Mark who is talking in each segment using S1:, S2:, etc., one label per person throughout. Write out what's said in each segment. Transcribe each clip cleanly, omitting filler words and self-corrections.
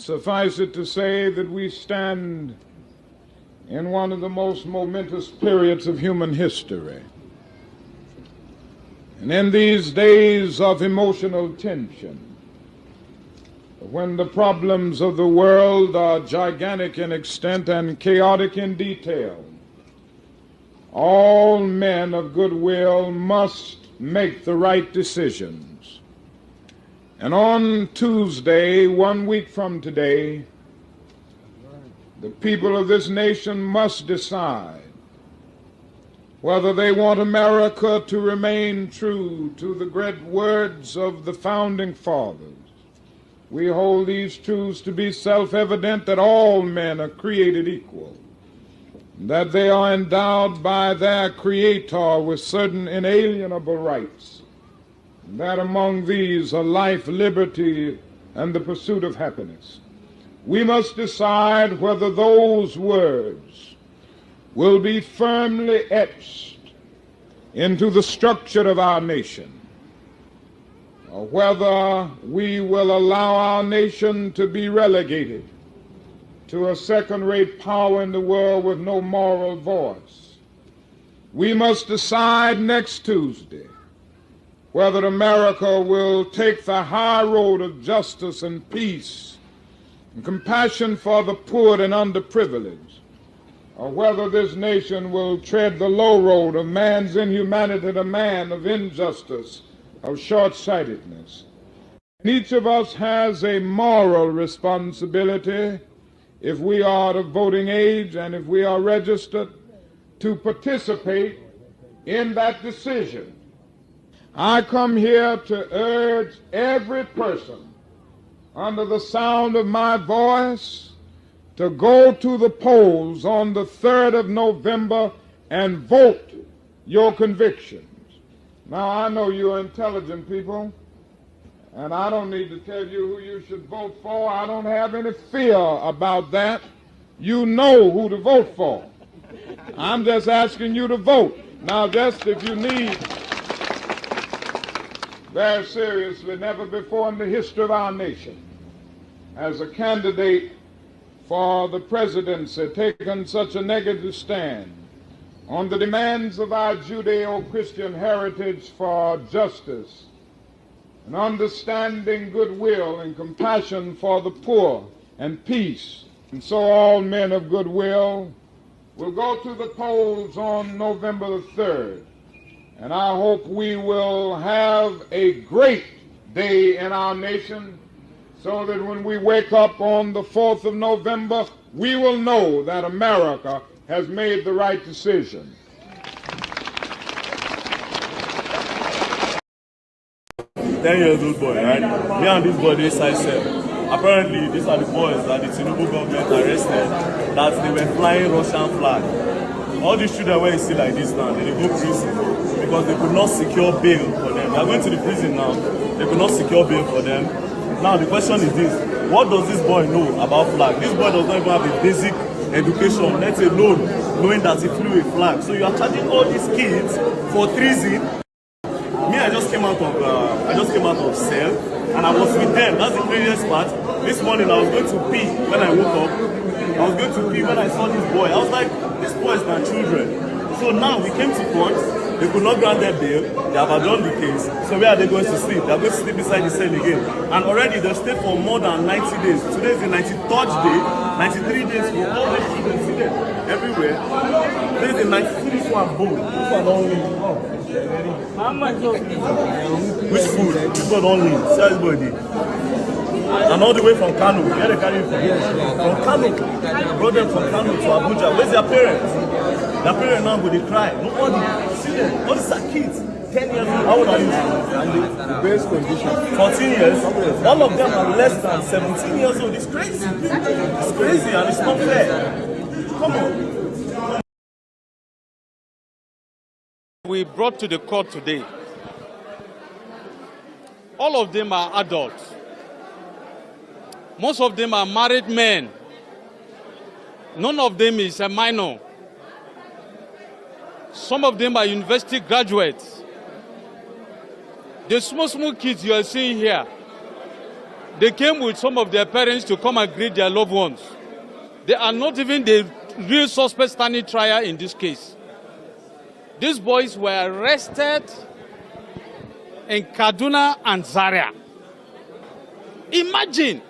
S1: Suffice it to say that we stand in one of the most momentous periods of human history. And in these days of emotional tension, when the problems of the world are gigantic in extent and chaotic in detail, all men of goodwill must make the right decisions. And on Tuesday, 1 week from today, the people of this nation must decide whether they want America to remain true to the great words of the founding fathers. We hold these truths to be self-evident, that all men are created equal, that they are endowed by their Creator with certain inalienable rights, that among these are life, liberty, and the pursuit of happiness. We must decide whether those words will be firmly etched into the structure of our nation, or whether we will allow our nation to be relegated to a second-rate power in the world with no moral voice. We must decide next Tuesday whether America will take the high road of justice and peace and compassion for the poor and underprivileged, or whether this nation will tread the low road of man's inhumanity to man, of injustice, of short-sightedness. And each of us has a moral responsibility, if we are of voting age and if we are registered, to participate in that decision. I come here to urge every person under the sound of my voice to go to the polls on the 3rd of November and vote your convictions. Now, I know you're intelligent people, and I don't need to tell you who you should vote for. I don't have any fear about that. You know who to vote for. I'm just asking you to vote. Now, just if you need, very seriously, never before in the history of our nation has a candidate for the presidency taken such a negative stand on the demands of our Judeo-Christian heritage for justice and understanding, goodwill, and compassion for the poor and peace. And so all men of goodwill will go to the polls on November the 3rd. And I hope we will have a great day in our nation, so that when we wake up on the 4th of November, we will know that America has made the right decision.
S2: 10-year-old boy, right? Me and this boy, this I said. Apparently, these are the boys that the Tinubu government arrested, that they were flying Russian flag. All these children where you see like this now, they go prison because they could not secure bail for them. They are going to the prison now. They could not secure bail for them. Now the question is this: what does this boy know about flag? This boy does not even have a basic education, let alone knowing that he flew a flag. So you are charging all these kids for treason. Me, I just came out of cell, and I was with them. That's the craziest part. This morning I was going to pee when I woke up. I was going to pee when I saw this boy. I was like, this boy is my children. So now we came to court. They could not grant their bail. They have adjourned the case. So where are they going to sleep? They are going to sleep beside the cell again. And already they've stayed for more than 90 days. Today is the 93rd day. 93 days for all the children seated everywhere. Today is the 93rd. This one boom. This one only. How much? Which food? This one only. See how this boy did. And all the way from Kano. Where they carry from? From Kano. Brought them from Kano to Abuja. Where's their parents? Their parents now go they cry. Nobody. See them. All these are kids. 10 years old. How old are you? And the best condition. 14 years. All of them are less than 17 years old. It's crazy. It's crazy and it's not fair. Come on.
S3: We brought to the court today, all of them are adults. Most of them are married men. None of them is a minor. Some of them are university graduates. The small kids you are seeing here, They came with some of their parents to come and greet their loved ones. They are not even the real suspect standing trial in this case. These boys were arrested in Kaduna and Zaria. Imagine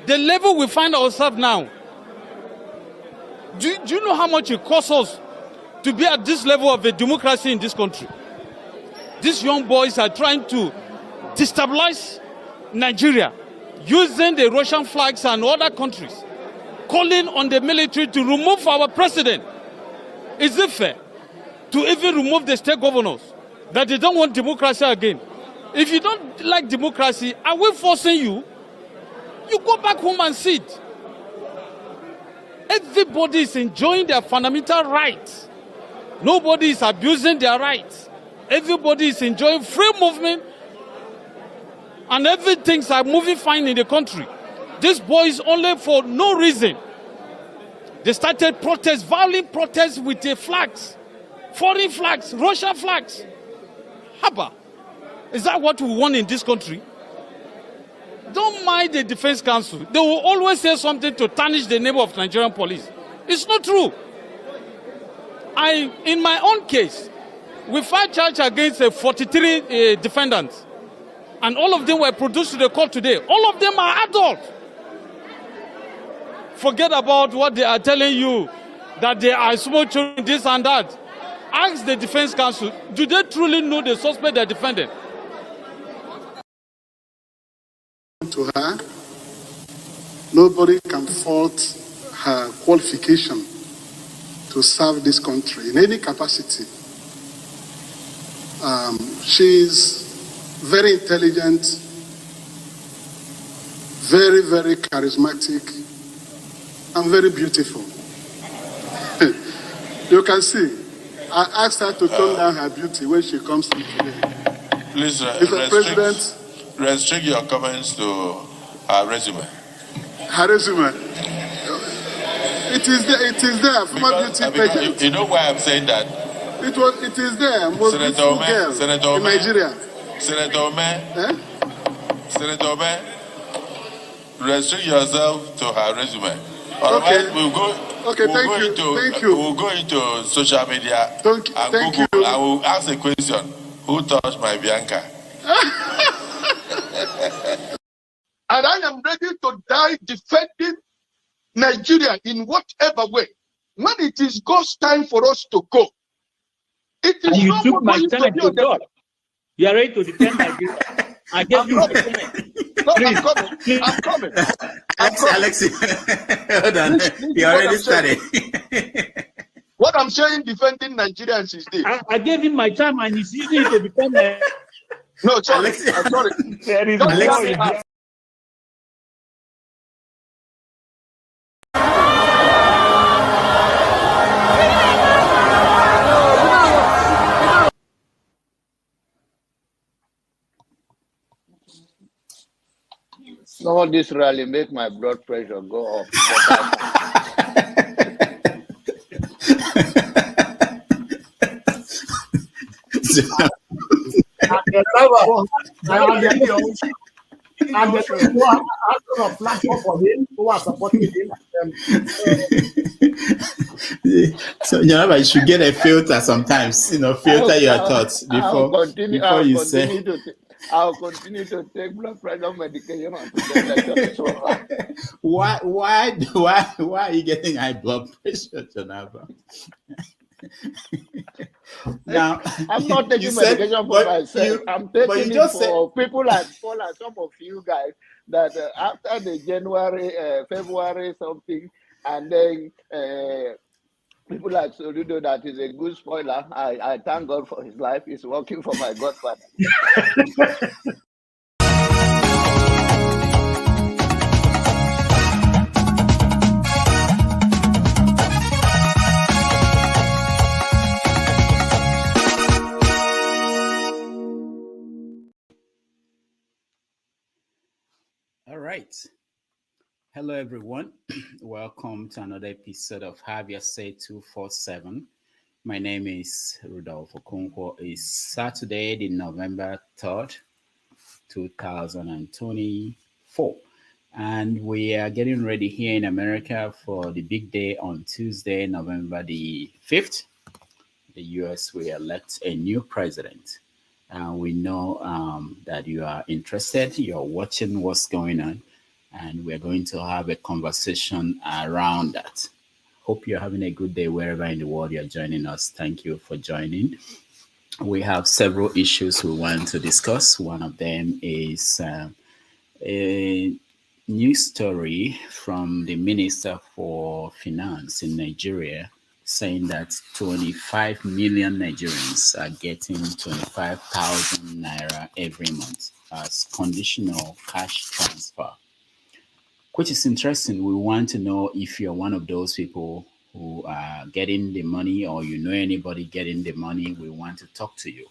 S3: the level we find ourselves now. Do you know how much it costs us to be at this level of a democracy in this country? These young boys are trying to destabilize Nigeria using the Russian flags and other countries, calling on the military to remove our president. Is it fair to even remove the state governors that they don't want democracy again? If you don't like democracy, are we forcing you? You go back home and sit. Everybody is enjoying their fundamental rights. Nobody is abusing their rights. Everybody is enjoying free movement, and everything's are moving fine in the country. These boys, only for no reason, they started protests, violent protests with the flags, foreign flags, Russian flags. Haba, is that what we want in this country? Don't mind the Defense Council. They will always say something to tarnish the name of Nigerian police. It's not true. In my own case, we filed charge against 43 defendants, and all of them were produced to the court today. All of them are adults. Forget about what they are telling you, that they are small children, this and that. Ask the Defense Council, do they truly know the suspect they are defending?
S4: To her, nobody can fault her qualification to serve this country in any capacity. She's very intelligent, very, very charismatic, and very beautiful. You can see, I asked her to tone down her beauty when she comes in today.
S5: Please,
S4: Mr. President,
S5: restrict your comments to her resume.
S4: her resume. It is there, former beauty pageant.
S5: You know why I'm saying that?
S4: It is there, most beautiful girl in Nigeria.
S5: Senator Ome, restrict yourself to her resume. Otherwise,
S4: Thank you.
S5: We'll go into social media
S4: Thank
S5: Google.
S4: you.
S5: I will ask a question. Who touched my Bianca?
S6: And I am ready to die defending Nigeria in whatever way. When it is God's time for us to go, it is
S7: and you
S6: no
S7: took
S6: more
S7: my
S6: going
S7: time
S6: to
S7: to
S6: be
S7: God. You are ready to defend Nigeria. I gave you my time.
S6: No, I'm coming.
S8: Alex, hold on. You already started.
S6: What I'm saying, defending Nigerians is this.
S7: I gave him my time and he's using it to defend Nigeria.
S6: No, sorry.
S8: Alex,
S6: I'm sorry.
S7: There is
S8: Alex,
S9: Some of this rally make my blood pressure go up.
S8: So you should get a filter sometimes. Filter your thoughts before you say.
S9: I'll continue to take blood pressure medication.
S8: Why are you getting high blood pressure, Jonava? Now,
S9: I'm not taking medication for myself. I'm taking it for people like Paul and some of you guys that after the January, February something, and then people like Soludo, that is a good spoiler. I thank God for his life. He's working for my godfather.
S8: All right. Hello, everyone. Welcome to another episode of Have Your Say 247. My name is Rudolph Okonkwo. It's Saturday, the November 3rd, 2024. 4. And we are getting ready here in America for the big day on Tuesday, November the 5th. The US will elect a new president. We know that you are interested, you're watching what's going on, and we're going to have a conversation around that. Hope you're having a good day wherever in the world you're joining us. Thank you for joining. We have several issues we want to discuss. One of them is a news story from the Minister for Finance in Nigeria saying that 25 million Nigerians are getting 25,000 naira every month as conditional cash transfer, which is interesting. We want to know if you're one of those people who are getting the money or you know anybody getting the money. We want to talk to you.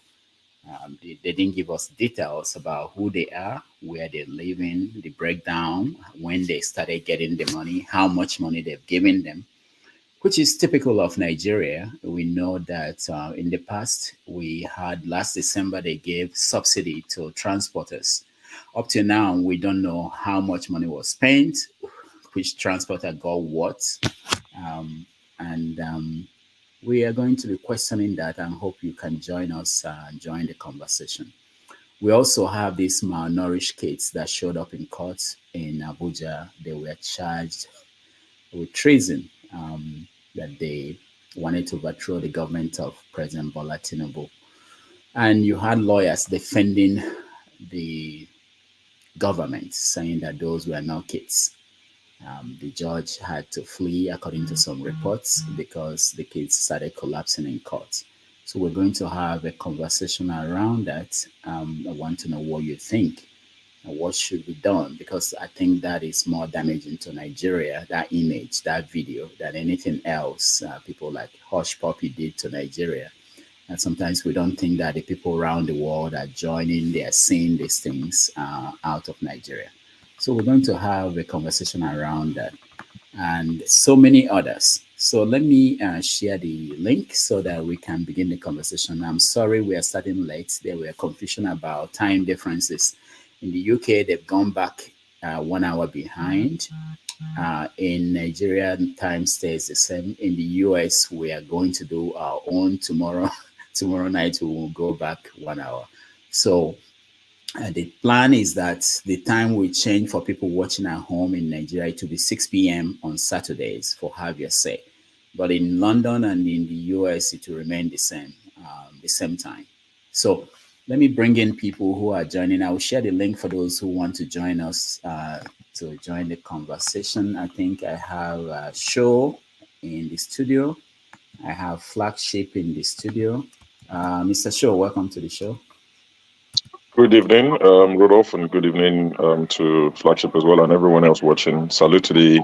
S8: They didn't give us details about who they are, where they're living, the breakdown, when they started getting the money, how much money they've given them, which is typical of Nigeria. We know that in the past, we had last December, they gave subsidy to transporters. Up to now, we don't know how much money was spent, which transporter got what. We are going to be questioning that and hope you can join us, join the conversation. We also have these malnourished kids that showed up in court in Abuja. They were charged with treason, that they wanted to overthrow the government of President Bola Tinubu. And you had lawyers defending the government, saying that those were not kids. The judge had to flee, according to some reports, because the kids started collapsing in court. So we're going to have a conversation around that. I want to know what you think and what should be done, because I think that is more damaging to Nigeria, that image, that video, than anything else people like Hush Puppy did to Nigeria. And sometimes we don't think that the people around the world are joining, they are seeing these things out of Nigeria. So we're going to have a conversation around that and so many others. So let me share the link so that we can begin the conversation. I'm sorry we are starting late. There were confusion about time differences. In the UK, they've gone back 1 hour behind. In Nigeria, time stays the same. In the US, we are going to do our own tomorrow. Tomorrow night, we will go back 1 hour. So the plan is that the time will change for people watching at home in Nigeria to be 6 p.m. on Saturdays for Have Your Say. But in London and in the US, it will remain the same time. So let me bring in people who are joining. I will share the link for those who want to join us to join the conversation. I think I have Show in the studio. I have Flagship in the studio. Mr. Show, welcome to the show.
S10: Good evening, Rudolph, and good evening to Flagship as well and everyone else watching. Salute to the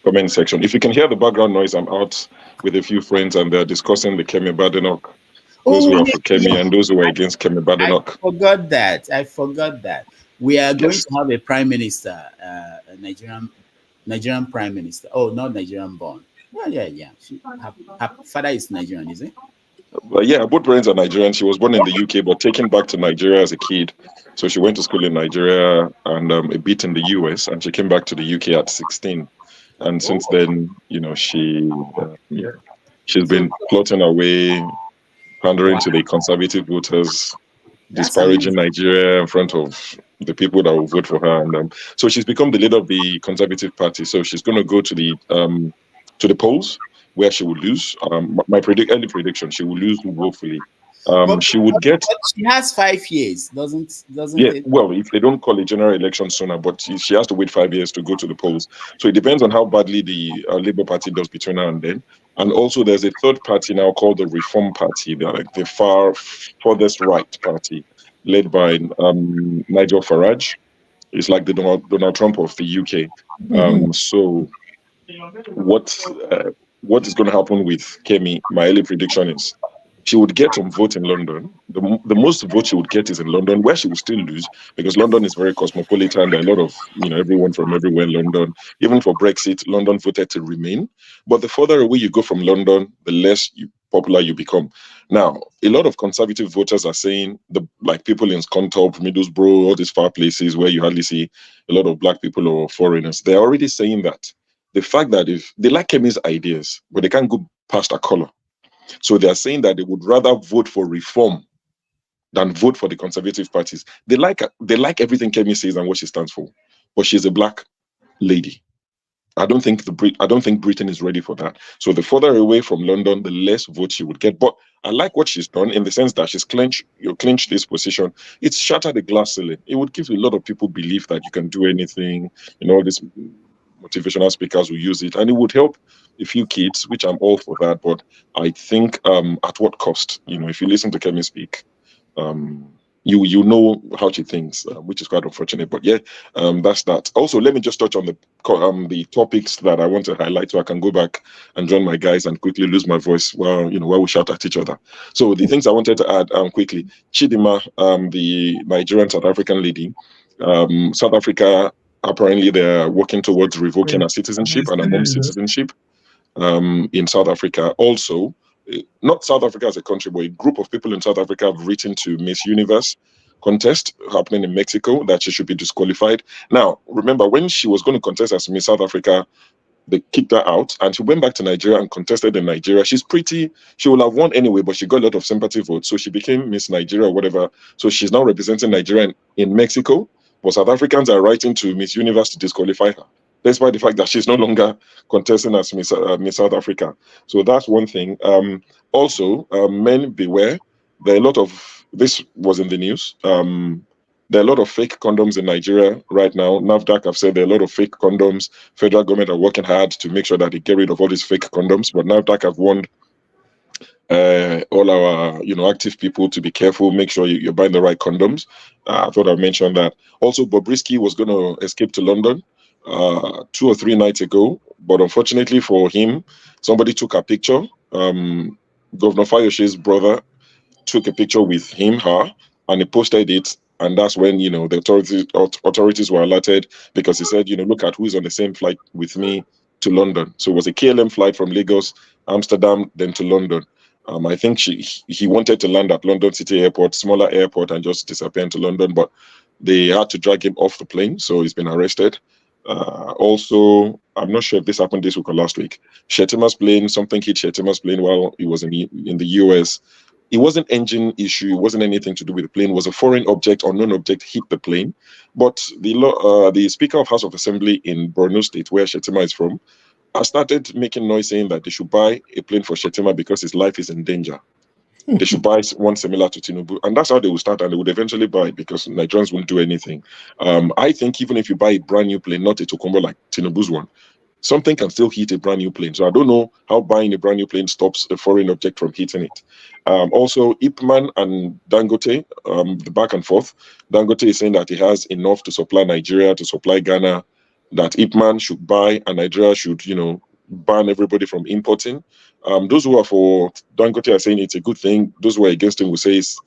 S10: comment section. If you can hear the background noise, I'm out with a few friends and they're discussing the Kemi Badenoch. Those who are for Kemi and those who are against Kemi Badenoch.
S8: I forgot that. We are going to have a prime minister, a Nigerian prime minister. Oh, not Nigerian born. Well, yeah. Her father is Nigerian, is it?
S10: Yeah, both parents are Nigerian. She was born in the UK, but taken back to Nigeria as a kid. So she went to school in Nigeria and a bit in the US, and she came back to the UK at 16. And since then, she's been plotting her way, pandering to the conservative voters, disparaging Nigeria in front of the people that will vote for her. And so she's become the leader of the Conservative Party. So she's going to go to the polls, where she will lose. My early prediction, she will lose woefully. She would get.
S8: She has 5 years, doesn't
S10: yeah,
S8: it?
S10: Well, if they don't call a general election sooner, but she has to wait 5 years to go to the polls. So it depends on how badly the Labour Party does between now and then. And also, there's a third party now called the Reform Party. They're like the farthest right party, led by Nigel Farage. It's like the Donald Trump of the UK. So what is going to happen with Kemi? My early prediction is she would get some vote in London. The most vote she would get is in London, where she will still lose because London is very cosmopolitan. There are a lot of everyone from everywhere in London. Even for Brexit, London voted to remain. But the further away you go from London, the less popular you become. Now, a lot of conservative voters are saying, like people in Scunthorpe, Middlesbrough, all these far places where you hardly see a lot of black people or foreigners, they're already saying that the fact that if they like Kemi's ideas, but they can't go past a color. So they are saying that they would rather vote for reform than vote for the conservative parties. They like everything Kemi says and what she stands for, but she's a black lady. I don't think Britain is ready for that. So the further away from London, the less votes she would get. But I like what she's done in the sense that she's clinched this position. It's shattered the glass ceiling. It would give a lot of people belief that you can do anything. All these motivational speakers will use it, and it would help a few kids, which I'm all for that. But I think at what cost? If you listen to Kemi speak, you know how she thinks, which is quite unfortunate. But yeah, that's that. Also, let me just touch on the topics that I want to highlight, so I can go back and join my guys and quickly lose my voice while we shout at each other. So the things I wanted to add quickly: Chidima, the Nigerian South African lady, South Africa. Apparently, they're working towards revoking her citizenship and her mom's citizenship in South Africa. Also, not South Africa as a country, but a group of people in South Africa have written to Miss Universe contest happening in Mexico that she should be disqualified. Now, remember, when she was going to contest as Miss South Africa, they kicked her out and she went back to Nigeria and contested in Nigeria. She will have won anyway, but she got a lot of sympathy votes. So she became Miss Nigeria or whatever. So she's now representing Nigeria in Mexico. But South Africans are writing to Miss Universe to disqualify her, despite the fact that she's no longer contesting as Miss South Africa. So that's one thing. Also, men beware. There are a lot of, this was in the news, there are a lot of fake condoms in Nigeria right now. NAFDAC have said there are a lot of fake condoms. Federal government are working hard to make sure that they get rid of all these fake condoms. But NAFDAC have warned all our active people to be careful, make sure you're buying the right condoms. I thought I'd mention that. Also, Bobrisky was going to escape to London 2 or 3 nights ago, but unfortunately for him, somebody took a picture. Governor Fayoshe's brother took a picture with him, her, and he posted it. And that's when the authorities were alerted, because he said, look at who's on the same flight with me to London. So it was a KLM flight from Lagos, Amsterdam, then to London. I think he wanted to land at London City Airport, smaller airport, and just disappear into London, but they had to drag him off the plane, so he's been arrested. Also, I'm not sure if this happened this week or last week. Shetima's plane, something hit Shetima's plane while he was in the US. It wasn't engine issue. It wasn't anything to do with the plane. It was a foreign object or known object hit the plane. But the Speaker of House of Assembly in Borno State, where Shetima is from, started making noise saying that they should buy a plane for Shetima because his life is in danger. They should buy one similar to Tinubu. And that's how they will start, and they would eventually buy it because Nigerians won't do anything. I think even if you buy a brand new plane, not a Tokombo like Tinubu's one, something can still hit a brand new plane. So I don't know how buying a brand new plane stops a foreign object from hitting it. Also, Ipman and Dangote, the back and forth. Dangote is saying that he has enough to supply Nigeria, to supply Ghana, that Ipman should buy and Nigeria should, ban everybody from importing. Those who are for Dangote are saying it's a good thing. Those who are against him will say it's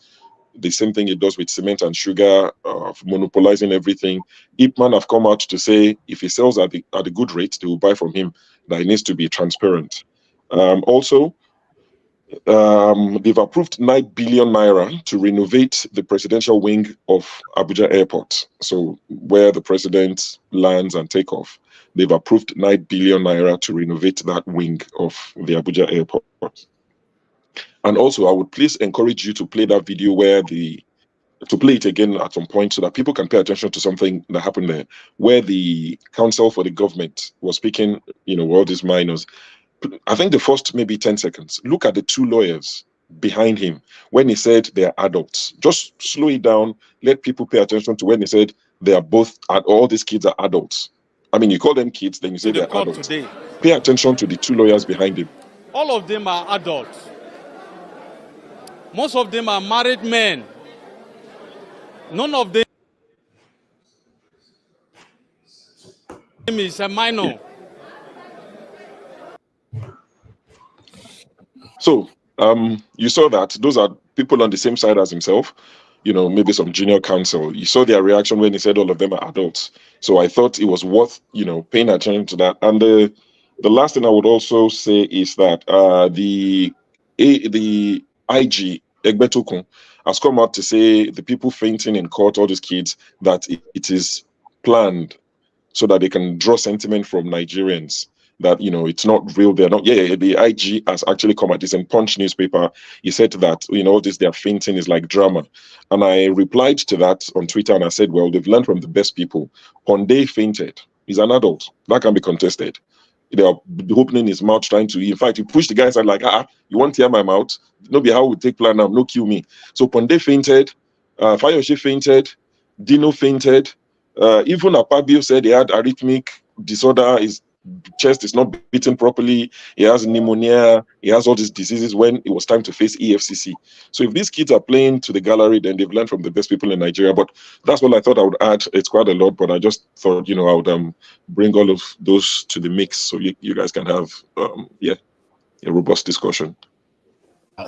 S10: the same thing it does with cement and sugar, monopolizing everything. Ipman have come out to say if he sells at a good rate, they will buy from him, that it needs to be transparent. Also, they've approved 9 billion naira to renovate the presidential wing of Abuja Airport. So where the president lands and take off, they've approved 9 billion naira to renovate that wing of the Abuja Airport. And also, I would please encourage you to play that video to play it again at some point so that people can pay attention to something that happened there, where the counsel for the government was speaking, all these minors. I think the first maybe 10 seconds, look at the 2 lawyers behind him when he said they're adults. Just slow it down, let people pay attention to when he said they are all these kids are adults. I mean, you call them kids, then you say they're adults. Today. Pay attention to the 2 lawyers behind him.
S3: All of them are adults. Most of them are married men. None of them is a minor.
S10: So, you saw that those are people on the same side as himself, maybe some junior counsel. You saw their reaction when he said all of them are adults. So I thought it was worth, paying attention to that. And the last thing I would also say is that the the IG Egbetokun has come out to say the people fainting in court, all these kids, that it is planned so that they can draw sentiment from Nigerians that, you know, it's not real. They're not. Yeah, the IG has actually come at this in Punch newspaper. He said that, you know, this they're fainting is like drama. And I replied to that on Twitter and I said, well, they've learned from the best people. Ponde fainted. He's an adult. That can be contested. They are opening his mouth trying to, in fact, he pushed the guy and like, you want to hear my mouth? No be how we take plan now, no kill me. So Ponde fainted, Fayoshe fainted, Dino fainted, even Akpabio said he had arrhythmic disorder, his chest is not beating properly, he has pneumonia, he has all these diseases when it was time to face EFCC. So if these kids are playing to the gallery, then they've learned from the best people in Nigeria. But that's what I thought I would add. It's quite a lot, but I just thought, you know, I would bring all of those to the mix so you guys can have, a robust discussion.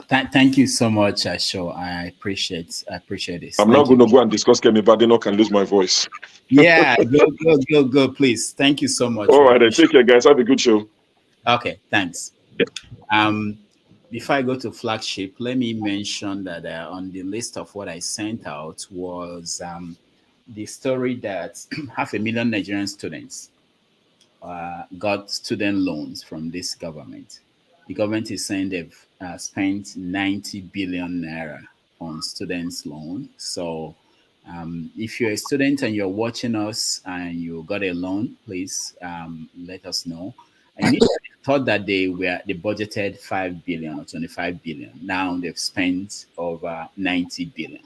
S8: Thank you so much, Asho. I appreciate this.
S10: I'm now going to go and discuss Kemi Badenoch and lose my voice.
S8: Yeah, go, please. Thank you so much.
S10: All right, then take care, guys. Have a good show.
S8: Okay, thanks.
S10: Yeah.
S8: Before I go to flagship, let me mention that on the list of what I sent out was the story that 500,000 Nigerian students got student loans from this government. The government is saying they've spent 90 billion naira on students' loan. So if you're a student and you're watching us and you got a loan, please let us know. I initially thought that they budgeted 5 billion or 25 billion. Now they've spent over 90 billion.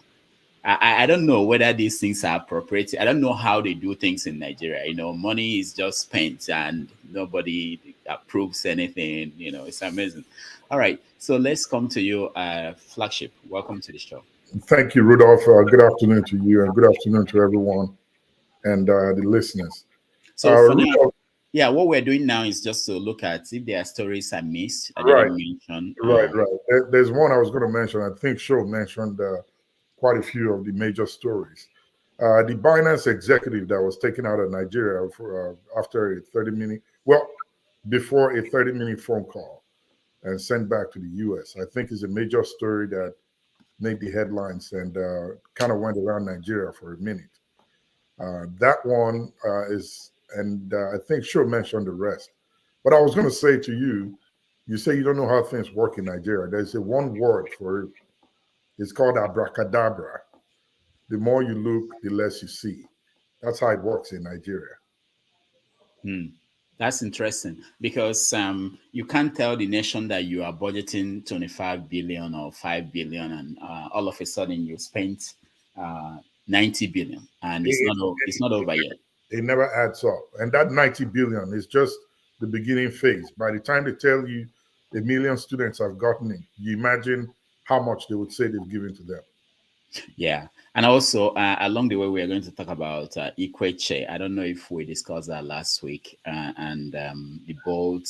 S8: I don't know whether these things are appropriate. I don't know how they do things in Nigeria. You know, money is just spent and nobody approves anything. You know, it's amazing. All right, so let's come to you, Flagship. Welcome to the show.
S11: Thank you, Rudolph. Good afternoon to you and good afternoon to everyone and the listeners.
S8: So Rudolph, yeah, what we're doing now is just to look at if there are stories I missed. I didn't mention.
S11: Right. There's one I was going to mention. I think Shaw mentioned quite a few of the major stories. The Binance executive that was taken out of Nigeria after a 30-minute, before a 30-minute phone call and sent back to the US, I think is a major story that made the headlines and kind of went around Nigeria for a minute. That one is, and I think Shaw mentioned the rest. But I was going to say to you, you say you don't know how things work in Nigeria. There's a one word for it. It's called abracadabra. The more you look, the less you see. That's how it works in Nigeria.
S8: That's interesting because you can't tell the nation that you are budgeting 25 billion or 5 billion and all of a sudden you spent 90 billion and it's not over yet.
S11: It never adds up. And that 90 billion is just the beginning phase. By the time they tell you 1 million students have gotten it, you imagine how much they would say they've given to them.
S8: Yeah. And also, along the way, we are going to talk about Ikwechegh. I don't know if we discussed that last week, and the Bolt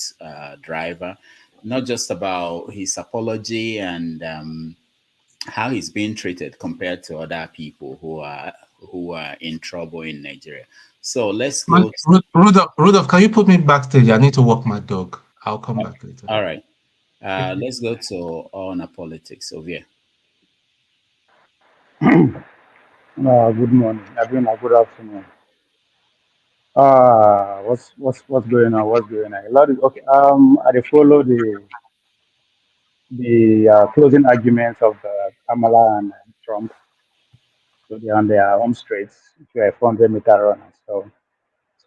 S8: driver, not just about his apology and how he's being treated compared to other people who are in trouble in Nigeria. So let's go.
S12: Rudolph, can you put me backstage? I need to walk my dog. I'll come back later.
S8: All right. Let's go to On Politics over here.
S13: Good morning, everyone. Good afternoon. What's going on? What's going on? A lot of, okay. I follow the closing arguments of Kamala and Trump. So they're on their home straight to a 400-meter run. So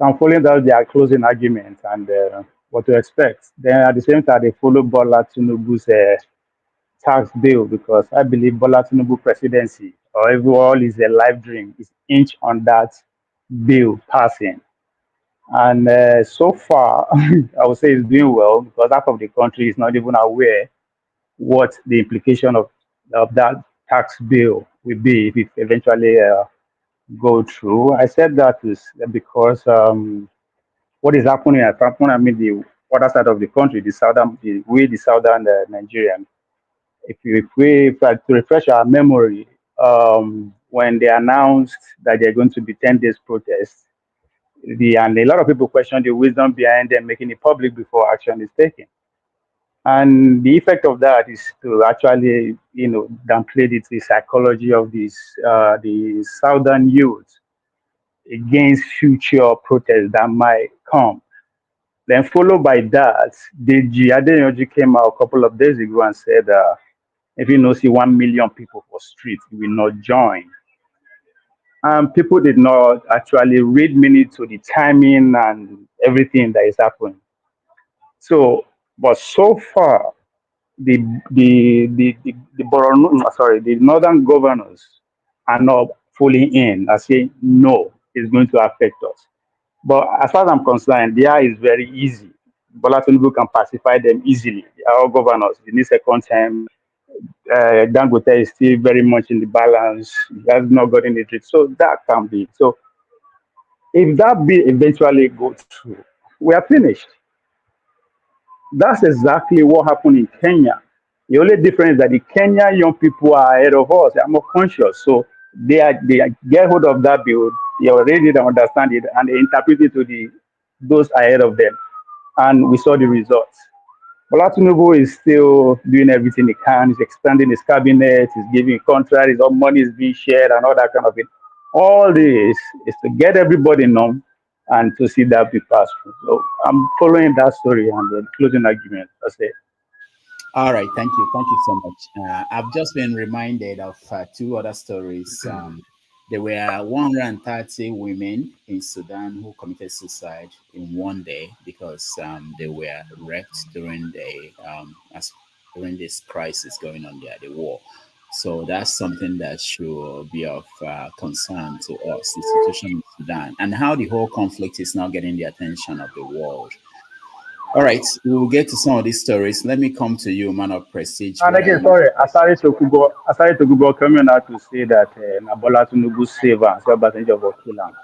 S13: I'm following their closing arguments and what to expect. Then at the same time, they follow Bola Tinubu's tax bill because I believe Bola Tinubu presidency or overall is a live dream is inch on that bill passing. And so far, I would say it's doing well because half of the country is not even aware what the implication of that tax bill will be if it eventually go through. I said that is because what is happening at the other side of the country, the southern Nigerian. To refresh our memory, when they announced that they're going to be 10 days protest, and a lot of people question the wisdom behind them making it public before action is taken. And the effect of that is to actually, downplay the psychology of the southern youth against future protests that might come. Then followed by that, Deji Adeyanju came out a couple of days ago and said, if you know, see 1 million people for street, you will not join. People did not actually read minute to the timing and everything that is happening. So, but so far, the northern governors are not fully in. I say no, it's going to affect us. But as far as I'm concerned, there is very easy. Bola Tinubu can pacify them easily. They are all governors. In the second time, Dangote is still very much in the balance. He has not gotten it. So that can be. So if that bill eventually goes through, we are finished. That's exactly what happened in Kenya. The only difference is that the Kenyan young people are ahead of us. They are more conscious. So they get hold of that bill, they already understand it, and they interpret it to those ahead of them. And we saw the results. Bola Tinubu is still doing everything he can. He's expanding his cabinet, he's giving contracts, his own money is being shared, and all that kind of thing. All this is to get everybody numb and to see that be passed through. So I'm following that story and the closing argument. That's it.
S8: All right, thank you. Thank you so much. I've just been reminded of two other stories. There were 130 women in Sudan who committed suicide in one day because they were raped during during this crisis going on there, the war. So that's something that should be of concern to us, the situation in Sudan, and how the whole conflict is now getting the attention of the world. All right, we'll get to some of these stories. Let me come to you, man of prestige.
S13: And again, sorry, I started to Google coming out to say that Bola Tinubu save and so percentage of Okilang.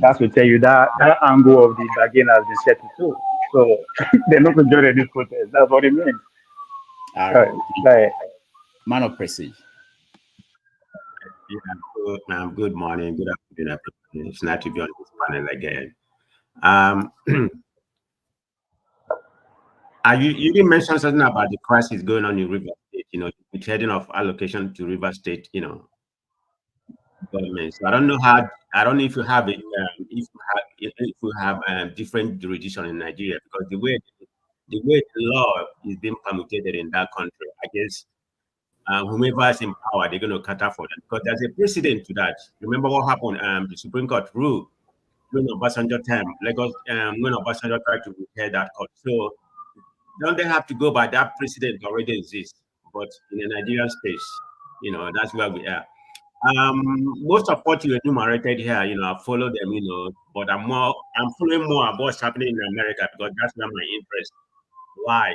S13: That's to tell you that angle of the bargain has been set too. So they're not going to join this protest. That's what it means.
S8: All right.
S13: Right.
S8: Man of prestige.
S14: Yeah, good morning, good afternoon, everyone. It's nice to be on this panel again. You didn't mention something about the crisis going on in River State, the heading of allocation to River State, government. So I don't know if you have it, if you have different jurisdiction in Nigeria, because the way the law is being permuted in that country, I guess whomever is in power, they're going to cater for that, because there's a precedent to that. Remember what happened? The Supreme Court ruled during Obasanjo time, Lagos, when Obasanjo tried to repair that court. So don't they have to go by that precedent already exists? But in the Nigerian space, that's where we are. Most of what you enumerated here, I follow them, but I'm following more about what's happening in America, because that's where my interest lie,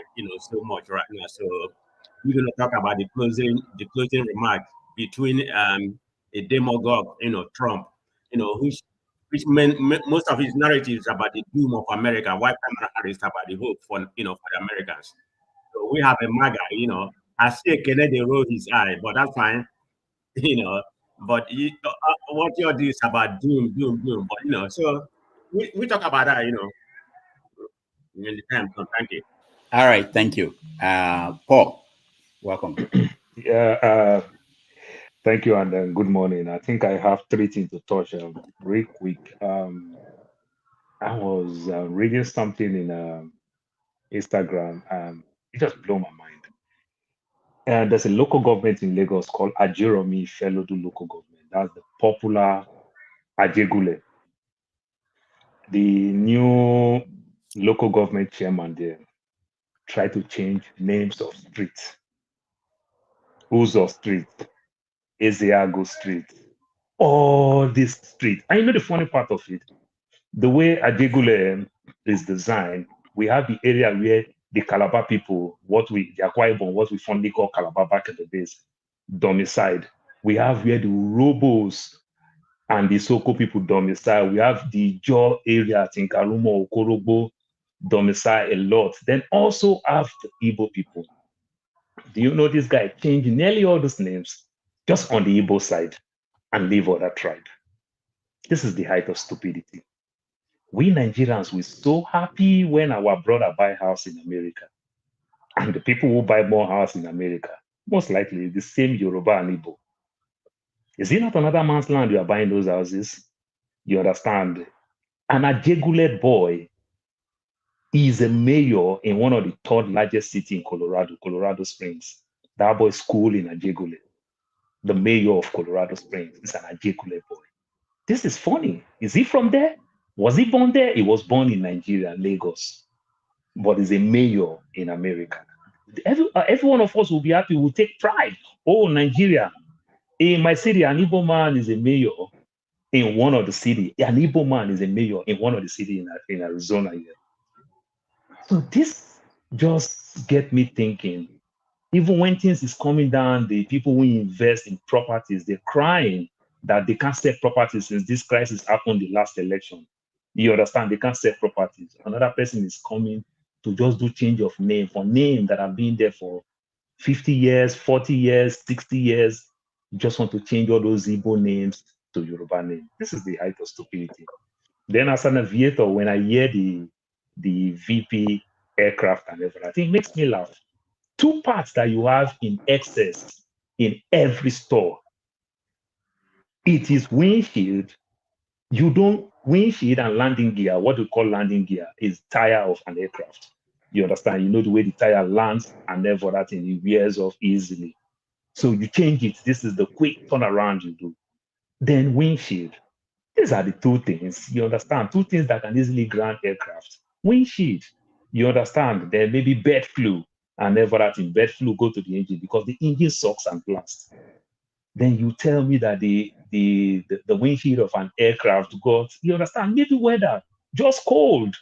S14: so much right now. So we're going to talk about the closing remark between a demagogue, Trump, most of his narratives about the doom of America, while Kamala Harris about the hope for the Americans. So we have a MAGA, I see Kennedy roll his eye, but that's fine, But what you do is about doom. But so we talk about that, when the time comes. Thank you.
S8: All right, thank you, Paul. Welcome.
S15: Yeah, thank you, and good morning. I think I have three things to touch real quick. I was reading something in Instagram, it just blew my mind. And there's a local government in Lagos called Ajeromi Felodu Local Government. That's the popular Ajegule. The new local government chairman there tried to change names of streets. Uzo Street, Ezeago Street, all these streets. And you know the funny part of it? The way Ajegule is designed, we have the area where the Calabar people, the Akwa Ibom, what we fondly call Calabar back in the days, domicile. We have where the Robos and the Soko people domicile. We have the Jaw area, Tinkarumo, Okorobo, domicile a lot. Then also have the Igbo people. Do you know this guy changed nearly all those names just on the Igbo side and leave other tribe? This is the height of stupidity. We Nigerians were so happy when our brother buy house in America. And the people who buy more house in America, most likely the same Yoruba and Igbo. Is it not another man's land you are buying those houses? You understand? An Ajegule boy is a mayor in one of the third largest city in Colorado, Colorado Springs. That boy school in Ajegule. The mayor of Colorado Springs is an Ajegule boy. This is funny. Is he from there? Was he born there? He was born in Nigeria, Lagos, but is a mayor in America. Every one of us will be happy. We'll take pride. Oh, Nigeria. In my city, an Igbo man is a mayor in one of the city. An Igbo man is a mayor in one of the city in Arizona here. So this just get me thinking. Even when things is coming down, the people who invest in properties, they're crying that they can't sell properties since this crisis happened the last election. You understand? They can't sell properties. Another person is coming to just do change of name for names that have been there for 50 years, 40 years, 60 years. Just want to change all those Igbo names to Yoruba names. This is the height of stupidity. Then as an aviator, when I hear the VP aircraft and everything, it makes me laugh. Two parts that you have in excess in every store. It is windshield. You don't windshield and landing gear. What we call landing gear is tire of an aircraft. You understand? You know the way the tire lands and therefore that thing it wears off easily. So you change it. This is the quick turnaround you do. Then windshield. These are the two things. You understand? Two things that can easily ground aircraft. Windshield. You understand? Then maybe bird flu. And never that in bird flu go to the engine because the engine sucks and blasts. Then you tell me that the windshield of an aircraft got, you understand, maybe weather, just cold.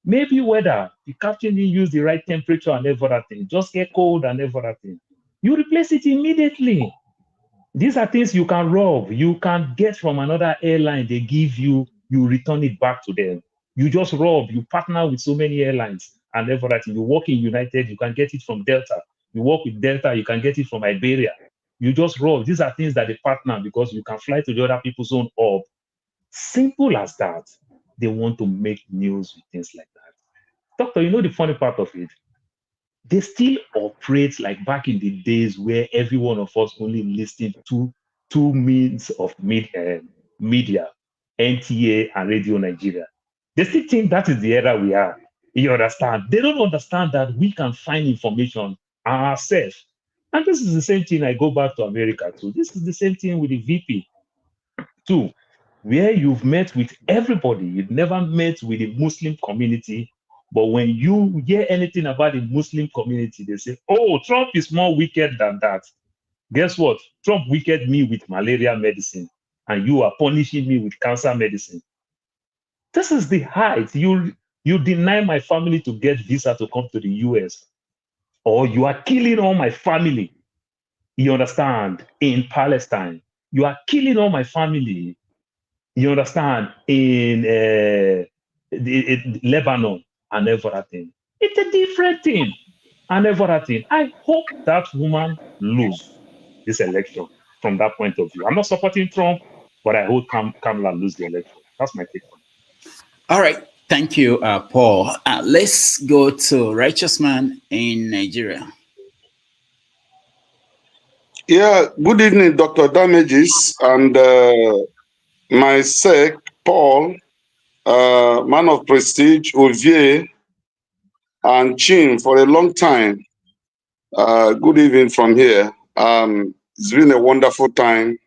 S15: Maybe weather, the captain didn't use the right temperature and everything, just get cold and everything. You replace it immediately. These are things you can rob, you can get from another airline, they give you, you return it back to them. You just rob, you partner with so many airlines and everything. You work in United, you can get it from Delta. You work with Delta, you can get it from Iberia. You just rob. These are things that they partner because you can fly to the other people's own hub. Simple as that. They want to make news with things like that. Doctor, you know the funny part of it? They still operate like back in the days where every one of us only listened to two means of media, NTA and Radio Nigeria. They still think that is the era we are. You understand? They don't understand that we can find information ourselves. And this is the same thing I go back to America too. This is the same thing with the VP too, where you've met with everybody. You've never met with the Muslim community. But when you hear anything about the Muslim community, they say, oh, Trump is more wicked than that. Guess what? Trump wicked me with malaria medicine, and you are punishing me with cancer medicine. This is the height. You deny my family to get visa to come to the US, or you are killing all my family. You understand? In Palestine, you are killing all my family. You understand? In Lebanon and everything. It's a different thing and everything. I hope that woman lose this election from that point of view. I'm not supporting Trump, but I hope Kamala lose the election. That's my take on it.
S8: All right. Thank you, Paul. Let's go to Righteous Man in Nigeria.
S4: Yeah, good evening, Dr. Damages, and my sec, Paul, man of prestige, Olivier, and Chin for a long time. Good evening from here. It's been a wonderful time.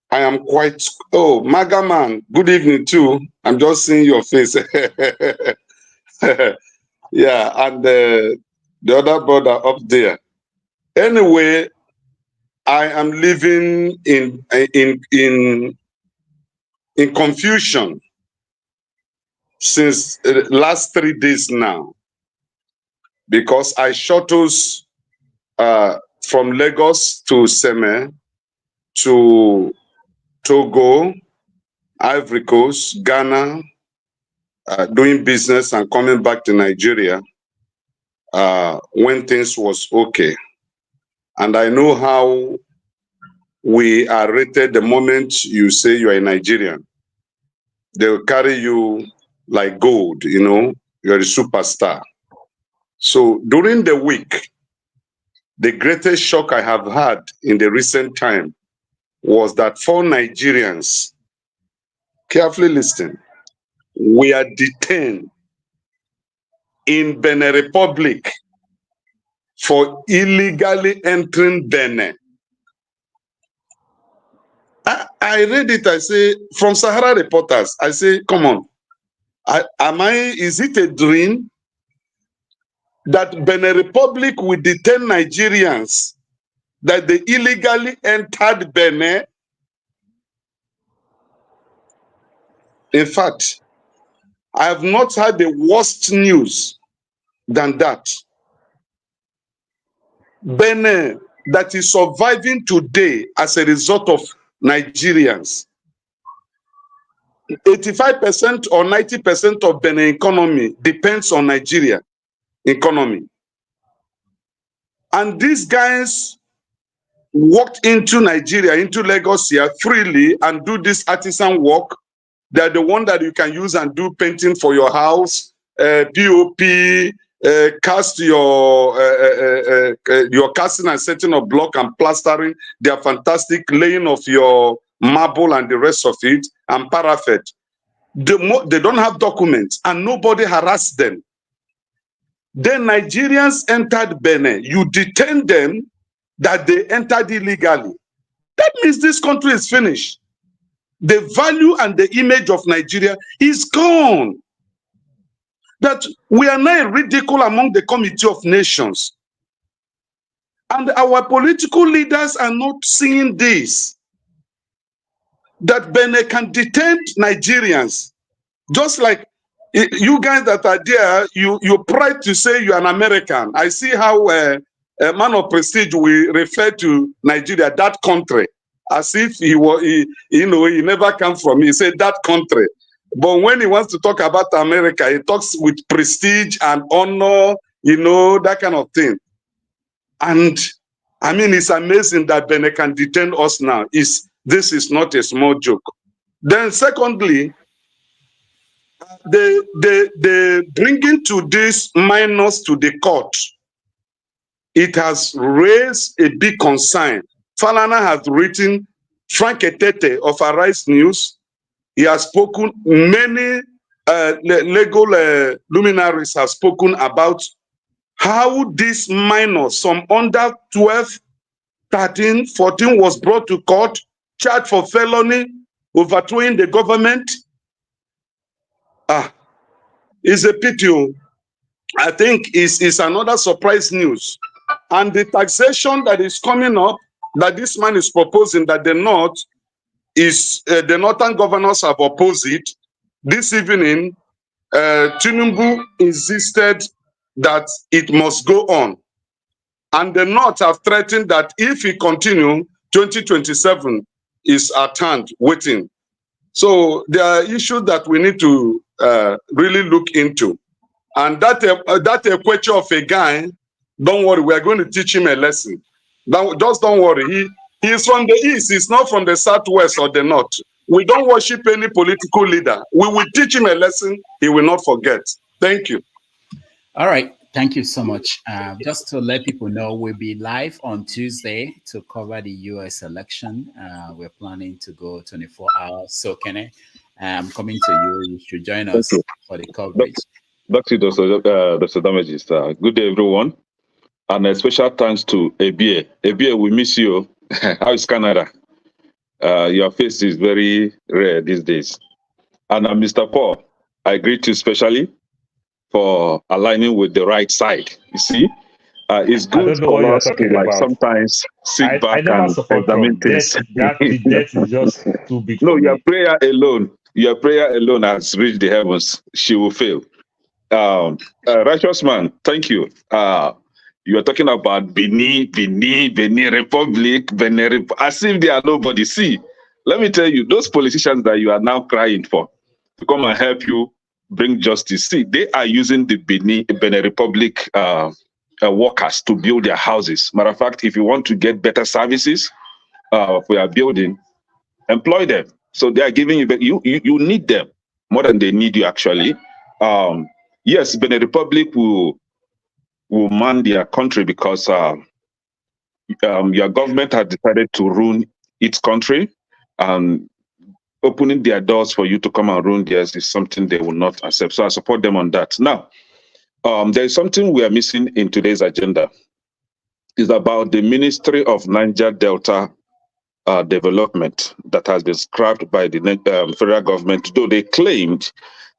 S4: I am quite, oh, Maga Man, good evening too. I'm just seeing your face. Yeah, and the other brother up there. Anyway, I am living in confusion since the last 3 days now, because I shuttles from Lagos to Seme to Togo, Ivory Coast, Ghana, doing business and coming back to Nigeria when things was okay. And I know how we are rated the moment you say you are a Nigerian. They'll carry you like gold, you know. You're a superstar. So during the week, the greatest shock I have had in the recent time was that 4 Nigerians, carefully listen, were detained in Benin Republic for illegally entering Benin. I read it, I say, from Sahara Reporters, I say, come on, is it a dream that Benin Republic will detain Nigerians that they illegally entered Benin? In fact, I have not heard the worst news than that. Benin that is surviving today as a result of Nigerians. 85% or 90% of Benin economy depends on Nigeria economy. And these guys walked into Nigeria, into Lagos here freely and do this artisan work. They're the one that you can use and do painting for your house, POP, cast your casting and setting of block and plastering. They are fantastic, laying of your marble and the rest of it, and parapet. They don't have documents and nobody harassed them. Then Nigerians entered Benin. You detain them that they entered illegally. That means this country is finished. The value and the image of Nigeria is gone. That we are now a ridicule among the Committee of Nations. And our political leaders are not seeing this. That Benin can detain Nigerians. Just like you guys that are there, you pride to say you're an American. I see how a man of prestige will refer to Nigeria, that country, as if he never came from. He said that country. But when he wants to talk about America, he talks with prestige and honor, that kind of thing. And I mean, it's amazing that Benin can detain us now. This is not a small joke. Then secondly, the bringing to these minors to the court, it has raised a big concern. Falana has written, Frank Etete of Arise News, he has spoken, many legal luminaries have spoken about how these minors, some under 12, 13, 14, was brought to court, charged for felony, overthrowing the government. It's a pity. I think it's another surprise news. And the taxation that is coming up, that this man is proposing, that the North is, the Northern governors have opposed it. This evening, Tinubu insisted that it must go on. And the North have threatened that if he continue, 2027 is at hand, waiting. So there are issues that we need to really look into. And that Ikwechegh of a guy, don't worry, we are going to teach him a lesson. Just don't worry. He is from the east, he's not from the southwest or the north. We don't worship any political leader. We will teach him a lesson he will not forget. Thank you.
S8: All right. Thank you so much. Just to let people know, we'll be live on Tuesday to cover the US election. We're planning to go 24 hours. So, Kenny, I'm coming to you. You should join us for the coverage.
S10: Back to Dr. Damages. Good day, everyone. And a special thanks to Ebie. Ebie, we miss you. How is Canada? Your face is very rare these days. And Mr. Paul, I greet you specially for aligning with the right side. You see, it's good for us to like sometimes sit back and examine things.
S15: That is just too big.
S10: No, your prayer alone has reached the heavens. She will fail. Righteous man, thank you. You are talking about Benin Republic, as if they are nobody. See, let me tell you, those politicians that you are now crying for to come and help you bring justice. See, they are using the Benin Republic workers to build their houses. Matter of fact, if you want to get better services for your building, employ them. So they are giving you, you need them more than they need you actually. yes, Benin Republic will man their country because your government has decided to ruin its country, and opening their doors for you to come and ruin theirs is something they will not accept. So I support them on that. Now, there is something we are missing in today's agenda. It's about the Ministry of Niger Delta Development that has been scrapped by the federal government, though they claimed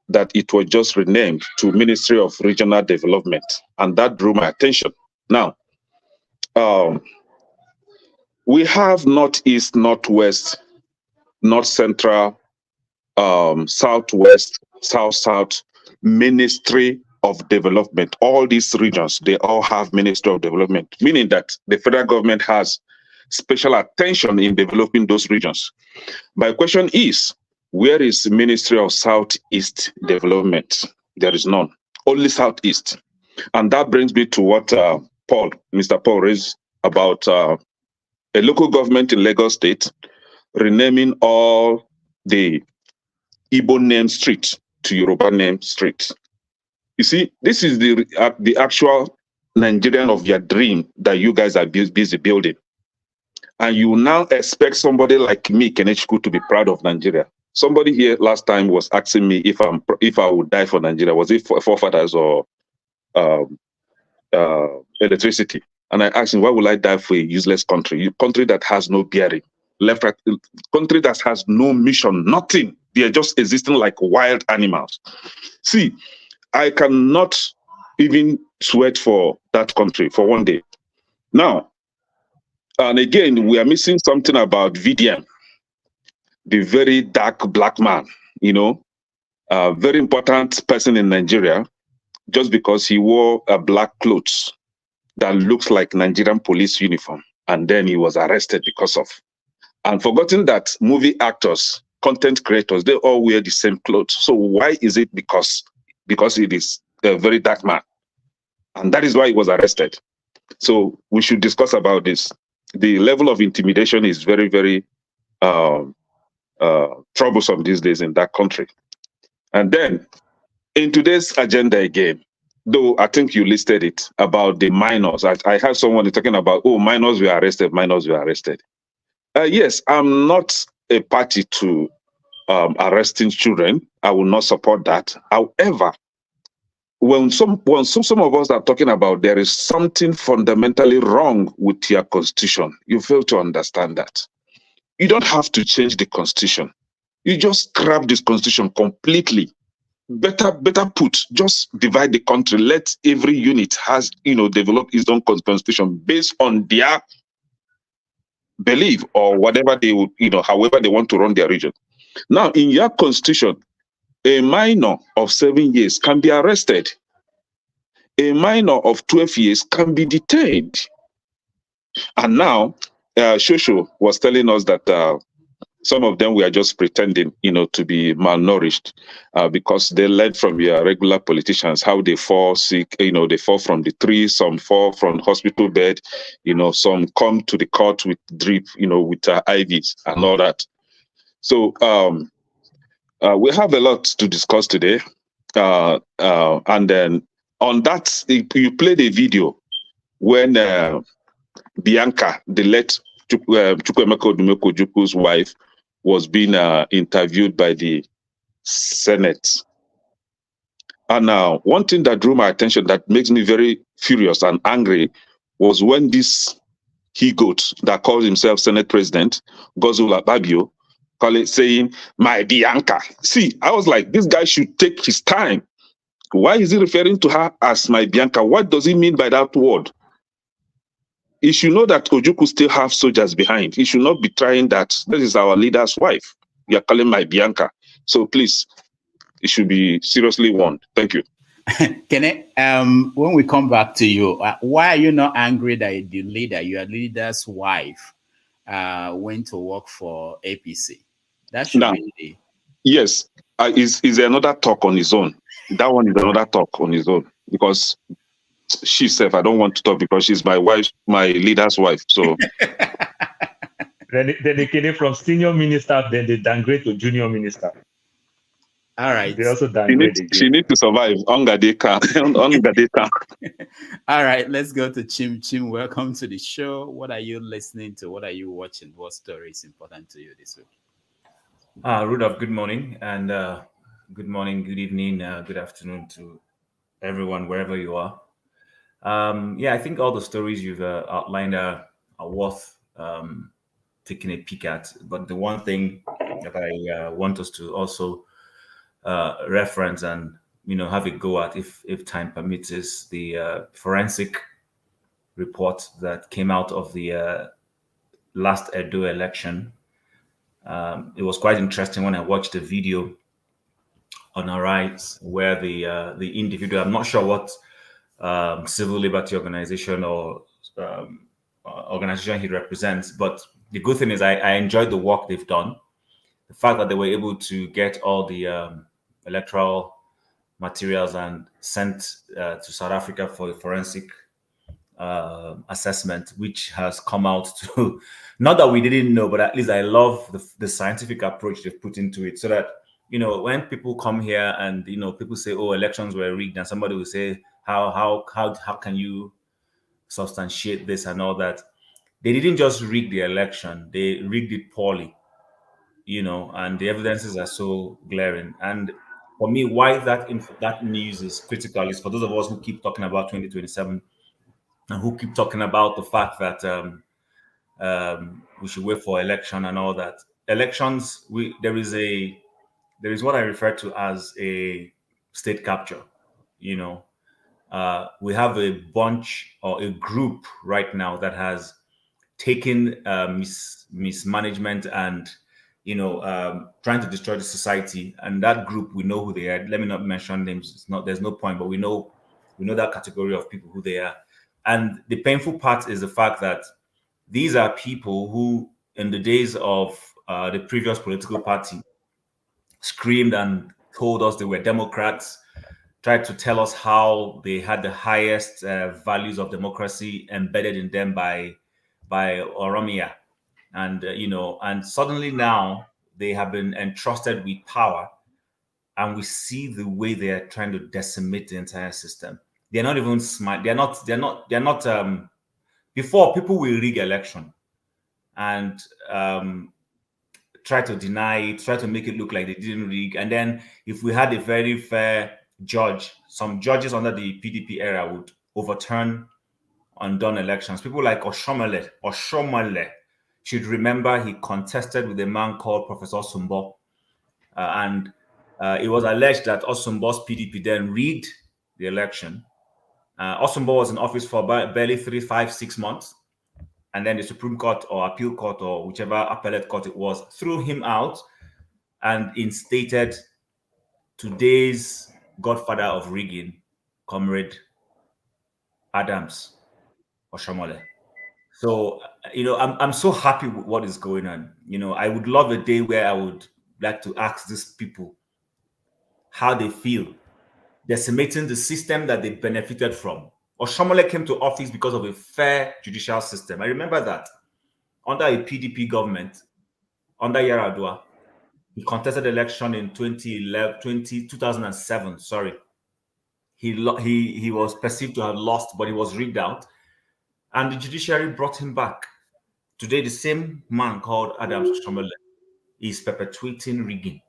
S10: that it was just renamed to Ministry of Regional Development, and that drew my attention. Now, we have Northeast, Northwest, North Central, Southwest, South, Ministry of Development. All these regions, they all have Ministry of Development, meaning that the federal government has special attention in developing those regions. My question is, where is the Ministry of Southeast Development? There is none, only Southeast. And that brings me to what Mr. Paul raised about a local government in Lagos State renaming all the Igbo name street to Yoruba name street. You see, this is the actual Nigerian of your dream that you guys are busy building. And you now expect somebody like me, Kenechukwu, to be proud of Nigeria. Somebody here last time was asking me if I would die for Nigeria. Was it for forefathers or electricity? And I asked him, why will I die for a useless country? A country that has no bearing, country that has no mission, nothing. They are just existing like wild animals. See, I cannot even sweat for that country for one day. Now, and again, we are missing something about VDM, the very dark black man, a very important person in Nigeria, just because he wore a black clothes that looks like Nigerian police uniform. And then he was arrested because of. And forgotten that movie actors, content creators, they all wear the same clothes. So why is it because it is a very dark man? And that is why he was arrested. So we should discuss about this. The level of intimidation is very, very troublesome these days in that country. And then in today's agenda again, though I think you listed it about the minors. I heard someone talking about, minors were arrested, minors were arrested. Yes, I'm not a party to arresting children. I will not support that. However, when some of us are talking about there is something fundamentally wrong with your constitution, you fail to understand that. You don't have to change the constitution. You just scrap this constitution completely. Better put, just divide the country. Let every unit has, develop its own constitution based on their belief or whatever they would, however they want to run their region. Now, in your constitution, a minor of 7 years can be arrested. A minor of 12 years can be detained. And now, Shosho was telling us that some of them were just pretending, to be malnourished because they learned from your regular politicians how they fall sick, they fall from the tree, some fall from hospital bed, some come to the court with drip, with IVs and all that. So we have a lot to discuss today. And then on that, you played a video when Bianca, the late Chukwuemeka Odumeko Ojukwu's wife, was being interviewed by the Senate. And now, one thing that drew my attention that makes me very furious and angry was when this he-goat that calls himself Senate President, Godswill Akpabio, saying, my Bianca. See, I was like, this guy should take his time. Why is he referring to her as my Bianca? What does he mean by that word? He should know that Ojukwu still have soldiers behind. He should not be trying that. This is our leader's wife. You are calling my Bianca. So please, it should be seriously warned. Thank you.
S8: When we come back to you, why are you not angry that the leader, your leader's wife, went to work for APC? That should be.
S10: Yes, is another talk on his own. That one is another talk on his own because she said, I don't want to talk because she's my wife, my leader's wife. So
S15: then they came from senior minister, then they downgrade to junior minister.
S8: All right.
S15: They also downgrade again.
S10: She needs to survive. Ongadeka. Ongadeka.
S8: All right, let's go to Chim. Chim, welcome to the show. What are you listening to? What are you watching? What story is important to you this week?
S16: Rudolph, good morning, and good morning, good evening, good afternoon to everyone, wherever you are. Yeah, I think all the stories you've outlined are worth taking a peek at. But the one thing that I want us to also reference and have a go at, if time permits, is the forensic report that came out of the last Edo election. It was quite interesting when I watched the video on our rights, where the individual, I'm not sure what civil liberty organization or organization he represents, but the good thing is I enjoyed the work they've done. The fact that they were able to get all the electoral materials and sent to South Africa for the forensic assessment, which has come out to, not that we didn't know, but at least I love the scientific approach they've put into it, so that when people come here and people say, oh, elections were rigged, and somebody will say, how can you substantiate this and all that? They didn't just rig the election, they rigged it poorly, and the evidences are so glaring. And for me, why that news is critical is for those of us who keep talking about 2027 and who keep talking about the fact that we should wait for election and all that. Elections, there is what I refer to as a state capture. We have a bunch or a group right now that has taken mismanagement and trying to destroy the society. And that group, we know who they are. Let me not mention names. There's no point, but we know that category of people, who they are. And the painful part is the fact that these are people who, in the days of the previous political party, screamed and told us they were Democrats, tried to tell us how they had the highest values of democracy embedded in them by Oromia. And, and suddenly now they have been entrusted with power, and we see the way they are trying to decimate the entire system. They're not even smart. They're not, before, people will rig election and try to deny it, try to make it look like they didn't rig. And then if we had a very fair judge, some judges under the PDP era would overturn undone elections. People like Oshomale should remember he contested with a man called Professor Osumbo. And it was alleged that Osumbo's PDP then rigged the election. Osumbo was in office for barely 3, 5, 6 months. And then the Supreme Court or Appeal Court or whichever appellate court it was threw him out and instated today's godfather of rigging, Comrade Adams Oshomole. So, I'm so happy with what is going on. I would love a day where I would like to ask these people how they feel decimating the system that they benefited from. Oshomole came to office because of a fair judicial system. I remember that. Under a PDP government, under Yaradua, he contested election in 2007. Sorry. He was perceived to have lost, but he was rigged out. And the judiciary brought him back. Today, the same man called Adams Oshomole is perpetuating rigging.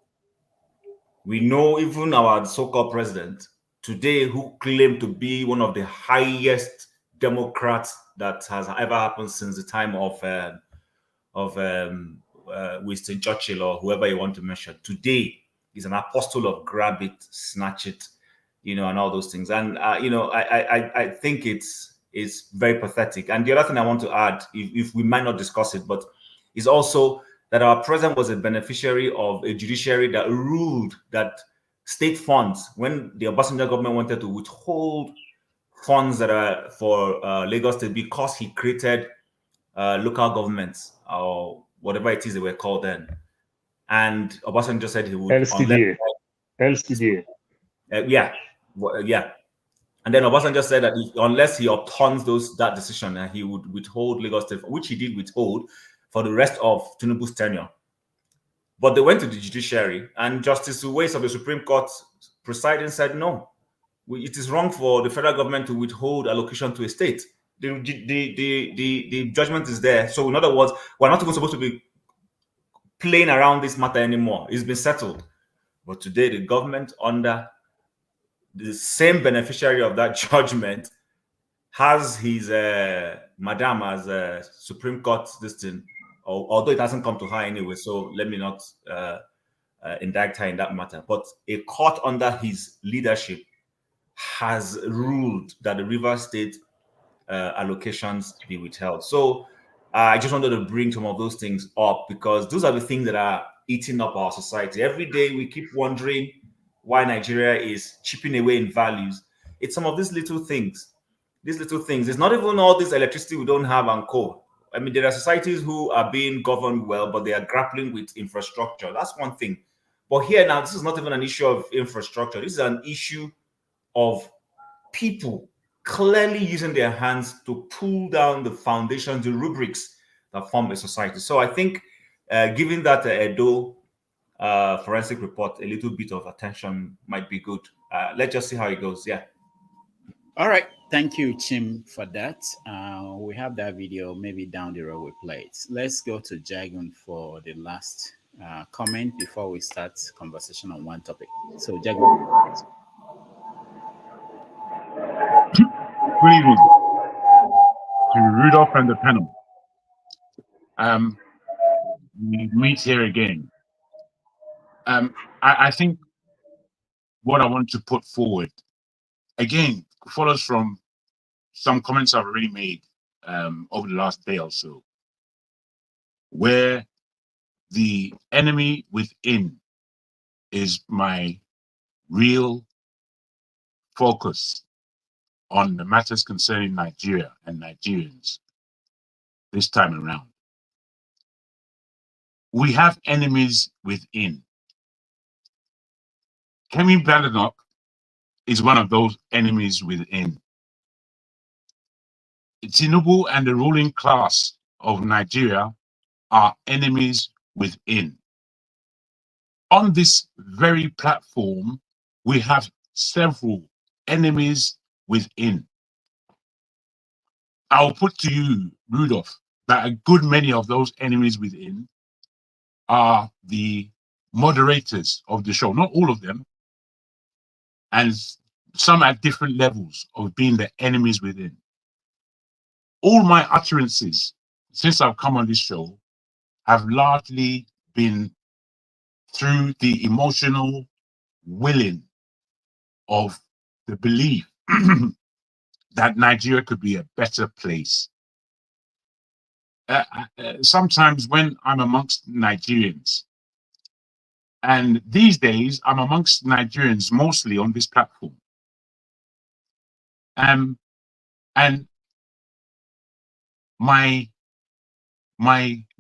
S16: We know even our so-called president today, who claimed to be one of the highest Democrats that has ever happened since the time of Winston Churchill or whoever you want to mention, today is an apostle of grab it, snatch it, and all those things. And I think it's very pathetic. And the other thing I want to add, if we might not discuss it, but is also that our president was a beneficiary of a judiciary that ruled that state funds, when the Obasanjo government wanted to withhold funds that are for Lagos State because he created local governments or whatever it is they were called then. And Obasanjo said he would...
S15: LCDA.
S16: Yeah. And then Obasanjo said that unless he upturns that decision, he would withhold Lagos State, which he did withhold for the rest of Tinubu's tenure. But they went to the judiciary, and Justice Uwais of the Supreme Court presiding said, no, it is wrong for the federal government to withhold allocation to a state. The judgment is there. So in other words, we're not even supposed to be playing around this matter anymore. It's been settled. But today, the government, under the same beneficiary of that judgment, has his madam as a Supreme Court this thing, although it hasn't come to her anyway, so let me not indict her in that matter. But a court under his leadership has ruled that the River State allocations be withheld. So I just wanted to bring some of those things up because those are the things that are eating up our society. Every day we keep wondering why Nigeria is chipping away in values. It's some of these little things. It's not even all this electricity we don't have and coal. I mean, there are societies who are being governed well, but they are grappling with infrastructure. That's one thing. But here now, this is not even an issue of infrastructure. This is an issue of people clearly using their hands to pull down the foundations, the rubrics that form a society. So I think giving that Edo forensic report a little bit of attention might be good. Let's just see how it goes. Yeah.
S8: All right. Thank you, Chim, for that. We have that video. Maybe down the road we play it. Let's go to Jagun for the last comment before we start conversation on one topic. So, Jagun.
S17: Good evening to Rudolph and the panel. We meet here again. I think what I want to put forward, again, follows from some comments I've already made over the last day or so, where the enemy within is my real focus on the matters concerning Nigeria and Nigerians this time around. We have enemies within. Kemi Badenoch is one of those enemies within. Tinubu and the ruling class of Nigeria are enemies within. On this very platform, we have several enemies within. I'll put to you, Rudolph, that a good many of those enemies within are the moderators of the show. Not all of them, and some at different levels of being the enemies within. All my utterances since I've come on this show have largely been through the emotional willing of the belief that Nigeria could be a better place. Sometimes when I'm amongst Nigerians, and these days I'm amongst Nigerians mostly on this platform, and my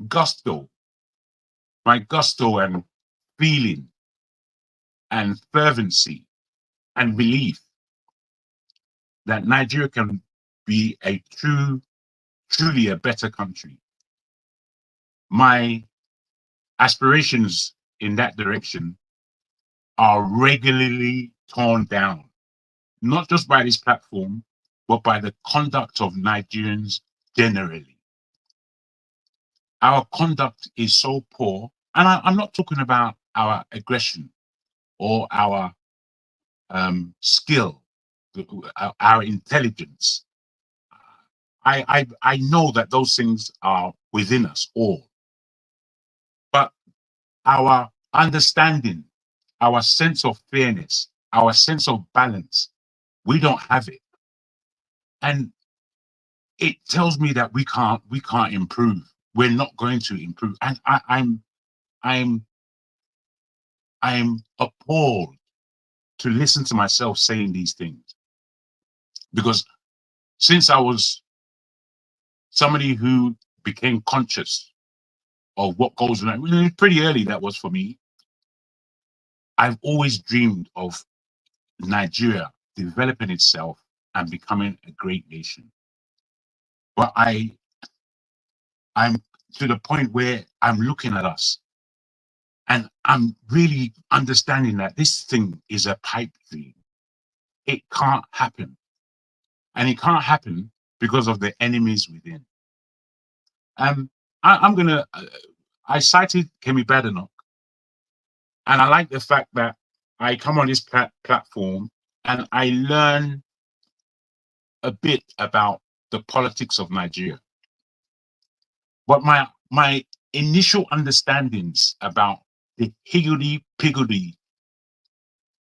S17: gusto and feeling and fervency and belief that Nigeria can be a truly a better country. My aspirations in that direction are regularly torn down, not just by this platform, but by the conduct of Nigerians generally. Our conduct is so poor, and I'm not talking about our aggression or our skill, our intelligence. I know that those things are within us all, but our understanding, our sense of fairness, our sense of balance, we don't have it, and it tells me that we can't improve. We're not going to improve, and I'm appalled to listen to myself saying these things, because since I was somebody who became conscious of what goes on, pretty early that was for me, I've always dreamed of Nigeria developing itself and becoming a great nation. But I'm to the point where I'm looking at us And I'm really understanding that this thing is a pipe dream. It can't happen. And it can't happen because of the enemies within. I cited Kemi Badenoch, and I like the fact that I come on this platform and I learn a bit about the politics of Nigeria. But my initial understandings about the higgledy-piggledy,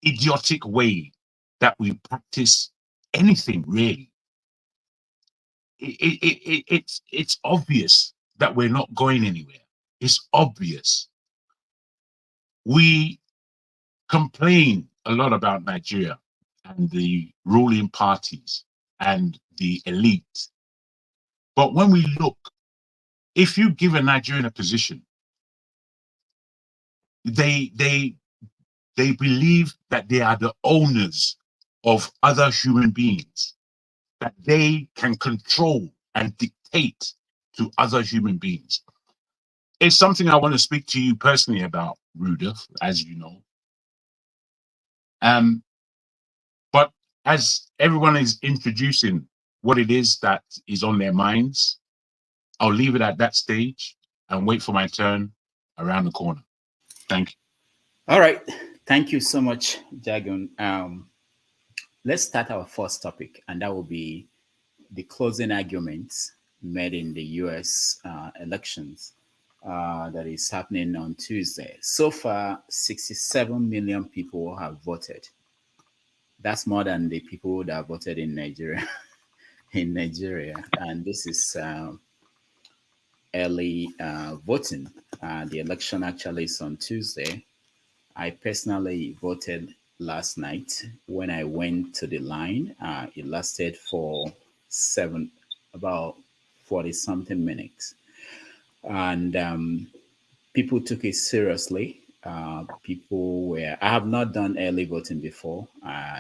S17: idiotic way that we practice anything really, it's obvious that we're not going anywhere. It's obvious. We complain a lot about Nigeria and the ruling parties and the elite. But when we look, if you give a Nigerian a position, they believe that they are the owners of other human beings, that they can control and dictate to other human beings. It's something I want to speak to you personally about, Rudolph, as you know. But as everyone is introducing what it is that is on their minds, I'll leave it at that stage and wait for my turn around the corner. Thank you.
S8: All right. Thank you so much, Jagun. Let's start our first topic, and that will be the closing arguments made in the US elections that is happening on Tuesday. So far, 67 million people have voted. That's more than the people that voted in Nigeria. And this is early voting. The election actually is on Tuesday. I personally voted last night. When I went to the line, it lasted for about 40 something minutes. And people took it seriously. I have not done early voting before.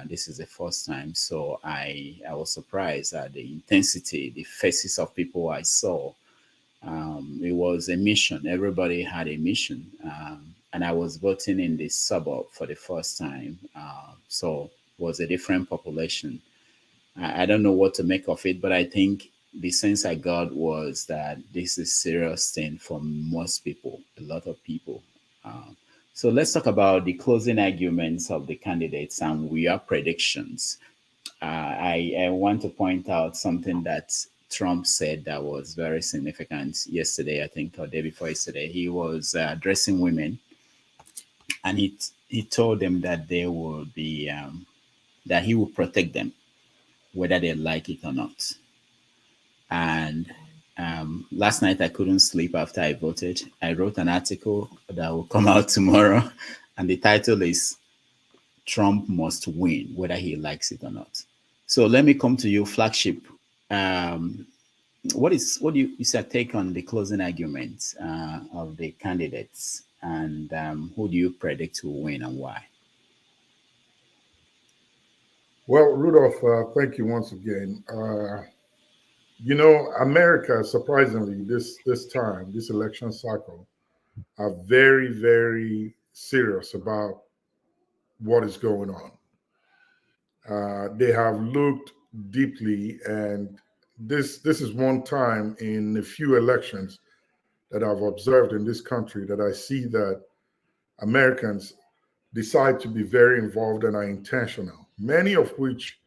S8: This is the first time. So I was surprised at the intensity, the faces of people I saw. It was a mission. Everybody had a mission. And I was voting in the suburb for the first time. So it was a different population. I don't know what to make of it, but I think the sense I got was that this is a serious thing for most people, a lot of people. So let's talk about the closing arguments of the candidates and your predictions. I want to point out something that Trump said that was very significant yesterday, I think, or day before yesterday. He was addressing women, and he told them that they will be that he will protect them, whether they like it or not. And last night I couldn't sleep after I voted. I wrote an article that will come out tomorrow, and the title is "Trump Must Win, Whether He Likes It or Not." So let me come to you, Flagship. What do you is your take on the closing arguments of the candidates, and who do you predict will win and why?
S11: Well, Rudolph, thank you once again. You know, America, surprisingly, this election cycle, are very, very serious about what is going on. They have looked deeply, and this is one time in a few elections that I've observed in this country that I see that Americans decide to be very involved and are intentional, many of which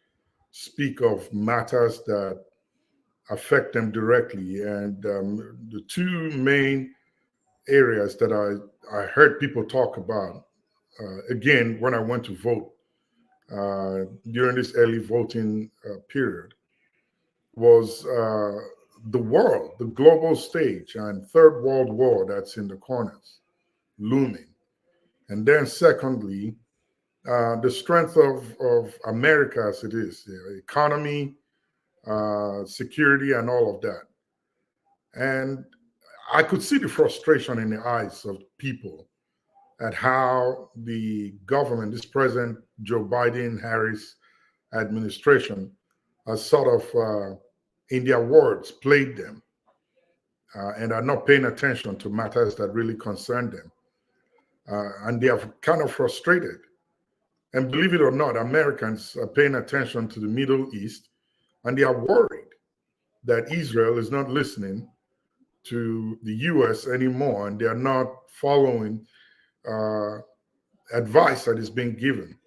S11: speak of matters that affect them directly. And the two main areas that I heard people talk about, again, when I went to vote during this early voting period, was the world, the global stage, and third world war that's in the corners, looming. And then secondly, the strength of America as it is, the economy, security, and all of that. And I could see the frustration in the eyes of people at how the government, this President Joe Biden Harris administration, has sort of, in their words, played them and are not paying attention to matters that really concern them. and they are kind of frustrated. And believe it or not, Americans are paying attention to the Middle East, and they are worried that Israel is not listening to the US anymore, and they are not following advice that is being given,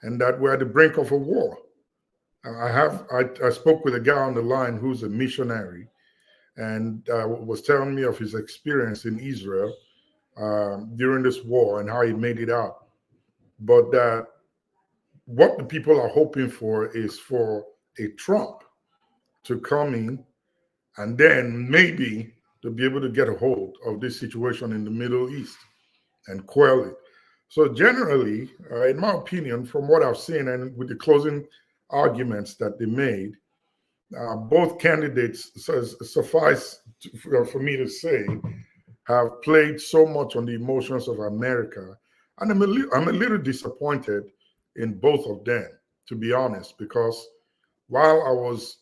S11: and that we're at the brink of a war. I spoke with a guy on the line who's a missionary, and was telling me of his experience in Israel during this war and how he made it out. But that what the people are hoping for is for a Trump to come in and then maybe to be able to get a hold of this situation in the Middle East and quell it. So generally, in my opinion, from what I've seen and with the closing arguments that they made, both candidates, suffice for me to say, have played so much on the emotions of America. And I'm a little disappointed in both of them, to be honest, because while I was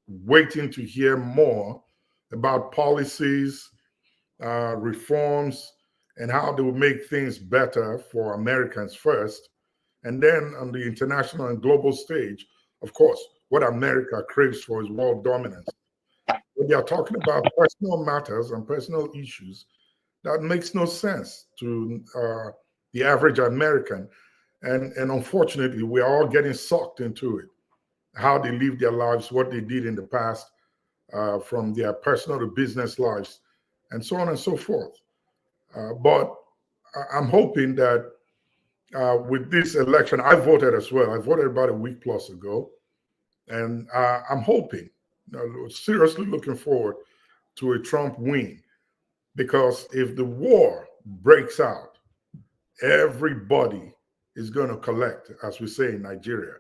S11: waiting to hear more about policies, reforms, and how they will make things better for Americans first, and then on the international and global stage, of course, what America craves for is world dominance. When they are talking about personal matters and personal issues, that makes no sense to the average American. And unfortunately, we are all getting sucked into it. How they live their lives, what they did in the past, from their personal to business lives, and so on and so forth. But I'm hoping that with this election, I voted as well. I voted about a week plus ago. And I'm hoping, seriously looking forward to a Trump win. Because if the war breaks out, everybody is going to collect, as we say in Nigeria,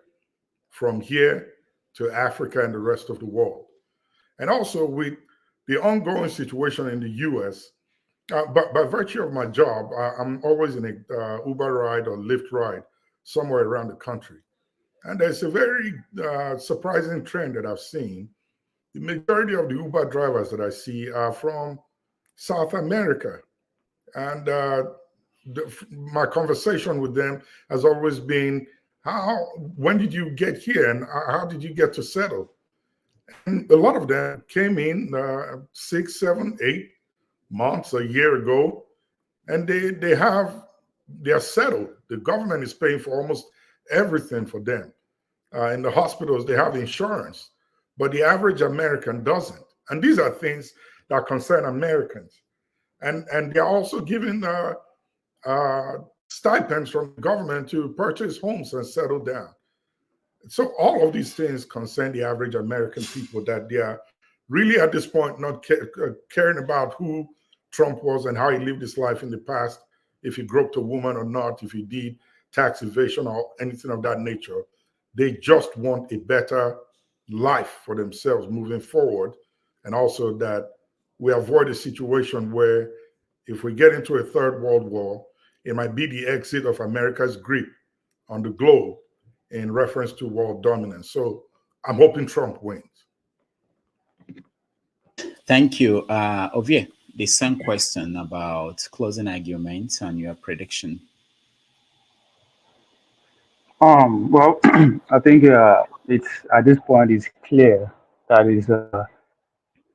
S11: from here to Africa and the rest of the world. And also with the ongoing situation in the US, but by virtue of my job, I'm always in a Uber ride or Lyft ride somewhere around the country. And there's a very surprising trend that I've seen. The majority of the Uber drivers that I see are from South America. And my conversation with them has always been, when did you get here and how did you get to settle? And a lot of them came in 6, 7, 8 months, a year ago, and they are settled. The government is paying for almost everything for them. In the hospitals, they have insurance, but the average American doesn't. And these are things that concern Americans. And they're also given stipends from the government to purchase homes and settle down. So all of these things concern the average American people, that they are really at this point not caring about who Trump was and how he lived his life in the past, if he groped a woman or not, if he did tax evasion or anything of that nature. They just want a better life for themselves moving forward. And also that we avoid a situation where if we get into a third world war, it might be the exit of America's grip on the globe in reference to world dominance. So I'm hoping Trump wins.
S8: Thank you. Ovie, the same question about closing arguments and your prediction.
S13: Well, I think it's at this point it's clear that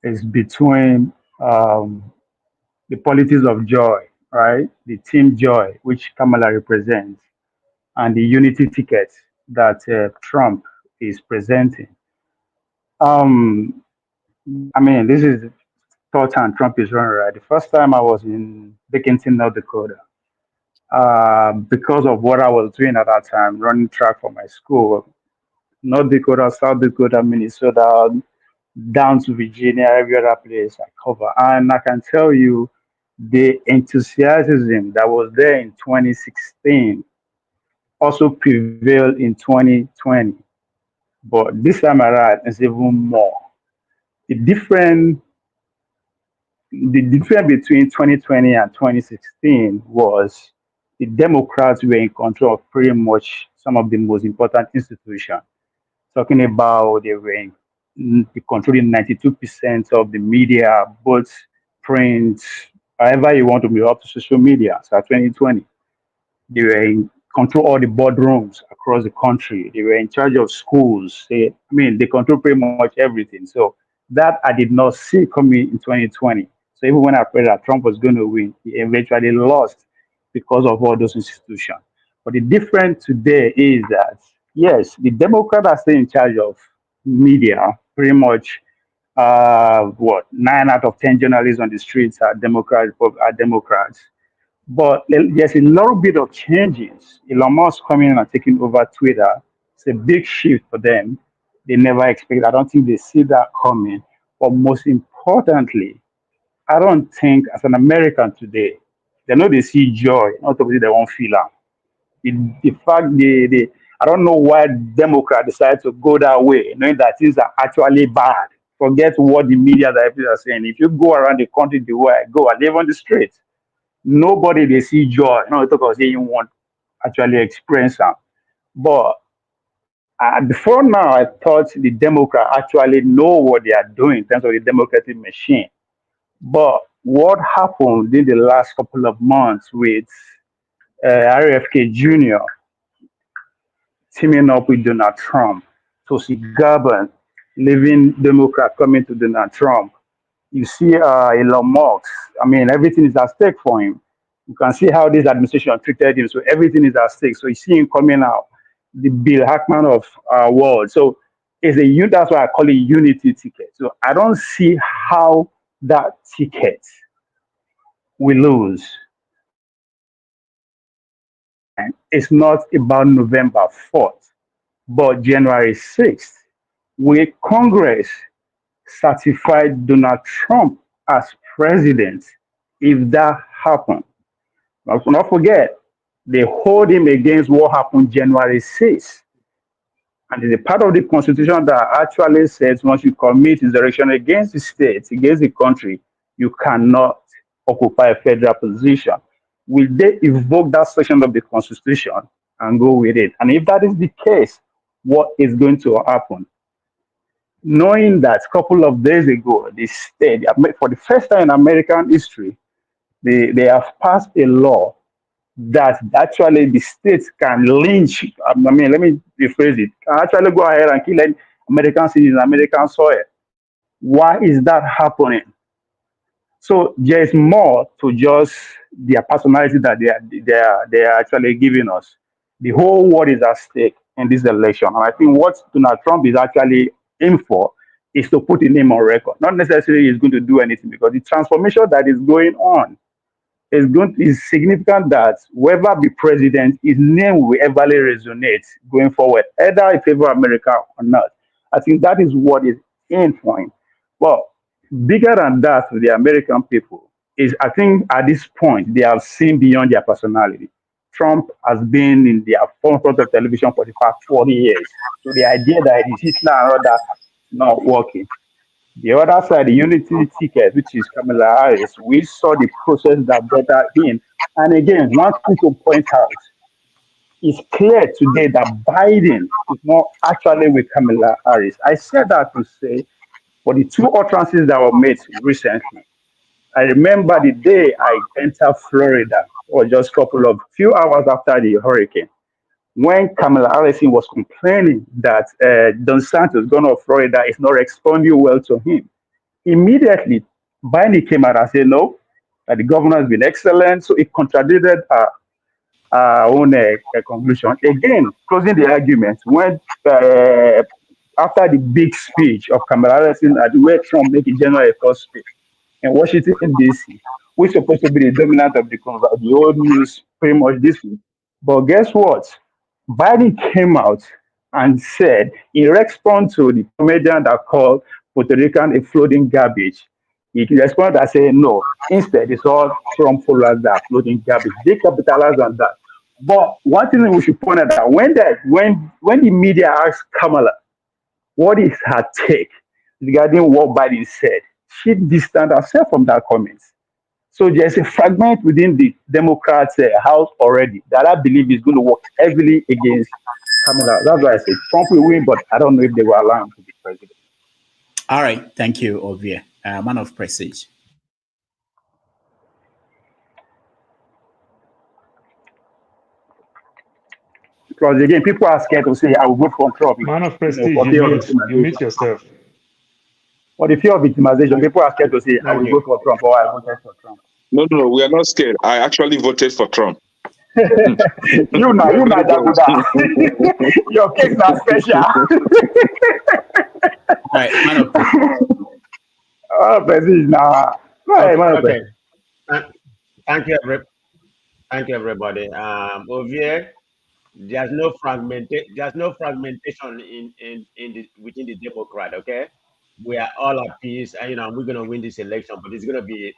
S13: it's between the politics of joy, right? The team joy, which Kamala represents, and the unity ticket that Trump is presenting. I mean, this is the third time Trump is running, right? The first time I was in Dickinson, North Dakota. Because of what I was doing at that time, running track for my school, North Dakota, South Dakota, Minnesota, down to Virginia, every other place I cover. And I can tell you the enthusiasm that was there in 2016 also prevailed in 2020. But this time around, it's even more. The difference between 2020 and 2016 was the Democrats were in control of pretty much some of the most important institutions. Talking about they were controlling 92% of the media, both print, however you want to be up to social media. So 2020, they were in control all the boardrooms across the country. They were in charge of schools. They control pretty much everything. So that I did not see coming in 2020. So even when I prayed that Trump was going to win, he eventually lost because of all those institutions. But the difference today is that, yes, the Democrats are still in charge of media, pretty much. 9 out of 10 journalists on the streets are Democrats. But there's a little bit of changes. Elon Musk coming in and taking over Twitter. It's a big shift for them. They never expect. I don't think they see that coming. But most importantly, I don't think as an American today, they know they see joy. Not obviously they won't feel it. The fact I don't know why Democrats decide to go that way, knowing that things are actually bad. Forget what the media that people are saying. If you go around the country the way I go, I live on the streets. Nobody they see joy. No, talk about saying want actually experience them. But before now, I thought the Democrats actually know what they are doing in terms of the democratic machine. But what happened in the last couple of months with RFK Jr. teaming up with Donald Trump, Tulsi Gabbard, leaving Democrat coming to Donald Trump. You see Elon Musk. Everything is at stake for him. You can see how this administration treated him. So everything is at stake. So you see him coming out, the Bill Hackman of our world. So that's why I call it unity ticket. So I don't see how that ticket will lose. And it's not about November 4th, but January 6th, where Congress certified Donald Trump as president. If that happened, not forget, they hold him against what happened January 6th. And it's a part of the Constitution that actually says once you commit insurrection against the state, against the country, you cannot occupy a federal position. Will they evoke that section of the Constitution and go with it? And if that is the case, what is going to happen? Knowing that a couple of days ago, the state, for the first time in American history, they have passed a law that actually the states can lynch. Let me rephrase it. Can actually go ahead and kill American citizens, American soil. Why is that happening? So there is more to just their personality that they are actually giving us. The whole world is at stake in this election, and I think what Donald Trump is actually in for is to put his name on record. Not necessarily he's going to do anything, because the transformation that is going on is significant that whoever be president, his name will everly resonate going forward, either in favor of America or not. I think that is what is in for him. Well, bigger than that, for the American people, is I think at this point they have seen beyond their personality. Trump has been in their front of television for the past 40 years. So the idea that it is Hitler and all that not working. The other side, the unity ticket, which is Kamala Harris, we saw the process that brought her in. And again, one thing to point out, it's clear today that Biden is not actually with Kamala Harris. I said that to say, for the two utterances that were made recently, I remember the day I entered Florida, or just a few hours after the hurricane, when Kamala Harris was complaining that Don Santos, governor of Florida, is not responding well to him. Immediately, Biden came out and said, no, that the governor has been excellent. So it contradicted our own conclusion. Again, closing the argument, when after the big speech of Kamala Harris at where Trump made a general first speech in Washington, D.C., which is supposed to be the dominant of the old news pretty much this week. But guess what? Biden came out and said, in response to the comedian that called Puerto Rican a floating garbage, he responded and said, no, instead, it's all Trump followers that are floating garbage. They capitalize on that. But one thing we should point out, when the media asked Kamala, what is her take regarding what Biden said, she distanced herself from that comment. So there's a fragment within the Democrats' house already that I believe is going to work heavily against Kamala. That's why I say Trump will win, but I don't know if they will allow him to be president.
S8: All right. Thank you, Ovie. Man of Prestige.
S13: Because again, people are scared to say, I will vote for Trump.
S15: Man of
S13: For
S15: prestige,
S13: fear of
S15: you meet
S13: victimization.
S15: yourself.
S13: For the fear of victimization, people are scared to say, I
S14: Thank
S13: will
S14: you.
S13: vote for Trump or I voted for Trump.
S10: No, we are not scared. I actually voted for Trump.
S13: you now,
S10: We are very
S13: Jaguda. Your case are special.
S14: All right, man of
S13: Oh, prestige now.
S14: okay,
S13: Man of
S14: okay.
S13: prestige.
S14: Thank you, thank you, everybody. Over there's no fragmentation in the within the Democrat. Okay, we are all at peace, and we're gonna win this election, but it's
S13: I
S14: gonna be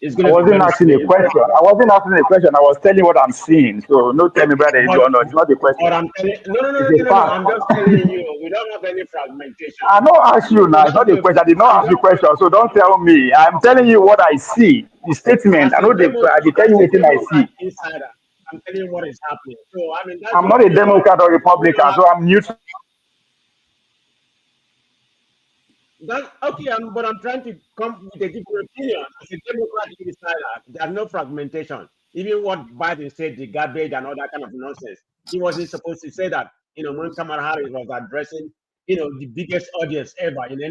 S13: wasn't
S14: very
S13: asking a
S14: strange.
S13: question. I wasn't asking a question. I was telling what I'm seeing. So no tell me whether it's or not. It's not a question.
S14: But I'm telling
S13: It's a
S14: no.
S13: fact.
S14: I'm just telling you, we don't have any fragmentation.
S13: I don't ask you
S14: We
S13: now. It's not a question. I did not
S14: we
S13: ask you
S14: don't
S13: question. So don't tell me. I'm telling you what I see. The statement. I know I did tell
S14: as
S13: you
S14: a
S13: what I
S14: Democrat
S13: see.
S14: insider, I'm telling you what is happening. So I mean that's
S13: I'm
S14: just
S13: not a Democrat or
S14: we
S13: Republican,
S14: don't have
S13: so I'm neutral.
S14: that. Okay, but I'm trying to come with a different opinion. As a Democrat insider, there's no fragmentation. Even what Biden said, the garbage and all that kind of nonsense, he wasn't supposed to say that. When Kamala Harris was addressing, the biggest audience ever in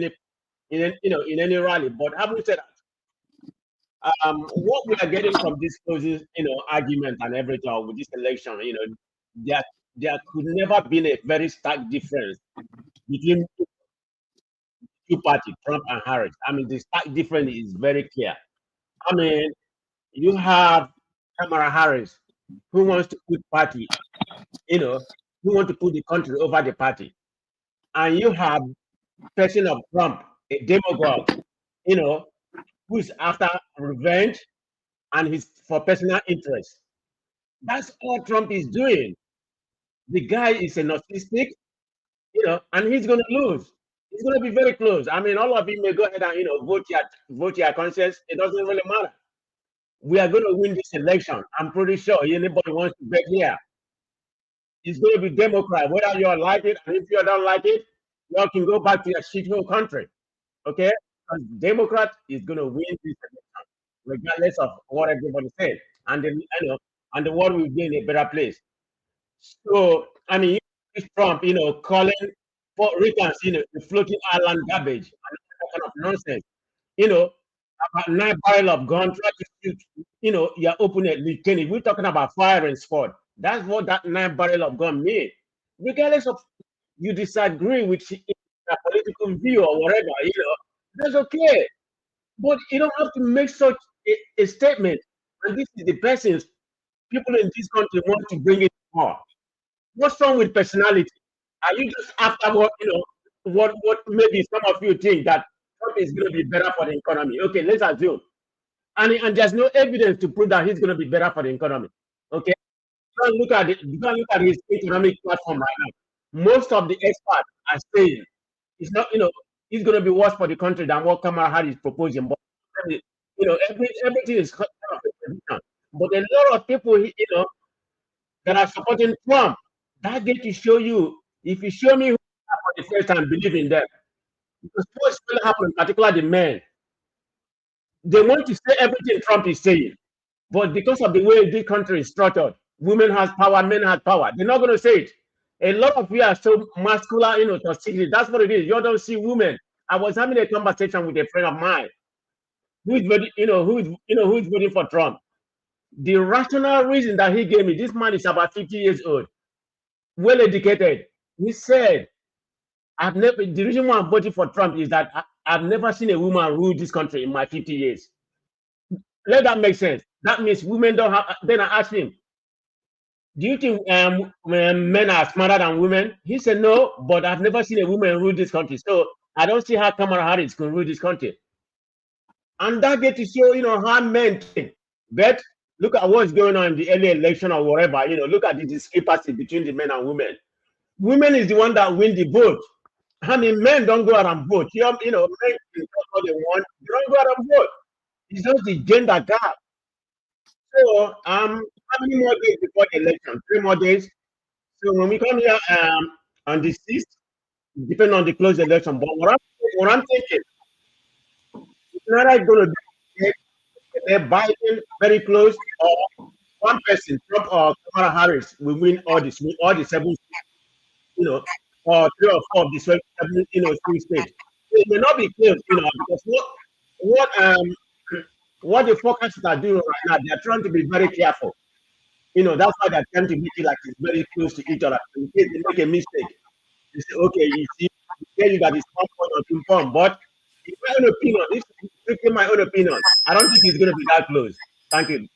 S14: any rally. But having said that, what we are getting from this closing, argument and everything with this election, there could never been a very stark difference between two parties, Trump and Harris. I mean, the stark difference is very clear. I mean, you have Kamala Harris, who wants to put party, who want to put the country over the party, and you have person of Trump, a demagogue, who is after revenge and he's for personal interest. That's all Trump is doing. The guy is a narcissistic, and he's going to lose. It's going to be very close. I mean, all of you may go ahead and vote your conscience. It doesn't really matter. We are going to win this election. I'm pretty sure anybody wants to bet here. It's going to be Democrat, whether you like it, and if you don't like it, you can go back to your shithole country. Okay? Because Democrat is going to win this election, regardless of what everybody says. And the world will be in a better place. So, I mean, Trump, calling for Ricans, the floating island garbage and that kind of nonsense. About 9 barrels of gun, try to shoot, your opponent, Lieutenant. We're talking about firing squad. That's what that 9 barrel of gun means. Regardless of you disagree with a political view or whatever, that's okay. But you don't have to make such a statement. And this is the persons people in this country want to bring it more. What's wrong with personality? Are you just after what maybe some of you think that Trump is going to be better for the economy? Okay, let's assume. And there's no evidence to prove that he's going to be better for the economy. Okay, go and look at it. Go and look at his economic platform right now. Most of the experts are saying it's not. It's going to be worse for the country than what Kamala Harris is proposing. But everything is kind of a prediction. But a lot of people, that are supporting Trump, that get to show you. If you show me who for the first time, believe in them. Because what's going to happen, particularly the men, they want to say everything Trump is saying. But because of the way this country is structured, women has power, men has power. They're not going to say it. A lot of you are so masculine, toxicity. That's what it is. You don't see women. I was having a conversation with a friend of mine who is voting, who is voting for Trump. The rational reason that he gave me, this man is about 50 years old, well educated. He said, the reason why I'm voting for Trump is that I've never seen a woman rule this country in my 50 years. Let that make sense. That means women don't have. Then I asked him, do you think men are smarter than women? He said, no, but I've never seen a woman rule this country. So I don't see how Kamala Harris can rule this country. And that get to show, how men think. But look at what's going on in the early election or whatever. Look at the discrepancy between the men and women. Women is the one that win the vote. I mean, men don't go out and vote. Men can talk what they want. They don't go out and vote. It's just the gender gap. So, how many more days before the election? 3 more days. So when we come here on the 6th, depending on the close election, but what I'm thinking, it's not like going to be Biden very close, or
S18: one person, Trump or Kamala Harris, will win all the 7, or 3 or 4 of the 7, swing states. It may not be close, because what the forecasters are doing right now, they are trying to be very careful. That's why they're trying to make it like it's very close to each other. In case they make a mistake, they say, okay, you see, we tell you that it's 1 point or 2 points, but in my own opinion, this is strictly my own opinion, I don't think it's going to be that close. Thank you.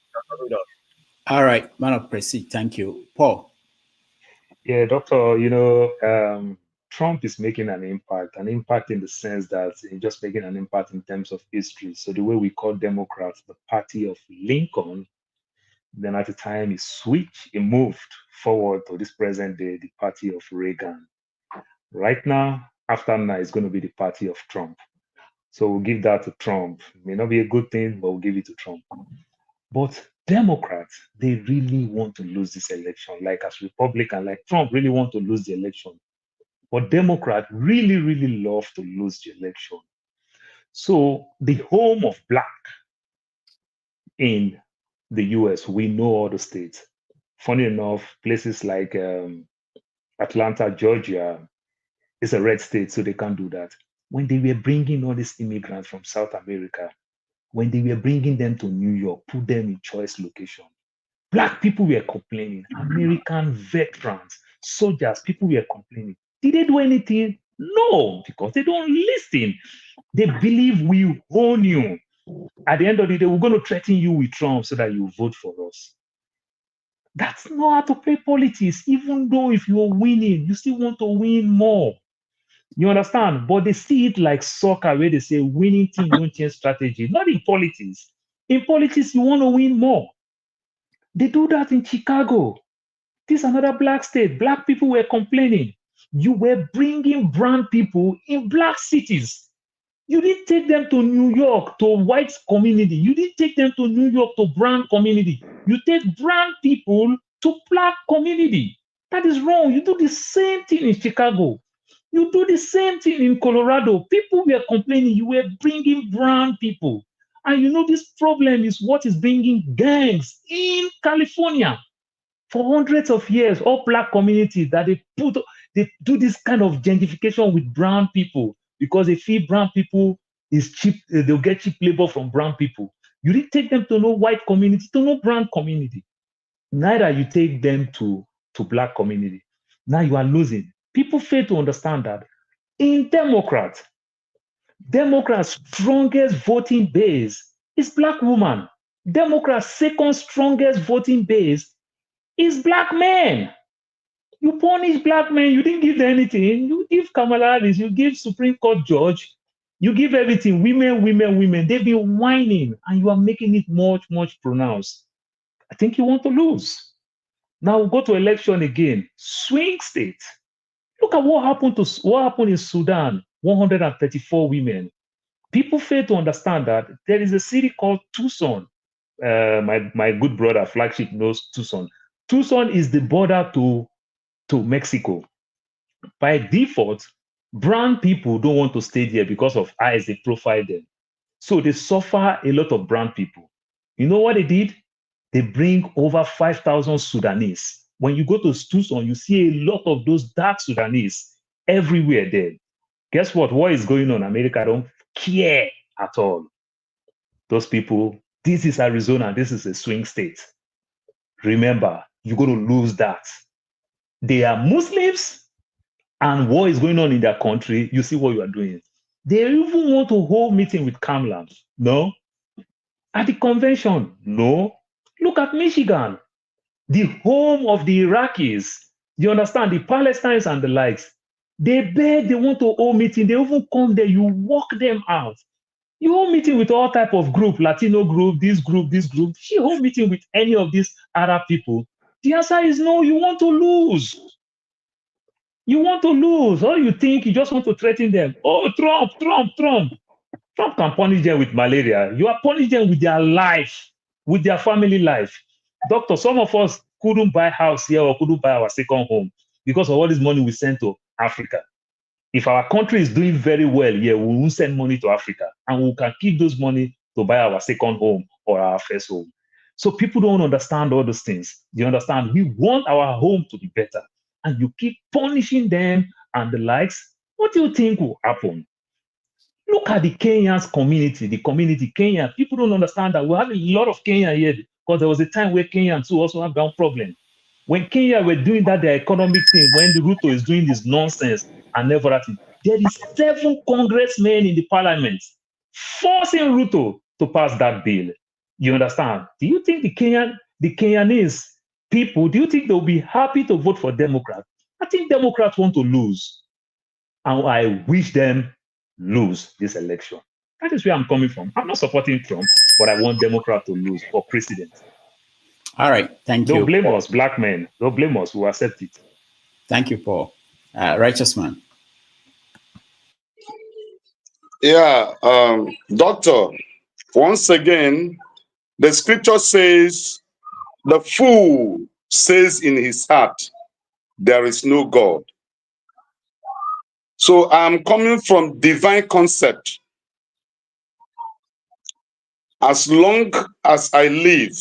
S8: All right, man of Prestige, thank you. Paul.
S15: Yeah, Doctor, Trump is making an impact in the sense that he's just making an impact in terms of history. So the way we call Democrats the party of Lincoln, then at the time he moved forward to this present day, the party of Reagan. Right now, after now, it's going to be the party of Trump. So we'll give that to Trump. It may not be a good thing, but we'll give it to Trump. But Democrats, they really want to lose this election. Like as Republican, like Trump really want to lose the election. But Democrats really, really love to lose the election. So the home of black in the US, we know all the states. Funny enough, places like Atlanta, Georgia, is a red state, so they can't do that. When they were bringing all these immigrants from South America, when they were bringing them to New York, put them in choice location, black people were complaining. American veterans, soldiers, people were complaining. Did they do anything? No, because they don't listen. They believe we own you. At the end of the day, we're going to threaten you with Trump so that you vote for us. That's not how to play politics. Even though if you're winning, you still want to win more. You understand? But they see it like soccer, where they say winning team don't change strategy. Not in politics. In politics, you want to win more. They do that in Chicago. This is another black state. Black people were complaining. You were bringing brown people in black cities. You didn't take them to New York, to white community. You didn't take them to New York, to brown community. You take brown people to black community. That is wrong. You do the same thing in Chicago. You do the same thing in Colorado. People were complaining. You were bringing brown people. And this problem is what is bringing gangs in California. For hundreds of years, all black communities that they do this kind of gentrification with brown people because they feel brown people is cheap. They'll get cheap labor from brown people. You didn't take them to no white community, to no brown community. Neither you take them to black community. Now you are losing. People fail to understand that. In Democrats' strongest voting base is black woman. Democrats' second strongest voting base is black men. You punish black men, you didn't give them anything. You give Kamala Harris, you give Supreme Court judge, you give everything. Women. They've been whining, and you are making it much, much pronounced. I think you want to lose. Now we'll go to election again. Swing state. Look at what happened in Sudan. 134 women. People fail to understand that there is a city called Tucson. My good brother, Flagship, knows Tucson. Tucson is the border to Mexico. By default, brown people don't want to stay there because of how they profile them. So they suffer a lot of brown people. You know what they did? They bring over 5,000 Sudanese. When you go to Tucson, you see a lot of those dark Sudanese everywhere there. Guess what? What is going on? America don't care at all. Those people, this is Arizona, this is a swing state. Remember, you're going to lose that. They are Muslims, and what is going on in their country, you see what you are doing. They even want to hold meeting with Kamala. No. At the convention, no. Look at Michigan, the home of the Iraqis. You understand, the Palestinians and the likes. They beg, they want to hold meeting. They even come there, you walk them out. You hold meeting with all type of group, Latino group, this group. She hold meeting with any of these Arab people. The answer is no, you want to lose. You want to lose. Or you think you just want to threaten them. Oh, Trump. Trump can punish them with malaria. You are punishing them with their life, with their family life. Doctor, some of us couldn't buy house here or couldn't buy our second home because of all this money we sent to Africa. If our country is doing very well here, we will send money to Africa and we can keep those money to buy our second home or our first home. So people don't understand all those things. You understand? We want our home to be better. And you keep punishing them and the likes. What do you think will happen? Look at the Kenyans community, the community Kenya. People don't understand that we have a lot of Kenya here because there was a time where Kenyans too also have gun problem. When Kenya were doing that, their economic thing, when the Ruto is doing this nonsense and everything, there is 7 congressmen in the parliament forcing Ruto to pass that bill. You understand? Do you think the Kenyanese people, do you think they'll be happy to vote for Democrats? I think Democrats want to lose. And I wish them lose this election. That is where I'm coming from. I'm not supporting Trump, but I want Democrats to lose for president.
S8: All right, thank you.
S15: Don't blame us, black men. Don't blame us. We'll accept it.
S8: Thank you, Paul. Righteous man.
S4: Yeah, doctor, once again, the scripture says, the fool says in his heart, there is no God. So I'm coming from divine concept. As long as I live,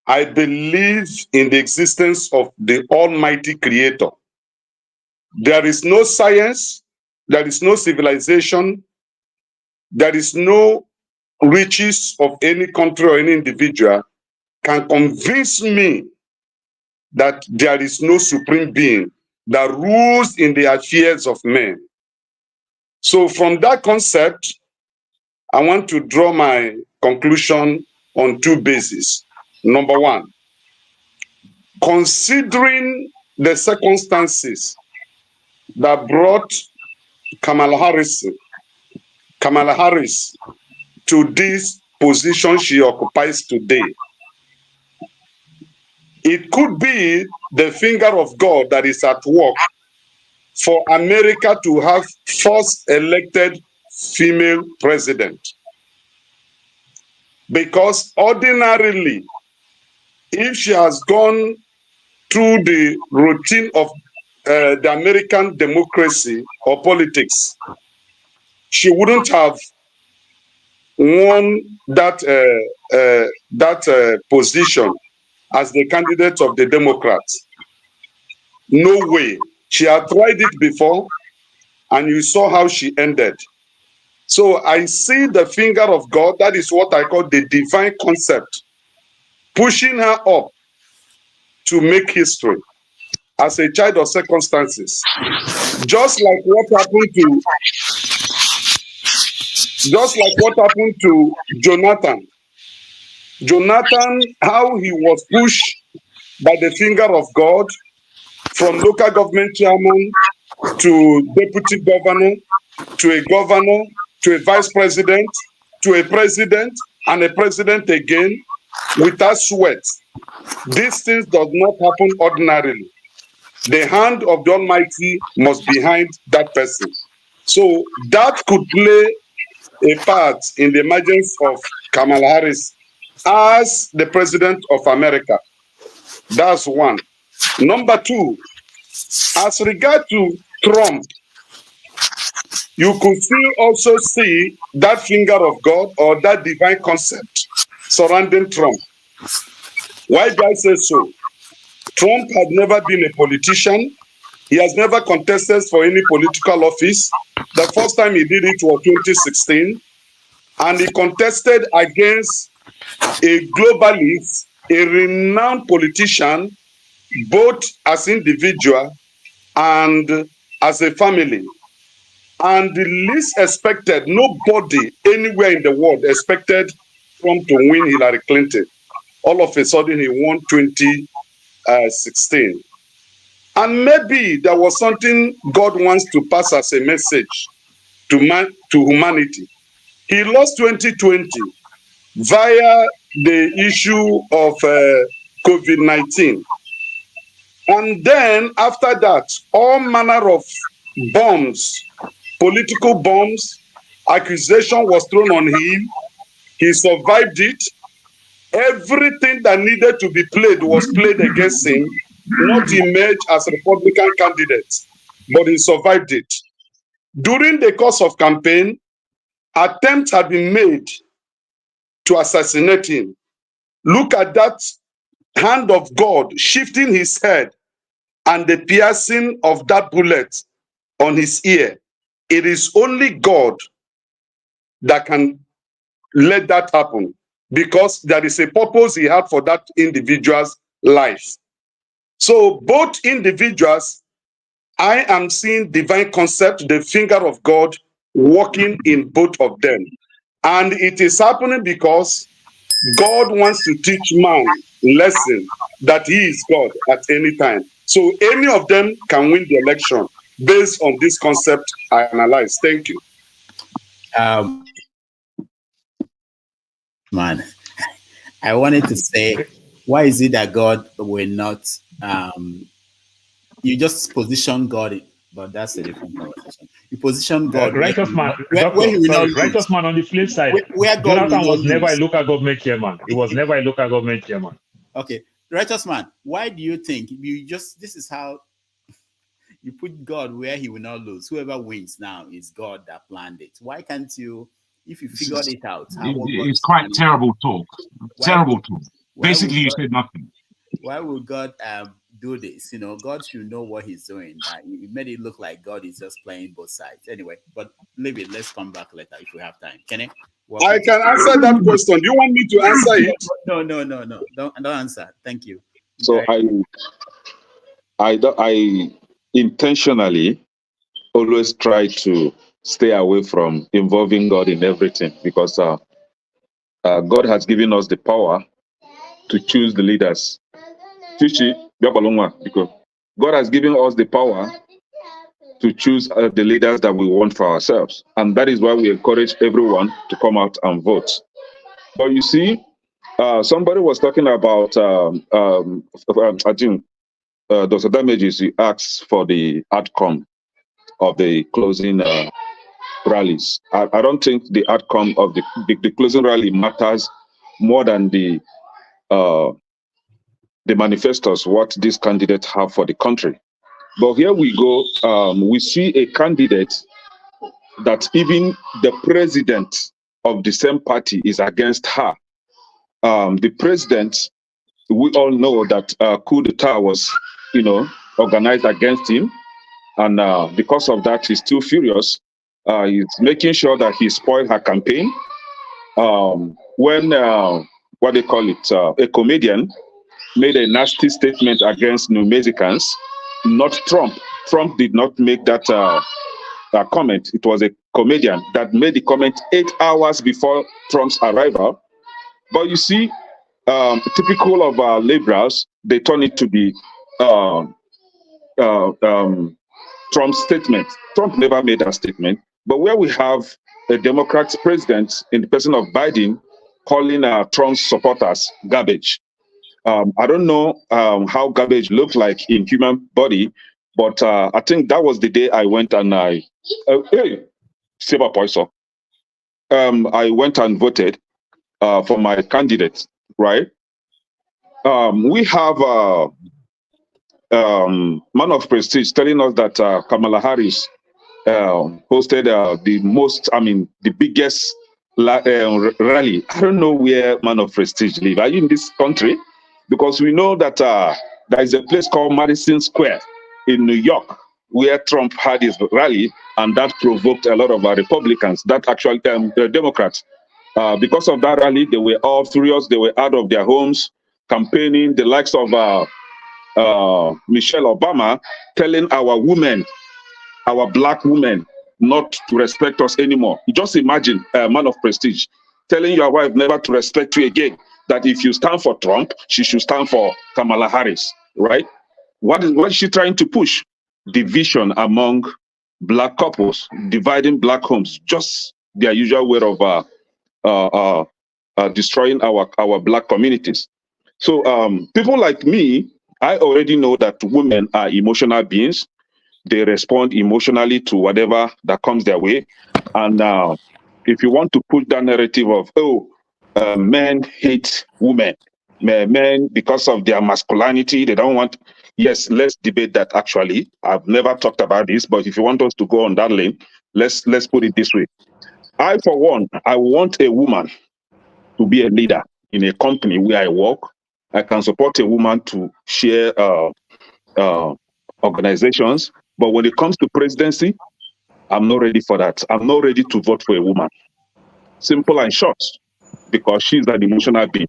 S4: I believe in the existence of the Almighty Creator. There is no science, there is no civilization, there is no riches of any country or any individual can convince me that there is no supreme being that rules in the affairs of men. So from that concept, I want to draw my conclusion on 2 bases. Number 1, considering the circumstances that brought Kamala Harris to this position she occupies today, it could be the finger of God that is at work for America to have first elected female president. Because ordinarily, if she has gone through the routine of the American democracy or politics, she wouldn't have won that position as the candidate of the Democrats. No way. She had tried it before, and you saw how she ended. So I see the finger of God, that is what I call the divine concept, pushing her up to make history as a child of circumstances. Just like what happened to Jonathan. Jonathan, how he was pushed by the finger of God from local government chairman to deputy governor, to a governor, to a vice president, to a president, and a president again, without sweat. These things does not happen ordinarily. The hand of the Almighty must be behind that person. So that could play a part in the emergence of Kamala Harris as the president of America. That's 1. Number 2, as regard to Trump, you could still also see that finger of God or that divine concept surrounding Trump. Why do I say so? Trump had never been a politician. He has never contested for any political office. The first time he did it was 2016. And he contested against a globalist, a renowned politician, both as individual and as a family. And the least expected, nobody anywhere in the world expected Trump to win Hillary Clinton. All of a sudden, he won 2016. And maybe there was something God wants to pass as a message to humanity. He lost 2020 via the issue of COVID-19. And then after that, all manner of bombs, political bombs, accusation was thrown on him. He survived it. Everything that needed to be played was played against him, not emerge as a Republican candidate, but he survived it. During the course of campaign, attempts had been made to assassinate him. look at that hand of God shifting his head and the piercing of that bullet on his ear. It is only God that can let that happen, because there is a purpose he had for that individual's life. So both individuals, I am seeing divine concept, the finger of God working in both of them. And it is happening because God wants to teach man lesson that he is God at any time. So any of them can win the election based on this concept I analyze. Thank you.
S8: Man, I wanted to say, why is it that God will not, you just position God, but that's a different conversation. You position God
S15: Righteous man,
S8: where he will not lose.
S15: righteous man on the flip side.
S8: Where God
S15: Jonathan
S8: will
S15: was
S8: not
S15: never a
S8: lose.
S15: local government chairman. He was never a local government chairman.
S8: Okay, righteous man, why do you think this is how you put God where he will not lose? Whoever wins now is God that planned it. Why can't you, if you figured it out?
S17: It's quite terrible talk. Terrible talk. Basically, you said nothing.
S8: Why would God do this? You know, God should know what he's doing. He made it look like God is just playing both sides. Anyway, but leave it. Let's come back later if we have time. Can I?
S4: I can answer that question. Do you want me to answer it?
S8: No. Don't answer. Thank you.
S10: So I intentionally always try to stay away from involving God in everything, because God has given us the power to choose the leaders. Because God has given us the power to choose the leaders that we want for ourselves. And that is why we encourage everyone to come out and vote. But you see, somebody was talking about, I think, Dr. Damages, he asked for the outcome of the closing rallies. I don't think the outcome of the closing rally matters more than the manifestos, what these candidates have for the country. But here we go, we see a candidate that even the president of the same party is against her. The president, we all know that coup d'etat was, organized against him. And because of that, he's still furious. He's making sure that he spoiled her campaign. When, what they call it, a comedian made a nasty statement against New Mexicans, not Trump. Trump did not make that comment. It was a comedian that made the comment 8 hours before Trump's arrival. But you see, typical of liberals, they turn it to be Trump's statement. Trump never made that statement. But where we have a Democrat president in the person of Biden calling Trump's supporters garbage. I don't know how garbage looks like in human body, but I think that was the day I went and I went and voted for my candidate, right? We have man of prestige telling us that Kamala Harris hosted the biggest rally. I don't know where man of prestige live. Are you in this country? Because we know that there is a place called Madison Square in New York where Trump had his rally, and that provoked a lot of Republicans, that actually Democrats. Because of that rally, they were all furious. They were out of their homes campaigning. The likes of Michelle Obama telling our women, our black women, not to respect us anymore. You just imagine a man of prestige telling your wife never to respect you again, that if you stand for Trump, she should stand for Kamala Harris, right? What is she trying to push? Division among black couples, dividing black homes, just their usual way of destroying our black communities. So people like me, I already know that women are emotional beings. They respond emotionally to whatever that comes their way. And if you want to push that narrative of, men hate women, men, because of their masculinity, they don't want, yes, let's debate that actually. I've never talked about this, but if you want us to go on that lane, let's put it this way. I, for one, I want a woman to be a leader. in a company where I work. I can support a woman to share organizations. But when it comes to presidency, I'm not ready for that. I'm not ready to vote for a woman. Simple and short, because she's an emotional being.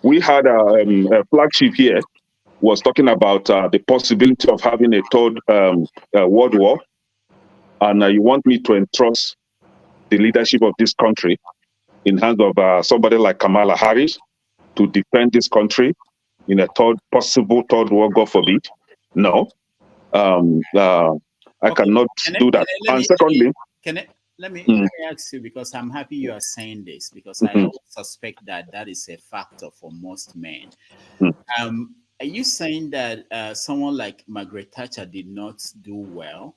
S10: We had a flagship here was talking about the possibility of having a third world war. And you want me to entrust the leadership of this country in hands of somebody like Kamala Harris to defend this country in a possible third war, God forbid? No. I cannot do that. And secondly,
S8: let me ask you, because I'm happy you are saying this, because I always suspect that is a factor for most men. Are you saying that someone like Margaret Thatcher did not do well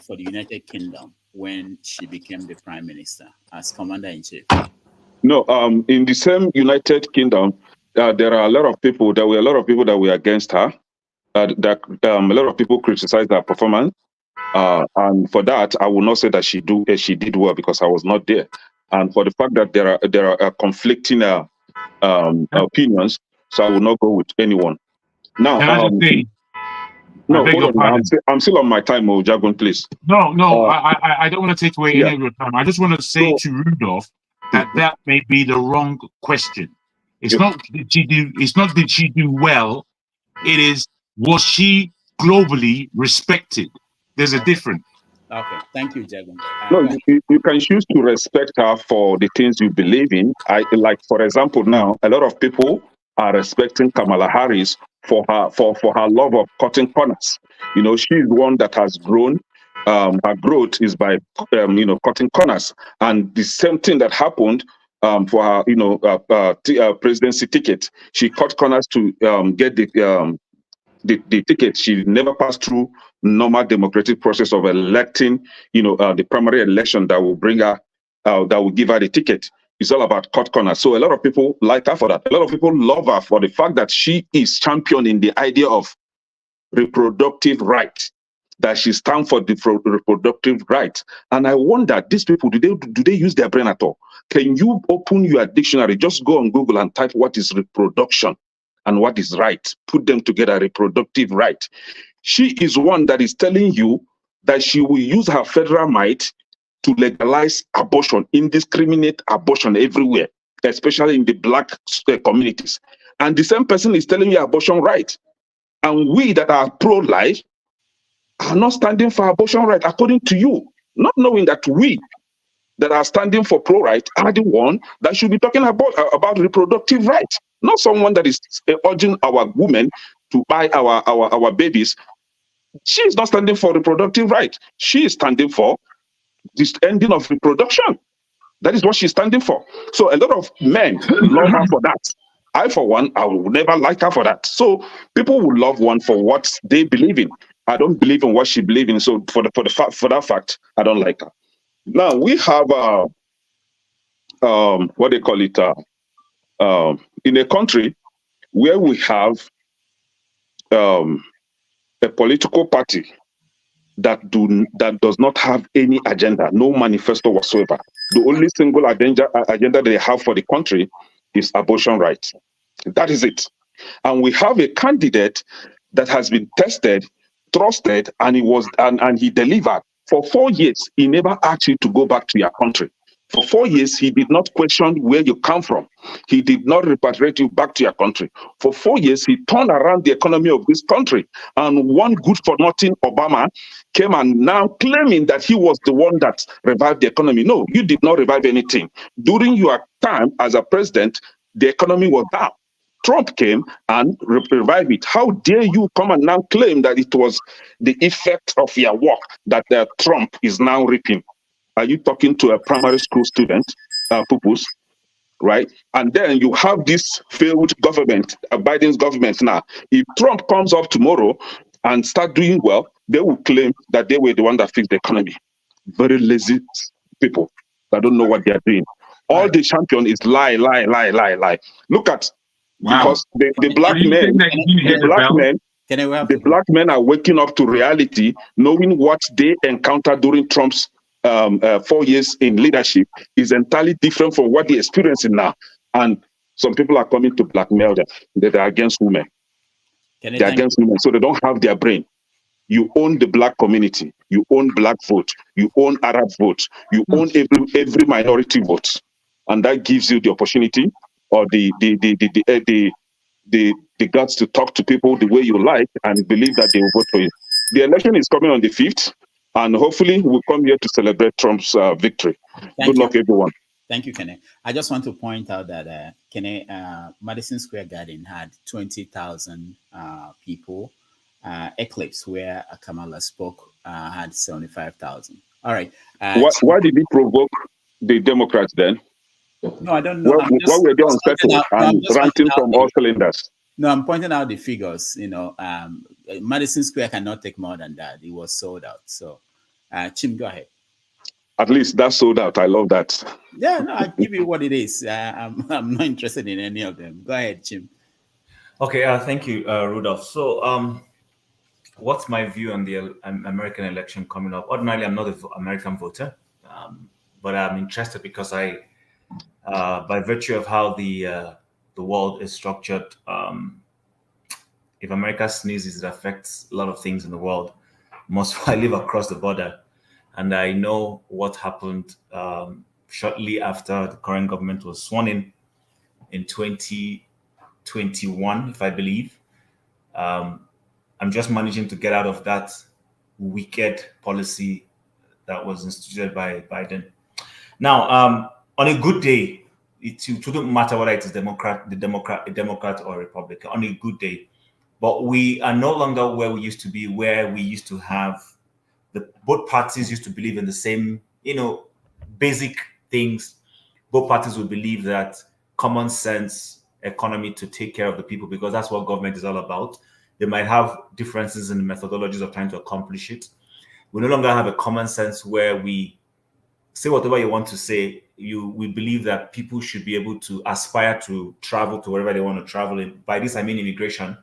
S8: for the United Kingdom when she became the Prime Minister as Commander-in-Chief?
S10: No, in the same United Kingdom, there are a lot of people that were against her. A lot of people criticized her performance. And for that, I will not say that she did well, because I was not there. And for the fact that there are conflicting opinions, so I will not go with anyone. Now, no, hold on. I'm still on my time, Jagun, please.
S17: No, I don't want to take away any of your time. I just want to say to Rudolph that may be the wrong question. It's not did she do. It's not did she do well. It is, was she globally respected? There's a difference.
S8: Okay, thank you, Jagun.
S10: No, you can choose to respect her for the things you believe in. Like, for example, now a lot of people are respecting Kamala Harris for her love of cutting corners. You know, she's one that has grown. Her growth is by cutting corners, and the same thing that happened for her presidency ticket. She cut corners to get the ticket. She never passed through normal democratic process of electing, the primary election that will bring her, that will give her the ticket. It's all about cut corners. So a lot of people like her for that. A lot of people love her for the fact that she is championing the idea of reproductive right, that she stands for the reproductive right. And I wonder, these people, do they use their brain at all? Can you open your dictionary, just go on Google and type what is reproduction and what is right? Put them together, reproductive right. She is one that is telling you that she will use her federal might to legalize abortion, indiscriminate abortion everywhere, especially in the Black communities. And the same person is telling you abortion right. And we that are pro-life are not standing for abortion right, according to you, not knowing that we that are standing for pro-right are the one that should be talking about reproductive rights, not someone that is urging our women to buy our babies. She is not standing for reproductive rights. She is standing for this ending of reproduction. That is what she's standing for. So a lot of men love her for that. I, for one, I will never like her for that. So people will love one for what they believe in. I don't believe in what she believes in. So for that fact, I don't like her. Now we have what they call it in a country where we have a political party that does not have any agenda, no manifesto whatsoever. The only single agenda they have for the country is abortion rights. That is it. And we have a candidate that has been tested, trusted, and he delivered. For 4 years, he never asked you to go back to your country. For 4 years, he did not question where you come from. He did not repatriate you back to your country. For 4 years, he turned around the economy of this country. And one good-for-nothing Obama came and now claiming that he was the one that revived the economy. No, you did not revive anything. During your time as a president, the economy was down. Trump came and revived it. How dare you come and now claim that it was the effect of your work that Trump is now reaping? Are you talking to a primary school student, pupils, right? And then you have this failed government, Biden's government now. If Trump comes up tomorrow and start doing well, they will claim that they were the one that fixed the economy. Very lazy people that don't know what they are doing. All the champion is lie. Look at, because the black men are waking up to reality, knowing what they encountered during Trump's 4 years in leadership is entirely different from what they're experiencing now. And Some people are coming to blackmail them. That they're against women. They're against women, so they don't have their brain. You own the black community. You own black vote. You own Arab vote. You own every minority vote, and that gives you the opportunity or the guts to talk to people the way you like and believe that they will vote for you. The election is coming on the 5th, and hopefully we'll come here to celebrate Trump's victory. Good luck, everyone.
S8: Thank you, Kene. I just want to point out that Kene, Madison Square Garden had 20,000 people. Eclipse, where Kamala spoke, had 75,000. All right.
S10: Why did he provoke the Democrats then?
S8: No, I don't know.
S10: Why were they unsettled and ranting from all cylinders?
S8: No, I'm pointing out the figures. Madison Square cannot take more than that. It was sold out. So, Chim, go ahead.
S10: At least that's sold out. I love that.
S8: Yeah, no, I'll give you what it is. I'm not interested in any of them. Go ahead, Chim.
S16: Okay, thank you, Rudolph. So, what's my view on the American election coming up? Ordinarily, I'm not an American voter, but I'm interested because by virtue of how the world is structured, if America sneezes, it affects a lot of things in the world. Most I live across the border, and I know what happened shortly after the current government was sworn in 2021, if I believe. I'm just managing to get out of that wicked policy that was instituted by Biden. Now, on a good day, it shouldn't matter whether it is a Democrat or a Republican. On a good day, but we are no longer where we used to be, where we used to have both parties used to believe in the same, basic things. Both parties would believe that common sense economy to take care of the people, because that's what government is all about. They might have differences in the methodologies of trying to accomplish it. We no longer have a common sense where we say whatever you want to say. We believe that people should be able to aspire to travel to wherever they want to travel. And by this, I mean immigration.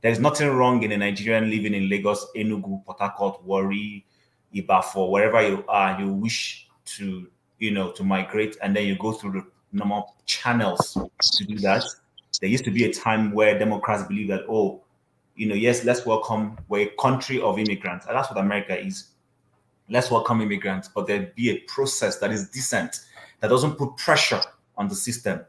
S16: There's nothing wrong in a Nigerian living in Lagos, Enugu, Port Harcourt, Warri, Ibadan, wherever you are, you wish to, to migrate, and then you go through the normal channels to do that. There used to be a time where Democrats believe that, yes, let's welcome, we're a country of immigrants. And that's what America is. Let's welcome immigrants, but there'd be a process that is decent, that doesn't put pressure on the system.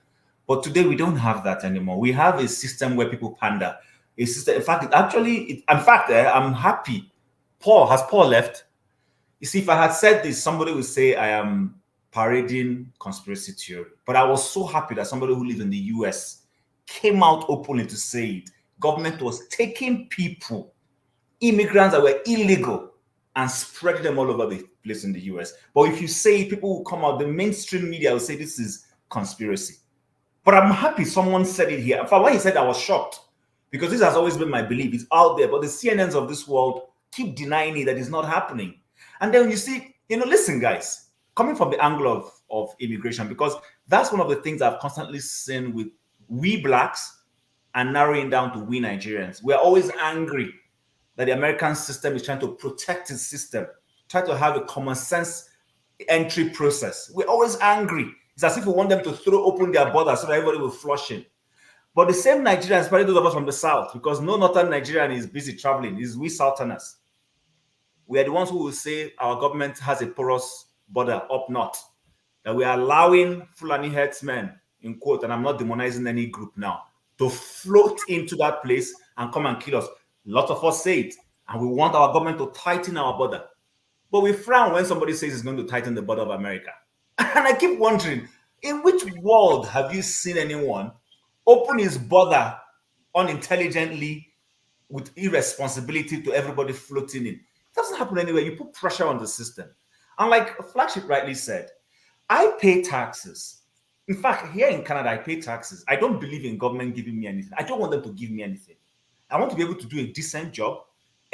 S16: But today we don't have that anymore. We have a system where people pander. A system, in fact, I'm happy. Has Paul left? You see, if I had said this, somebody would say I am parading conspiracy theory. But I was so happy that somebody who lives in the US came out openly to say it. Government was taking people, immigrants that were illegal, and spreading them all over the place in the US. But if you say, people will come out, the mainstream media will say this is conspiracy. But I'm happy someone said it here. In fact, when he said, I was shocked, because this has always been my belief. It's out there, but the CNNs of this world keep denying it, that it's not happening. And then you see, listen, guys, coming from the angle of immigration, because that's one of the things I've constantly seen with we blacks and narrowing down to we Nigerians. We're always angry that the American system is trying to protect its system, try to have a common sense entry process. We're always angry. It's as if we want them to throw open their borders so that everybody will flush in. But the same Nigerians, especially those of us from the South, because no northern Nigerian is busy traveling, is we Southerners. We are the ones who will say our government has a porous border up north, that we are allowing Fulani herdsmen, in quote, and I'm not demonizing any group now, to float into that place and come and kill us. A lot of us say it, and we want our government to tighten our border. But we frown when somebody says it's going to tighten the border of America. And I keep wondering, in which world have you seen anyone open his border unintelligently with irresponsibility to everybody floating in? It doesn't happen anywhere. You put pressure on the system. And like Flagship rightly said, I pay taxes. In fact, here in Canada, I pay taxes. I don't believe in government giving me anything. I don't want them to give me anything. I want to be able to do a decent job,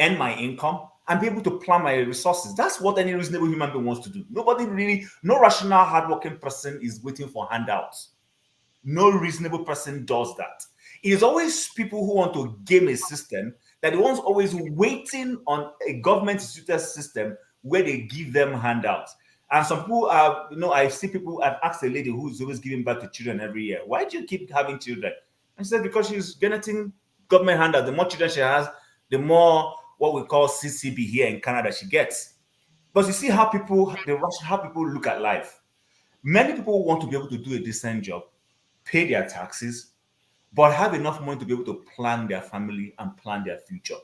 S16: earn my income, and be able to plan my resources. That's what any reasonable human being wants to do. No rational, hardworking person is waiting for handouts. No reasonable person does that. It is always people who want to game a system that the ones always waiting on a government-instituted system where they give them handouts. And some people are, I see people, I've asked a lady who's always giving birth to children every year, why do you keep having children? And she said, because she's getting government handout. The more children she has, the more what we call CCB here in Canada she gets. But you see how people look at life. Many people want to be able to do a decent job, pay their taxes, but have enough money to be able to plan their family and plan their future.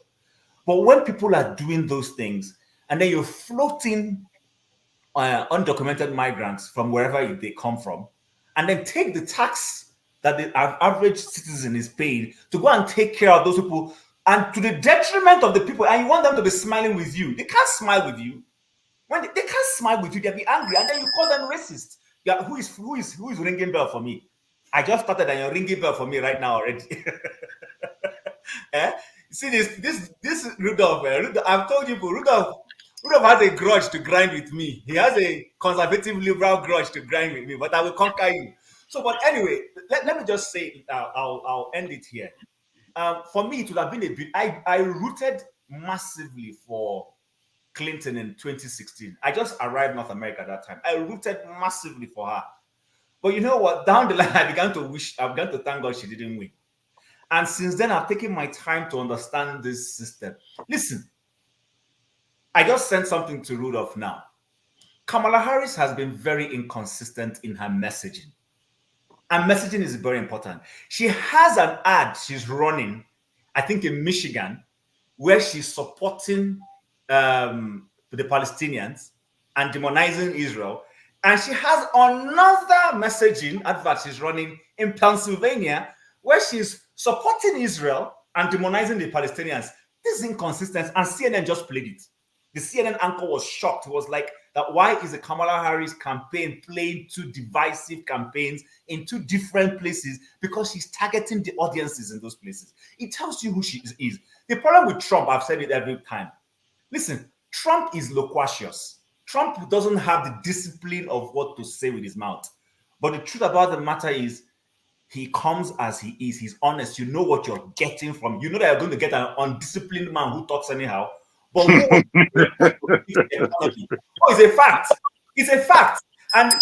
S16: But when people are doing those things, and then you're floating undocumented migrants from wherever they come from, and then take the tax that the average citizen is paid to go and take care of those people, and to the detriment of the people, and you want them to be smiling with you. They can't smile with you. When they can't smile with you, they'll be angry, and then you call them racist. Yeah, who is ringing bell for me? I just started, and you're ringing bell for me right now already. See this Rudolph. I've told you, Rudolph has a grudge to grind with me. He has a conservative liberal grudge to grind with me, but I will conquer him. So, but anyway, let me just say, I'll end it here. For me, it would have been a bit. I rooted massively for Clinton in 2016. I just arrived in North America at that time. I rooted massively for her. But you know what? Down the line, I began to thank God she didn't win. And since then, I've taken my time to understand this system. Listen, I just sent something to Rudolph now. Kamala Harris has been very inconsistent in her messaging. And messaging is very important. She has an ad she's running, I think in Michigan, where she's supporting the Palestinians and demonizing Israel. And she has another messaging advert she's running in Pennsylvania, where she's supporting Israel and demonizing the Palestinians. This is inconsistent, and CNN just played it. The CNN anchor was shocked. He was like, "That why is the Kamala Harris campaign playing two divisive campaigns in two different places?" Because she's targeting the audiences in those places. It tells you who she is. The problem with Trump, I've said it every time. Listen, Trump is loquacious. Trump doesn't have the discipline of what to say with his mouth. But the truth about the matter is, he comes as he is. He's honest. You know what you're getting from. You know that you're going to get an undisciplined man who talks anyhow. But who it's a fact. It's a fact. And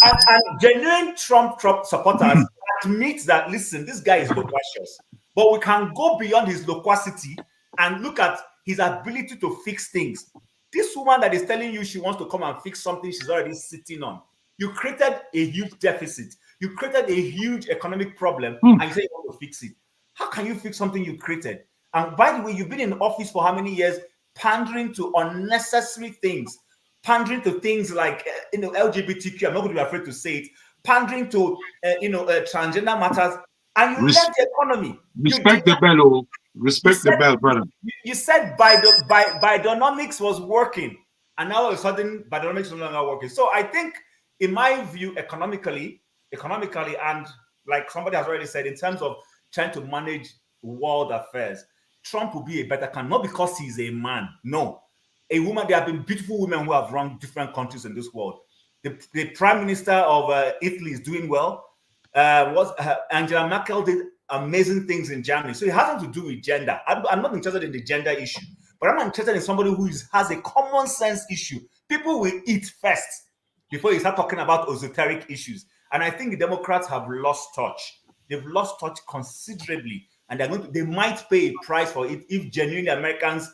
S16: genuine Trump supporters admit that, listen, this guy is loquacious. But we can go beyond his loquacity and look at his ability to fix things. This woman that is telling you she wants to come and fix something she's already sitting on. You created a huge deficit. You created a huge economic problem, and you say you want to fix it. How can you fix something you created? And by the way, you've been in office for how many years? Pandering to unnecessary things, pandering to things like LGBTQ. I'm not going to be afraid to say it. Pandering to transgender matters, and you left the economy.
S17: Respect the bell, respect the bell, brother.
S16: You said Bidenomics was working, and now all of a sudden Bidenomics is no longer working. So I think, in my view, economically, and like somebody has already said, in terms of trying to manage world affairs, Trump will be a better candidate, not because he's a man. No. A woman, there have been beautiful women who have run different countries in this world. The Prime Minister of Italy is doing well. Angela Merkel did amazing things in Germany. So it has nothing to do with gender. I'm not interested in the gender issue, but I'm interested in somebody who has a common sense issue. People will eat first before you start talking about esoteric issues. And I think the Democrats have lost touch. They've lost touch considerably. And they might pay a price for it if genuinely Americans,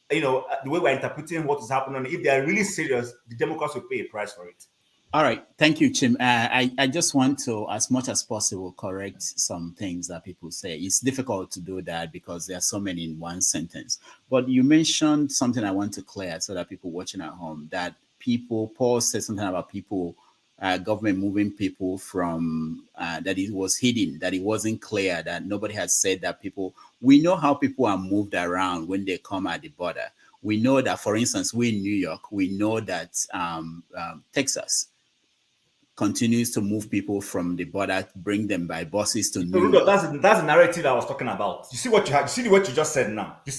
S16: the way we're interpreting what is happening, if they are really serious, the Democrats will pay a price for it.
S8: All right. Thank you, Chim. I just want to, as much as possible, correct some things that people say. It's difficult to do that because there are so many in one sentence. But you mentioned something I want to clear so that people watching at home, that Paul said something about people, government moving people from, that it was hidden, that it wasn't clear, that nobody had said that people, we know how people are moved around when they come at the border. We know that, for instance, we in New York, we know that Texas continues to move people from the border, bring them by buses to New York.
S16: That's the narrative I was talking about. You see what you just said now. You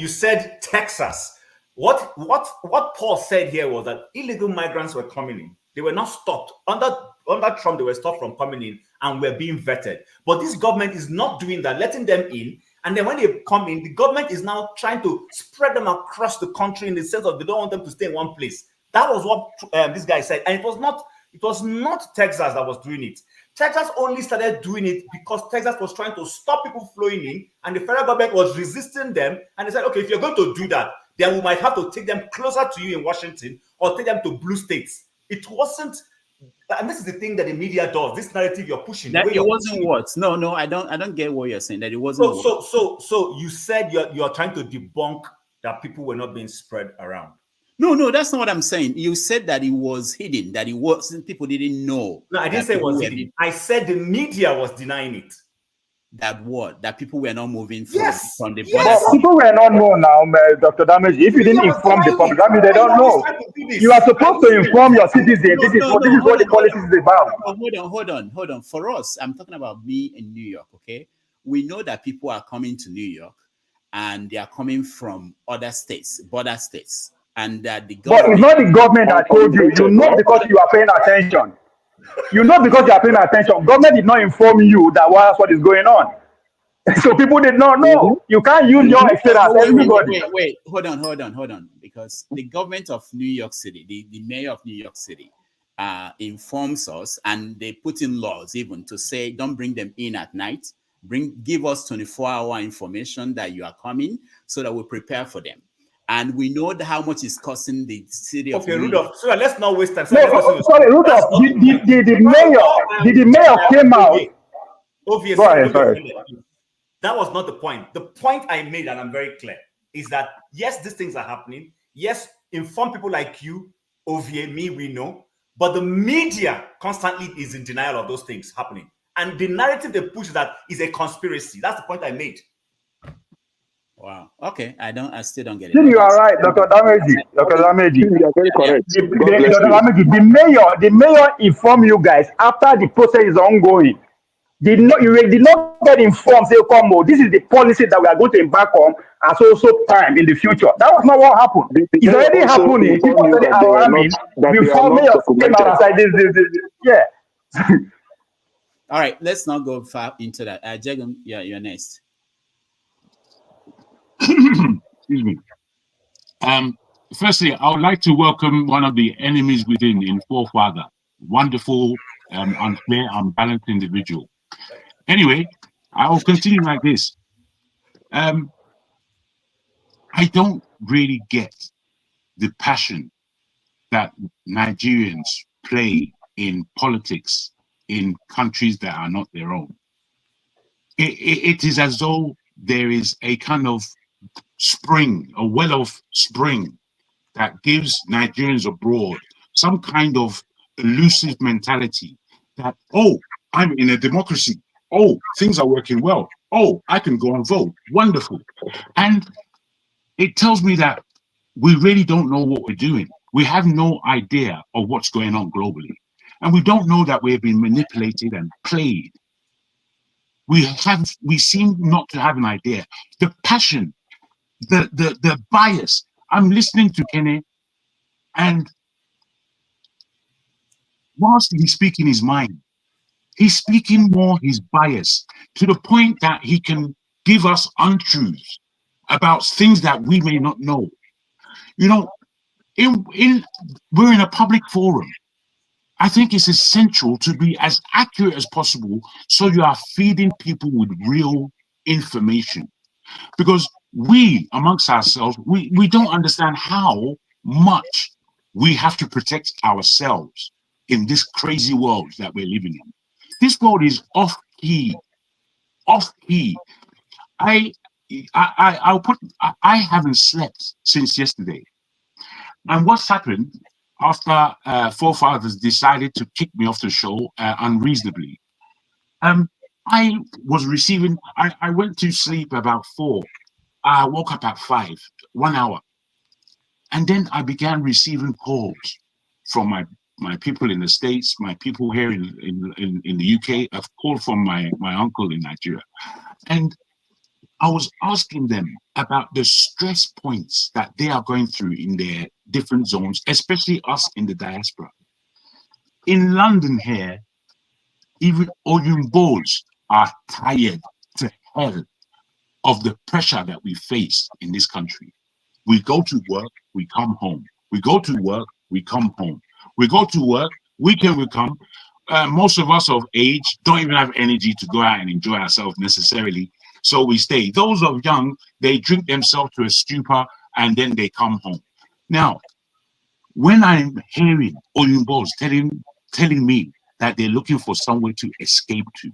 S16: said Texas. What Paul said here was that illegal migrants were coming in. They were not stopped. Under Trump, they were stopped from coming in and were being vetted. But this government is not doing that, letting them in. And then when they come in, the government is now trying to spread them across the country in the sense of they don't want them to stay in one place. That was what this guy said, and it was not Texas that was doing it. Texas only started doing it because Texas was trying to stop people flowing in, and the federal government was resisting them. And they said, okay, if you're going to do that, then we might have to take them closer to you in Washington or take them to blue states. It wasn't, and this is the thing that the media does. This narrative you're pushing.
S8: That it wasn't what? No, I don't get what you're saying. That it wasn't.
S16: So you said you're trying to debunk that people were not being spread around.
S8: No, that's not what I'm saying. You said that it was hidden, that it wasn't, people didn't know.
S16: No, I didn't say it was hidden. I said the media was denying it.
S8: That what? That people were not moving from, from the
S13: border. But people were not known now, Dr. Damage. If you didn't inform the public, that means they don't know. You are supposed to inform your citizens. This is what the policy is about.
S8: Hold on. For us, I'm talking about me in New York, okay? We know that people are coming to New York and they are coming from other states, border states. And that the government...
S13: But it's not the government that told you. You know because you are paying attention. You know because you are paying attention. Government did not inform you that that's what is going on. So people did not know. You can't use your experience.
S8: Wait. Hold on. Because the government of New York City, the mayor of New York City, informs us, and they put in laws even to say, don't bring them in at night. Give us 24-hour information that you are coming so that we prepare for them. And we know how much it's costing the city of New York.
S16: Rudolph, so let's not waste time.
S13: Sorry, Rudolph, did the mayor came out?
S16: Obviously,
S13: go ahead, sorry.
S16: That was not the point. The point I made, and I'm very clear, is that yes, these things are happening. Yes, inform people like you, Ovie, me, we know. But the media constantly is in denial of those things happening. And the narrative they push that is a conspiracy. That's the point I made.
S8: Wow. Okay. I still don't get it.
S13: You are right, Dr. Dameji. Dr. Dameji. You are very correct. The mayor informed you guys after the process is ongoing. You did not get informed. Say, come on, this is the policy that we are going to embark on at so time in the future. That was not what happened. It's already happening. People already alarming. Before mayor came outside this. Yeah.
S8: All right. Let's not go far into that. Jagan, you're next.
S17: Excuse me. Firstly, I would like to welcome one of the enemies within in Forefather. Wonderful, unfair, unbalanced individual. Anyway, I will continue like this. I don't really get the passion that Nigerians play in politics in countries that are not their own. It is as though there is a kind of spring, a well of spring that gives Nigerians abroad some kind of elusive mentality that, oh, I'm in a democracy. Oh, things are working well. Oh, I can go and vote. Wonderful. And it tells me that we really don't know what we're doing. We have no idea of what's going on globally. And we don't know that we've been manipulated and played. We seem not to have an idea. The passion, the bias. I'm listening to Kenny, and whilst he's speaking his mind, he's speaking more his bias to the point that he can give us untruths about things that we may not know. You know, we're in a public forum. I think it's essential to be as accurate as possible so you are feeding people with real information. Because we, amongst ourselves, we don't understand how much we have to protect ourselves in this crazy world that we're living in. This world is off key. I haven't slept since yesterday. And what's happened after Forefathers decided to kick me off the show unreasonably? I was receiving, I went to sleep about 4. I woke up at 5, 1 hour. And then I began receiving calls from my people in the States, my people here in the UK. I've called from my uncle in Nigeria. And I was asking them about the stress points that they are going through in their different zones, especially us in the diaspora. In London here, even Oyumbos are tired to hell of the pressure that we face in this country. We go to work, we come home. We go to work, we come home. We go to work, weekend we come. Most of us of age don't even have energy to go out and enjoy ourselves necessarily. So we stay. Those of young, they drink themselves to a stupor and then they come home. Now, when I'm hearing Oyimbos telling me that they're looking for somewhere to escape to,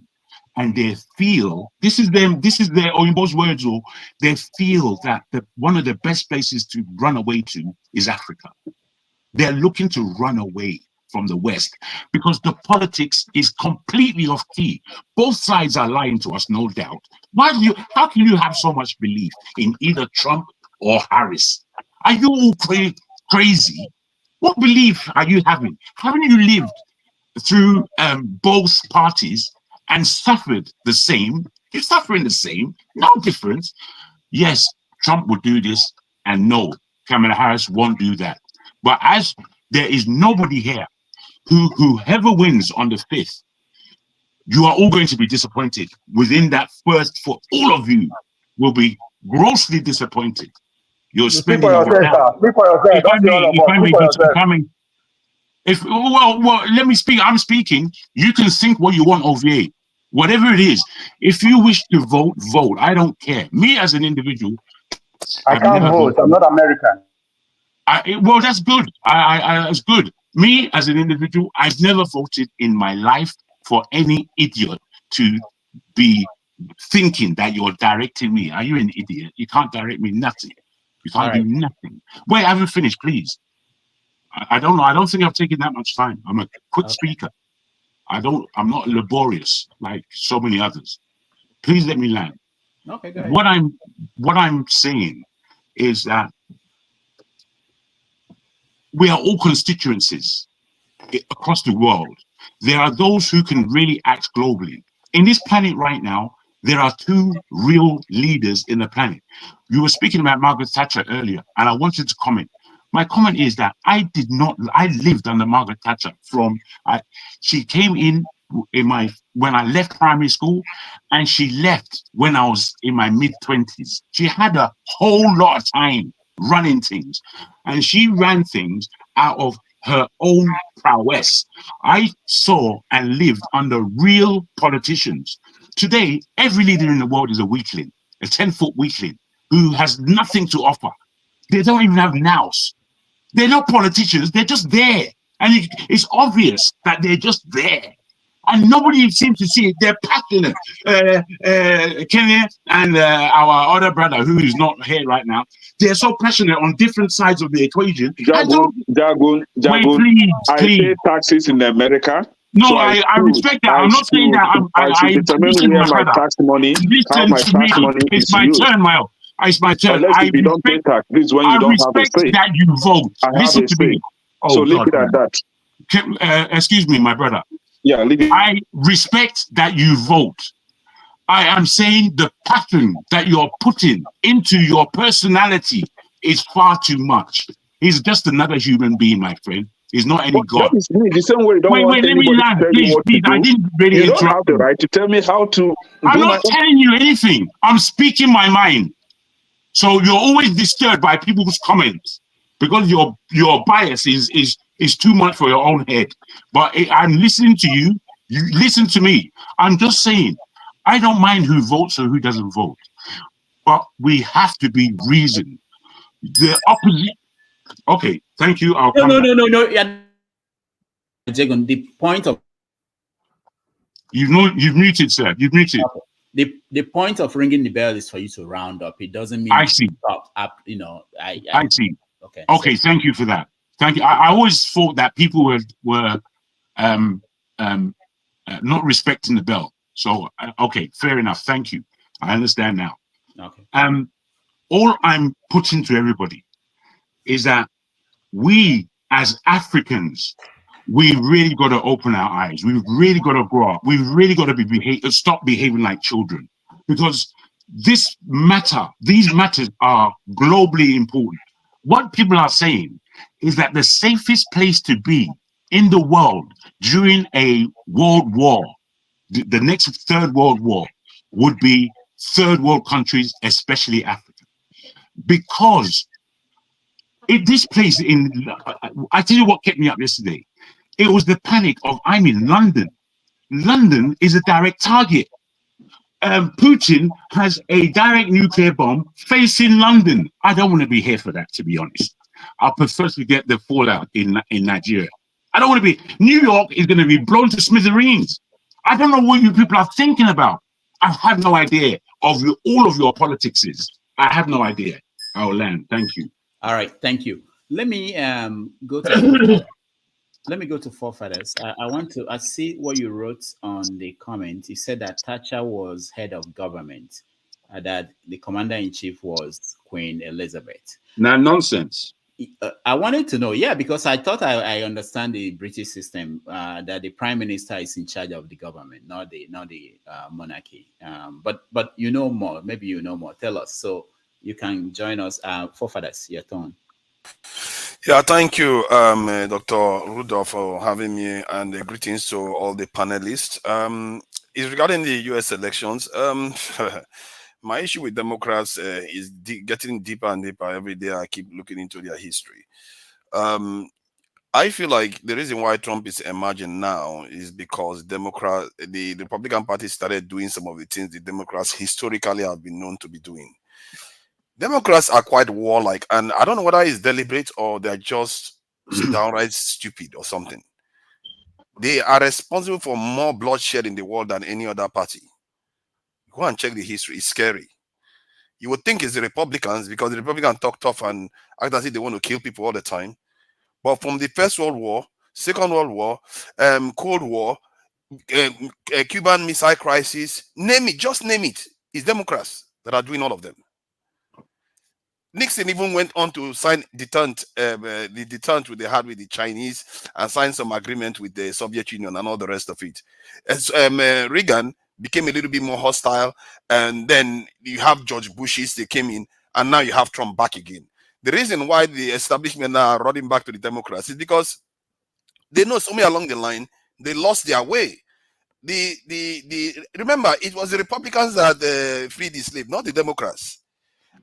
S17: and they feel, this is their Oyimbos words, or they feel that one of the best places to run away to is Africa. They're looking to run away from the West because the politics is completely off key. Both sides are lying to us, no doubt. How can you have so much belief in either Trump or Harris? Are you all crazy? What belief are you having? Haven't you lived through both parties and suffered the same? You're suffering the same, no difference. Yes, Trump will do this, and no, Kamala Harris won't do that. But as there is nobody here whoever wins on the 5th, you are all going to be disappointed within that first, for all of you will be grossly disappointed. You're spending your time. Let me speak. I'm speaking. You can think what you want, OVA. Whatever it is, if you wish to vote, vote. I don't care. Me as an individual,
S13: I can't vote. I'm not American.
S17: Well, that's good. That's good. Me as an individual, I've never voted in my life for any idiot to be thinking that you're directing me. Are you an idiot? You can't direct me nothing. You can't do nothing. Wait, I haven't finished, please. I don't know. I don't think I've taken that much time. I'm a quick speaker. I'm not laborious like so many others. Please let me land.
S8: Okay, go ahead.
S17: What I'm saying is that we are all constituencies across the world. There are those who can really act globally. In this planet right now, there are two real leaders in the planet. You were speaking about Margaret Thatcher earlier, and I wanted to comment. My comment is that I lived under Margaret Thatcher she came in when I left primary school, and she left when I was in my mid-20s. She had a whole lot of time running things, and she ran things out of her own prowess. I saw and lived under real politicians. Today, every leader in the world is a weakling, a 10-foot weakling who has nothing to offer. They don't even have nous. They're not politicians, they're just there. And it's obvious that they're just there. And nobody seems to see it. They're passionate. Kenya and our other brother, who is not here right now, they're so passionate on different sides of the equation.
S10: Jagun,
S17: please.
S10: I pay taxes in America.
S17: No, so I respect that. I'm not saying that.
S10: I determine where my tax money, how my tax money is used.
S17: It's my turn.
S10: Unless if you don't pay tax, this is when you don't have a say.
S17: That you vote. Listen to me.
S10: So leave it at that.
S17: Excuse me, my brother.
S10: Yeah,
S17: I respect that you vote. I am saying the pattern that you're putting into your personality is far too much. He's just another human being, my friend. He's not any god.
S10: That is me. The same way you don't want
S17: let me land, please. I didn't really
S10: interrupt. You don't have the right to tell me how to.
S17: I'm not telling you anything. I'm speaking my mind. So you're always disturbed by people's comments because your bias is too much for your own head. But I'm listening to you. You listen to me. I'm just saying, I don't mind who votes or who doesn't vote. But we have to be reasoned. The opposite. Okay, thank you.
S8: No. Yeah. Jagon, the point of
S17: you've muted, sir. You've muted.
S8: Okay. The point of ringing the bell is for you to round up. It doesn't mean
S17: I see.
S8: Stop up.
S17: I see.
S8: Okay.
S17: Okay. Thank you for that. Thank you. I always thought that people were not respecting the bell. So okay, fair enough. Thank you. I understand now.
S8: Okay.
S17: All I'm putting to everybody is that we as Africans, we really got to open our eyes. We've really got to grow up. We've really got to stop behaving like children, because these matters are globally important. What people are saying is that the safest place to be in the world during a world war, the next third world war, would be third world countries, especially Africa, because This place I tell you what kept me up yesterday. It was the panic of, I'm in London. London is a direct target. Putin has a direct nuclear bomb facing London. I don't want to be here for that, to be honest. I prefer to get the fallout in Nigeria. I don't want to be. New York is going to be blown to smithereens. I don't know what you people are thinking about. I have no idea of all of your politics is. I have no idea. I'll land. Thank you.
S8: All right, thank you. Let me go to let me go to forefathers. I want to. I see what you wrote on the comment. You said that Thatcher was head of government, that the commander in chief was Queen Elizabeth.
S17: Now, nonsense.
S8: I wanted to know, yeah, because I thought I understand the British system, that the prime minister is in charge of the government, not the monarchy. But you know more. Maybe you know more. Tell us, so you can join us. Forefathers, your turn.
S19: Yeah, thank you, Dr. Rudolph, for having me, and greetings to all the panelists. Is regarding the U.S. elections. My issue with Democrats is getting deeper and deeper every day. I keep looking into their history. I feel like the reason why Trump is emerging now is because the Republican Party started doing some of the things the Democrats historically have been known to be doing. Democrats are quite warlike, and I don't know whether it's deliberate or they're just downright stupid or something. They are responsible for more bloodshed in the world than any other party. Go and check the history. It's scary. You would think it's the Republicans, because the Republicans talk tough and act as if they want to kill people all the time. But from the First World War, Second World War, Cold War, Cuban Missile Crisis, name it, just name it. It's Democrats that are doing all of them. Nixon even went on to sign the deterrent they had with the Chinese, and sign some agreement with the Soviet Union and all the rest of it. As Reagan became a little bit more hostile, and then you have George Bush's, they came in, and now you have Trump back again. The reason why the establishment are running back to the Democrats is because they know somewhere along the line they lost their way. Remember, it was the Republicans that freed the slave, not the Democrats.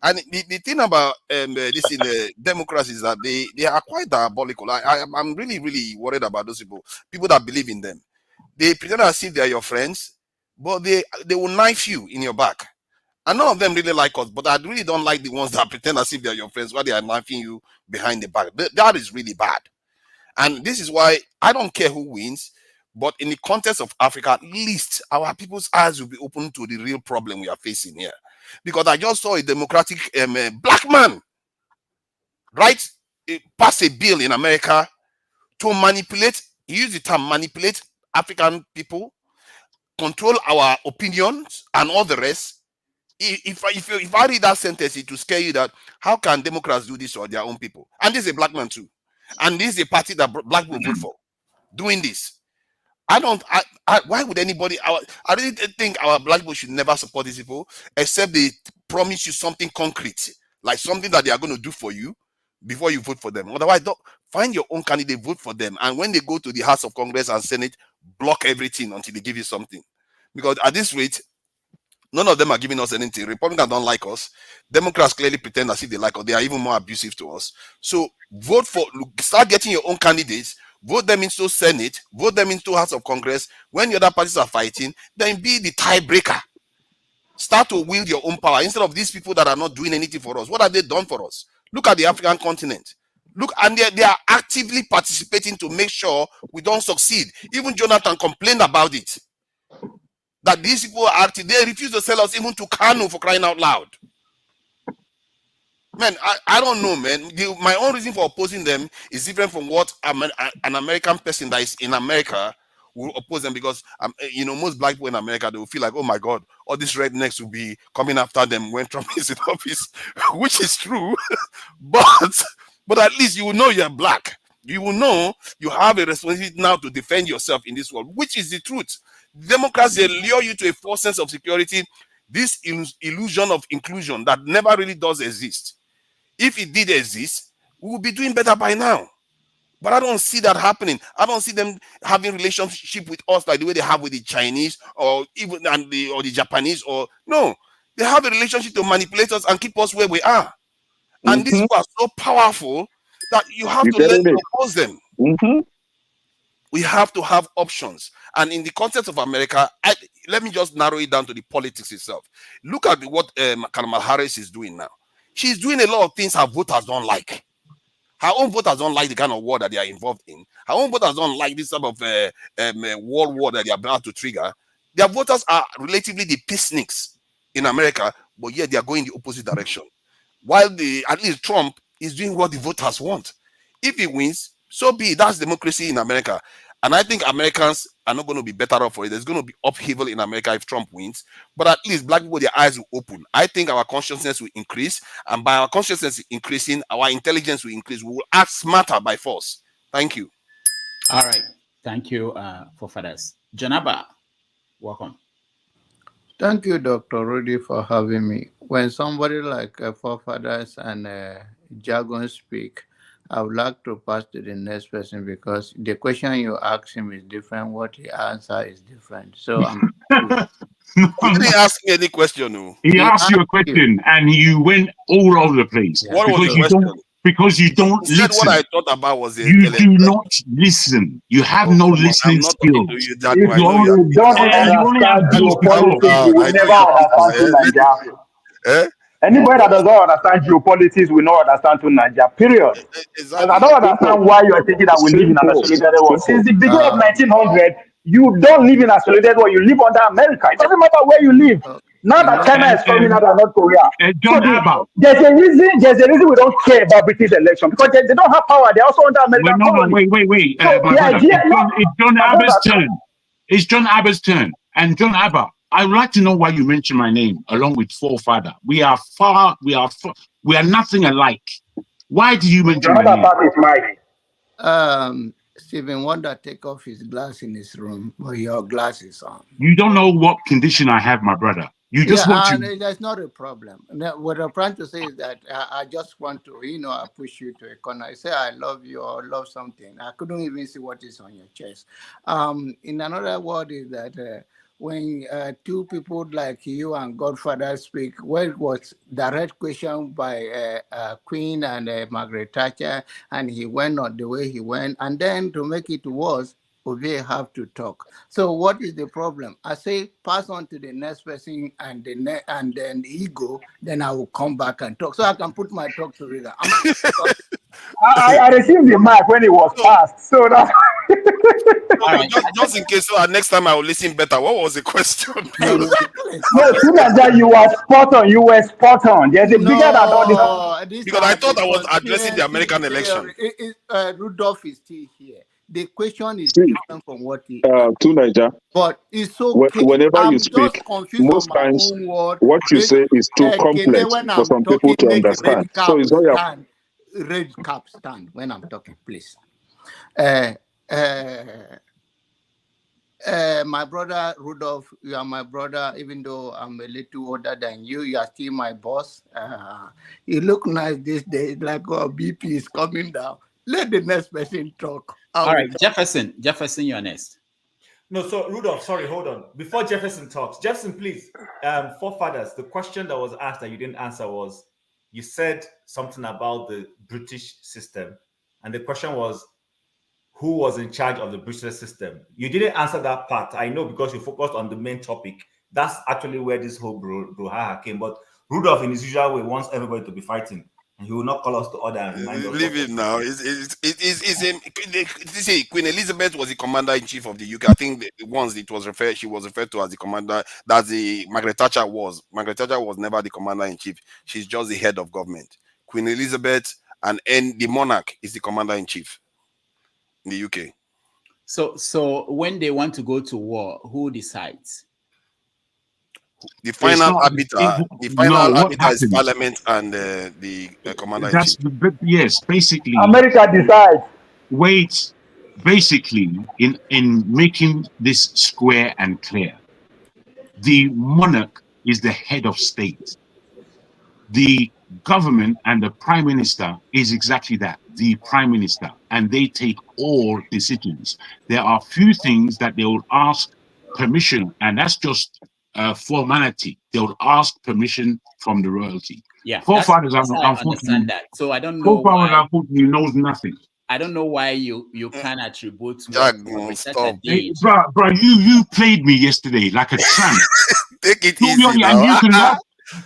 S19: And the thing about this in the Democrats is that they are quite diabolical. I'm really, really worried about those people that believe in them. They pretend as if they are your friends, but they will knife you in your back. And none of them really like us, but I really don't like the ones that pretend as if they are your friends while they are knifing you behind the back. That is really bad. And this is why I don't care who wins, but in the context of Africa, at least our people's eyes will be open to the real problem we are facing here. Because I just saw a democratic black man, right, pass a bill in America to manipulate, he used the term manipulate African people, control our opinions and all the rest. If I read that sentence, it will scare you that how can Democrats do this to their own people? And this is a black man too. And this is a party that black people vote for, doing this. Why would anybody, I really think our black people should never support these people, except they promise you something concrete, like something that they are going to do for you before you vote for them. Otherwise, don't find your own candidate, vote for them. And when they go to the House of Congress and Senate, block everything until they give you something. Because at this rate, none of them are giving us anything. Republicans don't like us. Democrats clearly pretend as if they like us. They are even more abusive to us. So start getting your own candidates, vote them into Senate, vote them into House of Congress. When the other parties are fighting, then be the tiebreaker. Start to wield your own power instead of these people that are not doing anything for us. What have they done for us? Look at the African continent. Look, and they are actively participating to make sure we don't succeed. Even Jonathan complained about it. That these people are active. They refuse to sell us even to Kanu, for crying out loud. Man, I don't know, man. My own reason for opposing them is different from what an American person that is in America will oppose them, because most black people in America, they will feel like, oh my God, all these rednecks will be coming after them when Trump is in office, which is true. but at least you will know you're black. You will know you have a responsibility now to defend yourself in this world, which is the truth. Democrats, they lure you to a false sense of security, this illusion of inclusion that never really does exist. If it did exist, we would be doing better by now. But I don't see that happening. I don't see them having relationship with us like the way they have with the Chinese or even the Japanese. No, they have a relationship to manipulate us and keep us where we are. And these people are so powerful that you have
S10: You
S19: to learn
S10: getting
S19: to
S10: it?
S19: oppose them. We have to have options. And in the context of America, let me just narrow it down to the politics itself. Look at what Kamala Harris is doing now. She's doing a lot of things her voters don't like. Her own voters don't like the kind of war that they are involved in. Her own voters don't like this type of world war that they are about to trigger. Their voters are relatively the peaceniks in America, but yet they are going the opposite direction. While at least Trump is doing what the voters want. If he wins, so be it. That's democracy in America. And I think Americans are not going to be better off for it. There's going to be upheaval in America if Trump wins. But at least black people, their eyes will open. I think our consciousness will increase. And by our consciousness increasing, our intelligence will increase. We will act smarter by force. Thank you.
S8: All right. Thank you, forefathers. Janaba, welcome.
S9: Thank you, Dr. Rudy, for having me. When somebody like forefathers and jargon speak, I would like to pass to the next person because the question you ask him is different. What he answer is different. So I'm.
S19: He didn't ask me any question. No.
S17: He asked you a question and you went all over the place.
S19: What was the question?
S17: Because you don't
S19: He said
S17: listen.
S19: what I thought about was
S17: You do not listen. You have no listening
S19: I'm not
S17: skills.
S19: talking to you, Jago. I
S17: You
S19: know you
S17: only,
S13: don't
S17: you only have
S13: understand
S17: those to
S13: geopolitics,
S17: talk.
S13: you will never understand to Nigeria. Anybody that does not understand geopolitics will not understand to Nigeria, period.
S19: Exactly.
S13: And I don't understand why you are thinking that we live in an isolated world. Since the beginning of 1900, you don't live in an isolated world. You live under America. It doesn't matter where you live. Now that China is coming out of North Korea.
S17: John Abba.
S13: There's a reason we don't care about British election because they don't have power. They're also under American colony.
S17: Wait.
S13: So
S17: My
S13: the
S17: brother,
S13: idea,
S17: it's John Abba's turn. It's John Abba's turn. And John Abba, I would like to know why you mentioned my name along with forefather. We are nothing alike. Why do you mention my
S13: name?
S9: Stephen Wonder take off his glass in his room, but your glass is on.
S17: You don't know what condition I have, my brother. You just want to.
S9: That's not a problem. Now, what I'm trying to say is that I just want to, I push you to a corner. I say I love you or love something. I couldn't even see what is on your chest. In another word is that when two people like you and Godfather speak, well, it was direct question by Queen and Margaret Thatcher, and he went on the way he went. And then to make it worse, we have to talk. So what is the problem? I say pass on to the next person and then ego, then I will come back and talk. So I can put my talk together.
S13: I received the mic when it was passed. So that's
S19: just in case, so next time I will listen better. What was the question?
S13: No, you were spot on. You were spot on. There's a bigger than all this.
S19: Because I thought I was addressing the American election.
S9: Rudolph is still here. The question is different from what he
S10: to Niger.
S9: But it's okay.
S10: Whenever you speak, most times what you say is too complex for some people to understand. So it's not your
S9: red cap stand when I'm talking, please. My brother Rudolph, you are my brother, even though I'm a little older than you, you are still my boss. You look nice these days, like BP is coming down. Let the next person talk.
S8: All right, Jefferson, you're next.
S16: No, so Rudolph, sorry, hold on. Before Jefferson talks, Jefferson, please, forefathers, the question that was asked that you didn't answer was, you said something about the British system, and the question was, who was in charge of the British system? You didn't answer that part. I know because you focused on the main topic. That's actually where this whole brouhaha came. But Rudolph, in his usual way, wants everybody to be fighting. And he will not call us to order and remind us.
S19: Leave him now. Queen Elizabeth was the commander-in-chief of the UK. I think once she was referred to as the commander, that the Margaret Thatcher was. Margaret Thatcher was never the commander-in-chief. She's just the head of government. Queen Elizabeth and the monarch is the commander-in-chief in the UK.
S8: So when they want to go to war, who decides?
S19: The final arbiter. Is Parliament and the commander-in-chief.
S17: Yes, basically.
S13: America decides.
S17: Wait, basically, in making this square and clear, the monarch is the head of state. The government and the prime minister is exactly that, the prime minister, and they take all decisions. There are few things that they will ask permission, and that's just formality. They will ask permission from the royalty.
S8: Yeah,
S17: Forefathers,
S8: that's how I understand
S17: unfortunately,
S8: that. So I don't know
S17: forefathers,
S8: why.
S17: unfortunately, knows nothing.
S8: I don't know why you can attribute what
S19: Jago,
S8: Researcher
S19: stop.
S17: Hey,
S8: did.
S17: bro, you played me yesterday like a tramp.
S19: Take it
S17: No,
S19: easy
S17: and
S19: now.
S17: you can laugh.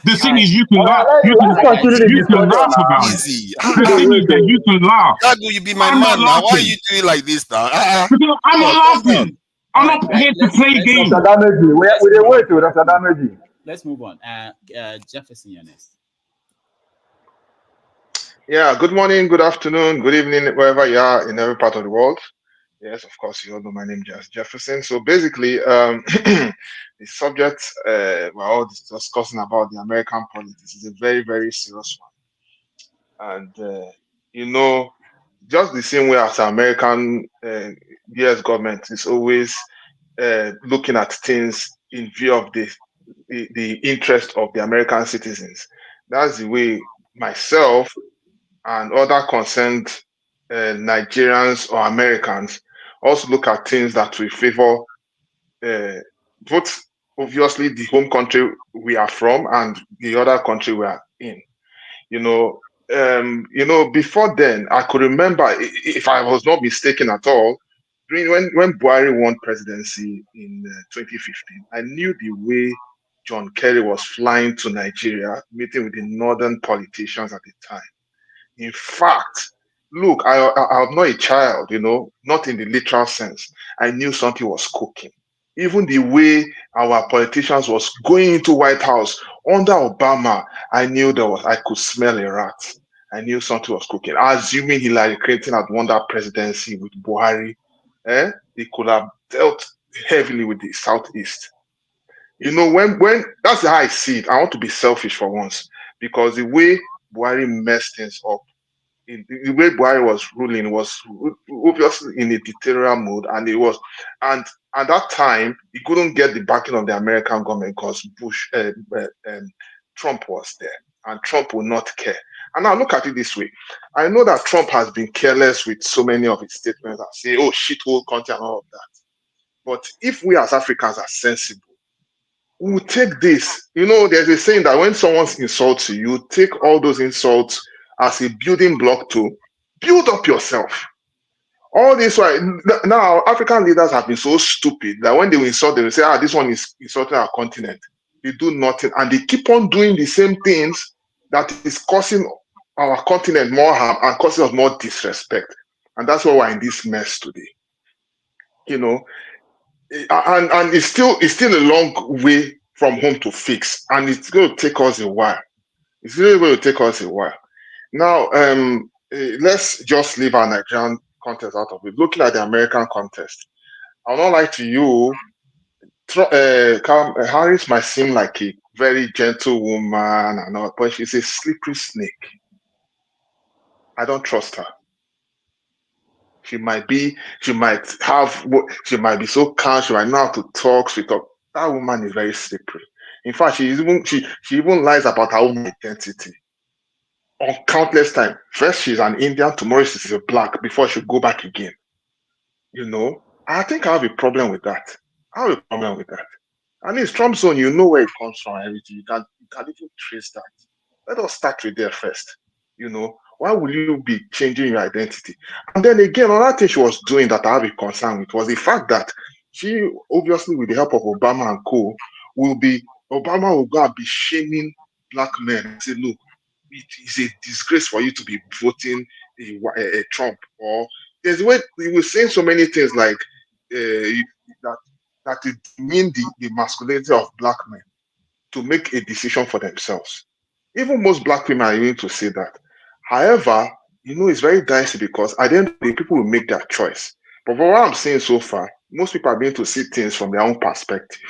S17: The thing is, you can
S13: All
S17: laugh.
S13: right,
S17: You can,
S13: let's continue the
S17: you can
S13: discussion
S17: laugh
S13: now.
S17: about it.
S19: Easy.
S17: The thing is that you can laugh.
S19: Jago, you be my
S17: I'm not
S19: man now. Why are
S17: laughing.
S19: you doing like this now?
S17: Because I'm
S19: Come on,
S17: not
S19: calm down.
S17: laughing. I'm not here to play games.
S13: Dr. Dameji, we dey wait to Dr. Dameji.
S8: Let's move on. Jefferson, you're next.
S20: Yeah, good morning, good afternoon, good evening, wherever you are in every part of the world. Yes, of course, you all know my name is Jefferson. So basically, the subject we're all discussing about the American politics is a very, very serious one. And, just the same way as American US government is always looking at things in view of the interest of the American citizens. That's the way myself and other concerned Nigerians or Americans also look at things that will favor both obviously the home country we are from and the other country we are in. Before then, I could remember, if I was not mistaken at all, during when Buhari won presidency in 2015, I knew the way John Kerry was flying to Nigeria, meeting with the northern politicians at the time. In fact, look, I'm not a child, not in the literal sense. I knew something was cooking. Even the way our politicians was going into White House under Obama, I knew I could smell a rat. I knew something was cooking. Assuming Hillary Clinton had won that presidency with Buhari, they could have dealt heavily with the Southeast. When that's how I see it. I want to be selfish for once because the way Buhari messed things up, the way Buhari was ruling was obviously in a dictatorial mode, and at that time he couldn't get the backing of the American government because Trump was there, and Trump will not care. And now look at it this way: I know that Trump has been careless with so many of his statements and say, "Oh, shithole country" and all of that. But if we as Africans are sensible, we will take this. There's a saying that when someone insults you, you take all those insults as a building block to build up yourself. All this why now African leaders have been so stupid that when they will insult, they will say, this one is insulting our continent. They do nothing, and they keep on doing the same things that is causing our continent more harm and causing us more disrespect. And that's why we're in this mess today. And it's still a long way from home to fix, and it's going to take us a while. It's really going to take us a while. Now, let's just leave our Nigerian context out of it. Looking at the American context, I'll not lie to you. Harris might seem like a very gentle woman and all, but she's a slippery snake. I don't trust her. She might be so calm. She might know how to talk. That woman is very slippery. In fact, she even lies about her own identity on countless times. First, she's an Indian. Tomorrow, she's a black. Before she go back again. I think I have a problem with that. And it's Trump's own. You know where it comes from. Everything you can even trace that. Let us start with there first. Why will you be changing your identity? And then again, another thing she was doing that I have a concern with was the fact that she, obviously, with the help of Obama and co, Obama will go and be shaming black men and say, look, it is a disgrace for you to be voting a Trump. Or there's way he was saying so many things like that it mean the masculinity of black men to make a decision for themselves. Even most black women are willing to say that. However, it's very dicey because at the end of the day, people will make their choice. But from what I'm saying so far, most people are being to see things from their own perspective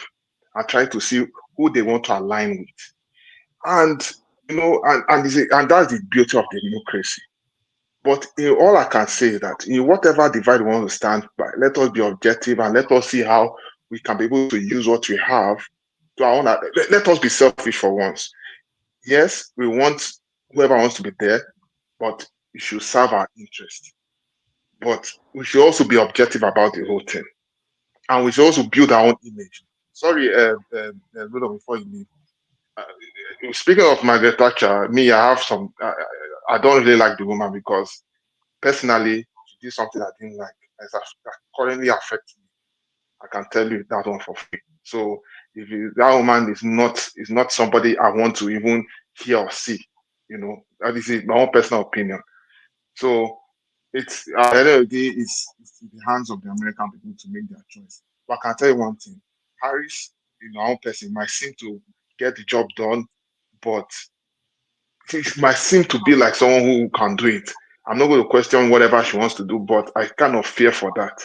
S20: and try to see who they want to align with. And and that's the beauty of the democracy. But all I can say is that in whatever divide we want to stand by, let us be objective and let us see how we can be able to use what we have to our own. Let us be selfish for once. Yes, we want whoever wants to be there, but it should serve our interest. But we should also be objective about the whole thing. And we should also build our own image. Sorry, Bruno, before you leave. speaking of Margaret Thatcher, me, I have some. I don't really like the woman because personally, she did something I didn't like. That currently affects me. I can tell you that one for free. So if that woman is not somebody I want to even hear or see, that is my own personal opinion. So it's at the end of the day, it's in the hands of the American people to make their choice. But I can tell you one thing: Harris, our own person, might seem to get the job done, but it might seem to be like someone who can do it. I'm not going to question whatever she wants to do, but I kind of fear for that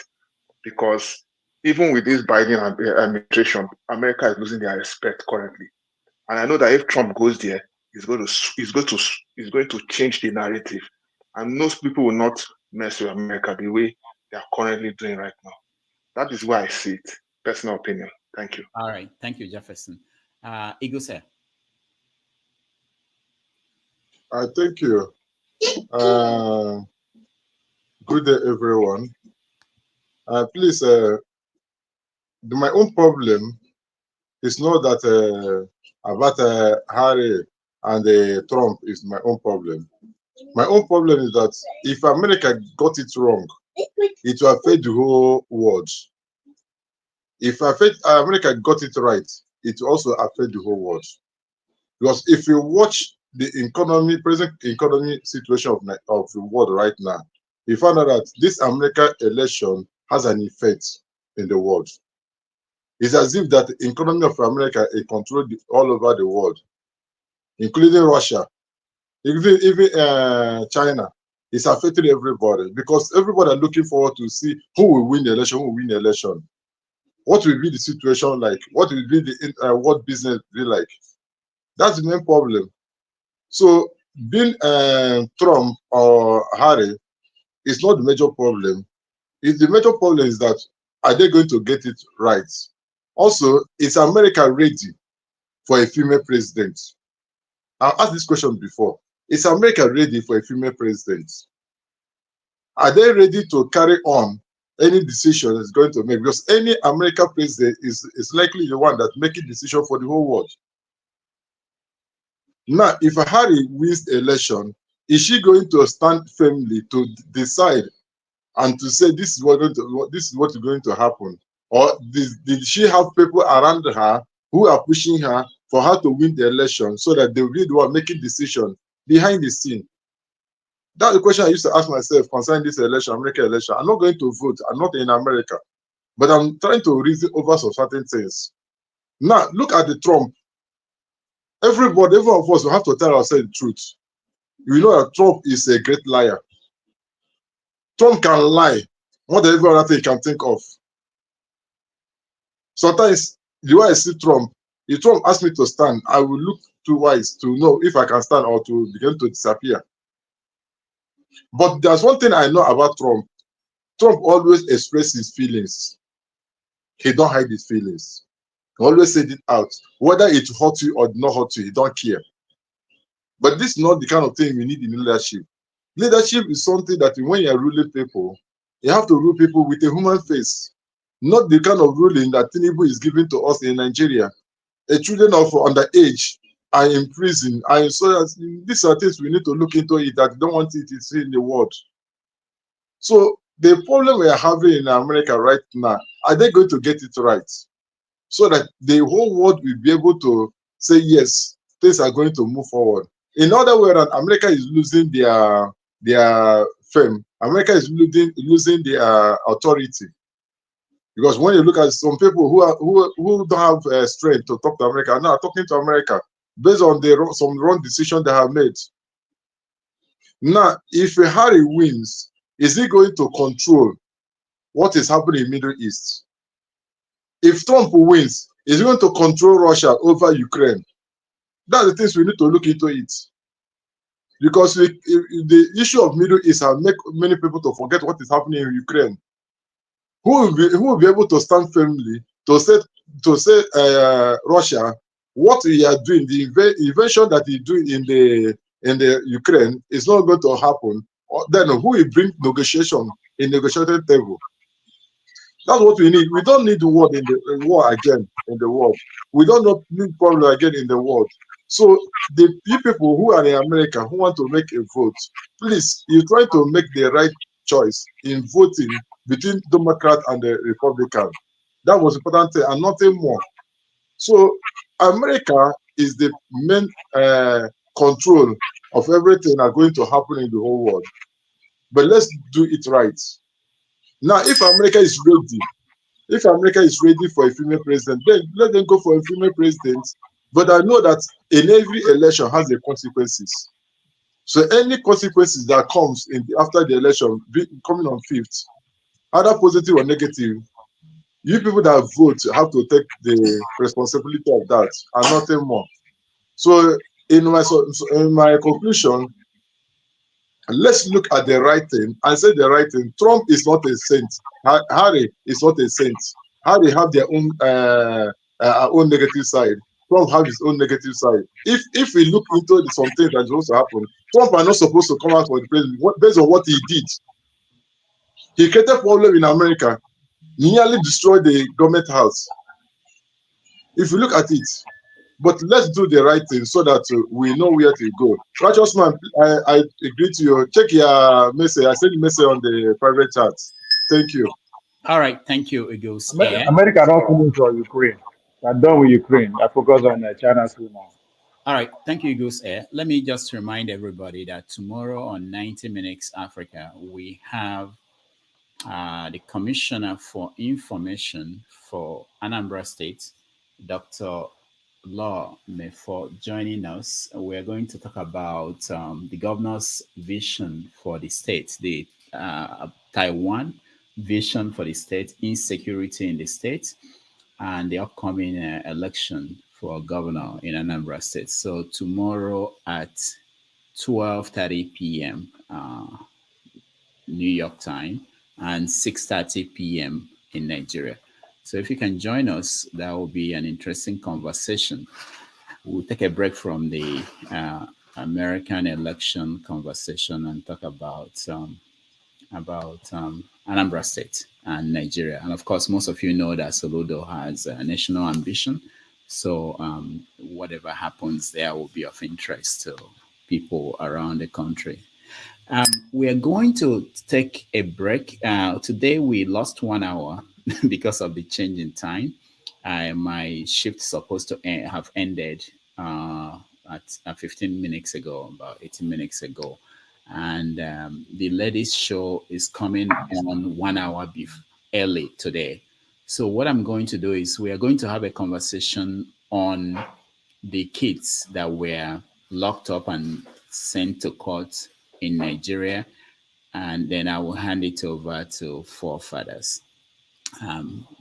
S20: because even with this Biden administration, America is losing their respect currently. And I know that if Trump goes there, he's going to change the narrative, and most people will not mess with America the way they are currently doing right now. That is why I see it. Personal opinion. Thank you.
S8: All right, thank you, Jefferson. Iguse.
S21: Thank you. Good day, everyone. Please, my own problem is not that about Harry and Trump is my own problem. My own problem is that if America got it wrong, it will affect the whole world. If America got it right, it will also affect the whole world. Because if you watch the present economy situation of the world right now, you find out that this American election has an effect in the world. It's as if that the economy of America is controlled all over the world, including Russia, even China. It's affecting everybody because everybody are looking forward to see who will win the election, what will be the situation like, what will be the what business be like. That's the main problem. So being Trump or Harry is not the major problem. The major problem is that are they going to get it right? Also, is America ready for a female president? I asked this question before. Is America ready for a female president? Are they ready to carry on any decision it's going to make? Because any American president is likely the one that making decision for the whole world. Now, if Harry wins the election, is she going to stand firmly to decide and to say this is what is going to happen, or did she have people around her who are pushing her for her to win the election so that they will be the one making decisions behind the scene? That's the question I used to ask myself concerning this election, American election. I'm not going to vote. I'm not in America, but I'm trying to reason over some certain things. Now, look at the Trump. Every one of us will have to tell ourselves the truth. You know that Trump is a great liar. Trump can lie more than every other thing he can think of. Sometimes, the way I see Trump, if Trump asks me to stand, I will look twice to know if I can stand or to begin to disappear. But there's one thing I know about Trump. Trump always expresses his feelings. He don't hide his feelings. He always said it out. Whether it hurts you or not hurt you, he don't care. But this is not the kind of thing we need in leadership. Leadership is something that when you're ruling people, you have to rule people with a human face. Not the kind of ruling that Tinubu is giving to us in Nigeria. Children of underage are in prison. And so these are things we need to look into it that don't want it to see in the world. So the problem we are having in America right now, are they going to get it right? So that the whole world will be able to say, yes, things are going to move forward. In other words, America is losing their fame. America is losing their authority. Because when you look at some people who don't have strength to talk to America, now talking to America based on some wrong decision they have made. Now, if Harry wins, is he going to control what is happening in Middle East? If Trump wins, is he going to control Russia over Ukraine? That's the things we need to look into it. Because the issue of Middle East has made many people to forget what is happening in Ukraine. Who will be able to stand firmly to say Russia what we are doing, the invasion that he do in the Ukraine is not going to happen? Then who will bring negotiation in negotiating table? That's what we need. We don't need war again in the world. We don't need problem again in the world. So the you people who are in America who want to make a vote, please, you try to make the right choice in voting between Democrat and the Republican. That was important thing and nothing more. So America is the main control of everything that's going to happen in the whole world. But let's do it right. Now, if America is ready for a female president, then let them go for a female president. But I know that in every election has the consequences. So any consequences that comes after the election coming on 5th, either positive or negative, you people that vote have to take the responsibility of that and nothing more. So in my conclusion, let's look at the right thing and say the right thing. Trump is not a saint. Harry is not a saint. Harry have their own negative side. Trump have his own negative side. If we look into some things that also happen, Trump are not supposed to come out for the president based on what he did. He created a problem in America, nearly destroyed the government house. If you look at it, but let's do the right thing so that we know where to go. Righteous man, I agree to you. Check your message. I sent a message on the private chat. Thank you.
S8: All right, thank you, Eagles.
S13: America don't finish for Ukraine. They're done with Ukraine. I focus on China now.
S8: All right, thank you, Eagles Air. Let me just remind everybody that tomorrow on 90 Minutes Africa, we have the Commissioner for Information for Anambra State, Dr. Law for joining us. We're going to talk about the governor's vision for the state, the Taiwan vision for the state, insecurity in the state, and the upcoming election for governor in Anambra State. So tomorrow at 12:30 p.m. New York time and 6:30 p.m. in Nigeria. So if you can join us, that will be an interesting conversation. We'll take a break from the American election conversation and talk about Anambra State and Nigeria. And of course, most of you know that Soludo has a national ambition. So whatever happens there will be of interest to people around the country. We are going to take a break. Today we lost 1 hour because of the change in time. My shift is supposed to have ended at 15 minutes ago, about 18 minutes ago. And the ladies' show is coming on 1 hour early today. So what I'm going to do is we are going to have a conversation on the kids that were locked up and sent to court in Nigeria, and then I will hand it over to forefathers.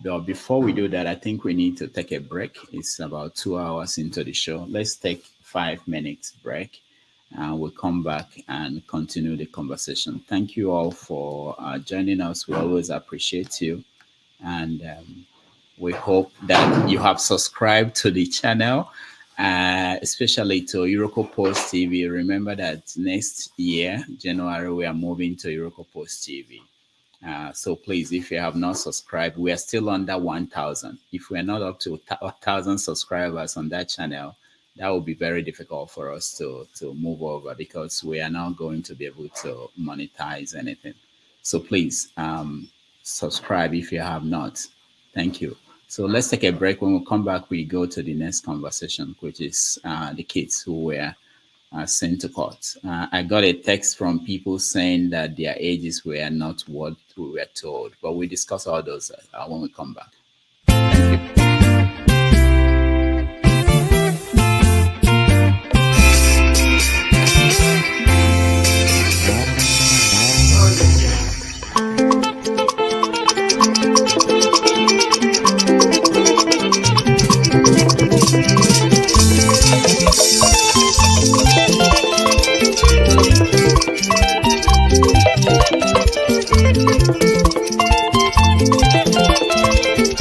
S8: But before we do that, I think we need to take a break. It's about 2 hours into the show. Let's take 5 minutes break, and we'll come back and continue the conversation. Thank you all for joining us. We always appreciate you, and we hope that you have subscribed to the channel, especially to Iroko Post TV. Remember that next year, January, we are moving to Iroko Post TV. So please, if you have not subscribed, we are still under 1,000. If we're not up to 1,000 subscribers on that channel, that will be very difficult for us to move over, because we are not going to be able to monetize anything. So please subscribe if you have not. Thank you. So let's take a break. When we come back, we go to the next conversation, which is the kids who were sent to court. I got a text from people saying that their ages were not what we were told, but we discuss all those when we come back. Thank you.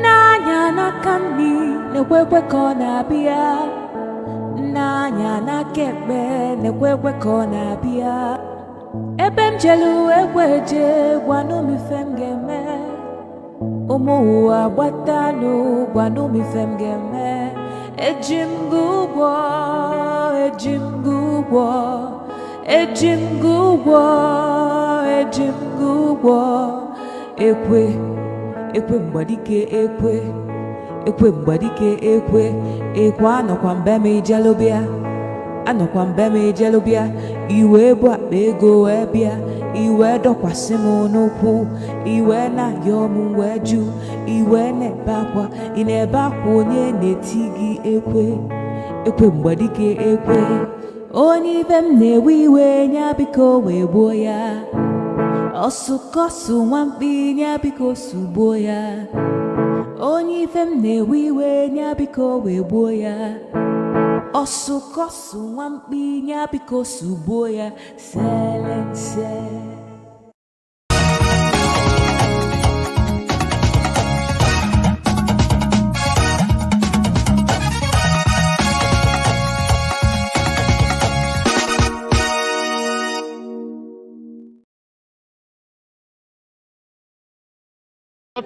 S1: Nanya nakani nekwekwe kona bia. Nanya nakebe nekwekwe kona bia. Ebem jelu ekweje gwanu mi femgeme. Omo abatano gwanu mi femgeme. Ejimgubwa, ejimgubwa, ejimgubwa, ejimgubwa. Ekwe mbadike ekwe mbadike ekwe anọkwa mbeme ijelubia. Anọkwa mbeme ijelubia. Iwe bụ akpa ego wee bịa. Iwe dọkwasị m n'ụkwụ. Iwe na-ayọ m wee jụ. Iwe na-ebe akwa. Ị na-ebe akwa onye na-eti gị ekwe mgbadike ekwe. Onye ibe m na-ewe iwe nya biko wee gbuo ya. Ọsụkọsụ nwamkpi nya biko sugbuo ya. Onye ife m na-ewe iwe nya biko wee gbuo ya. Ọsụkọsụ nwamkpi nya biko sugbuo ya. Selense.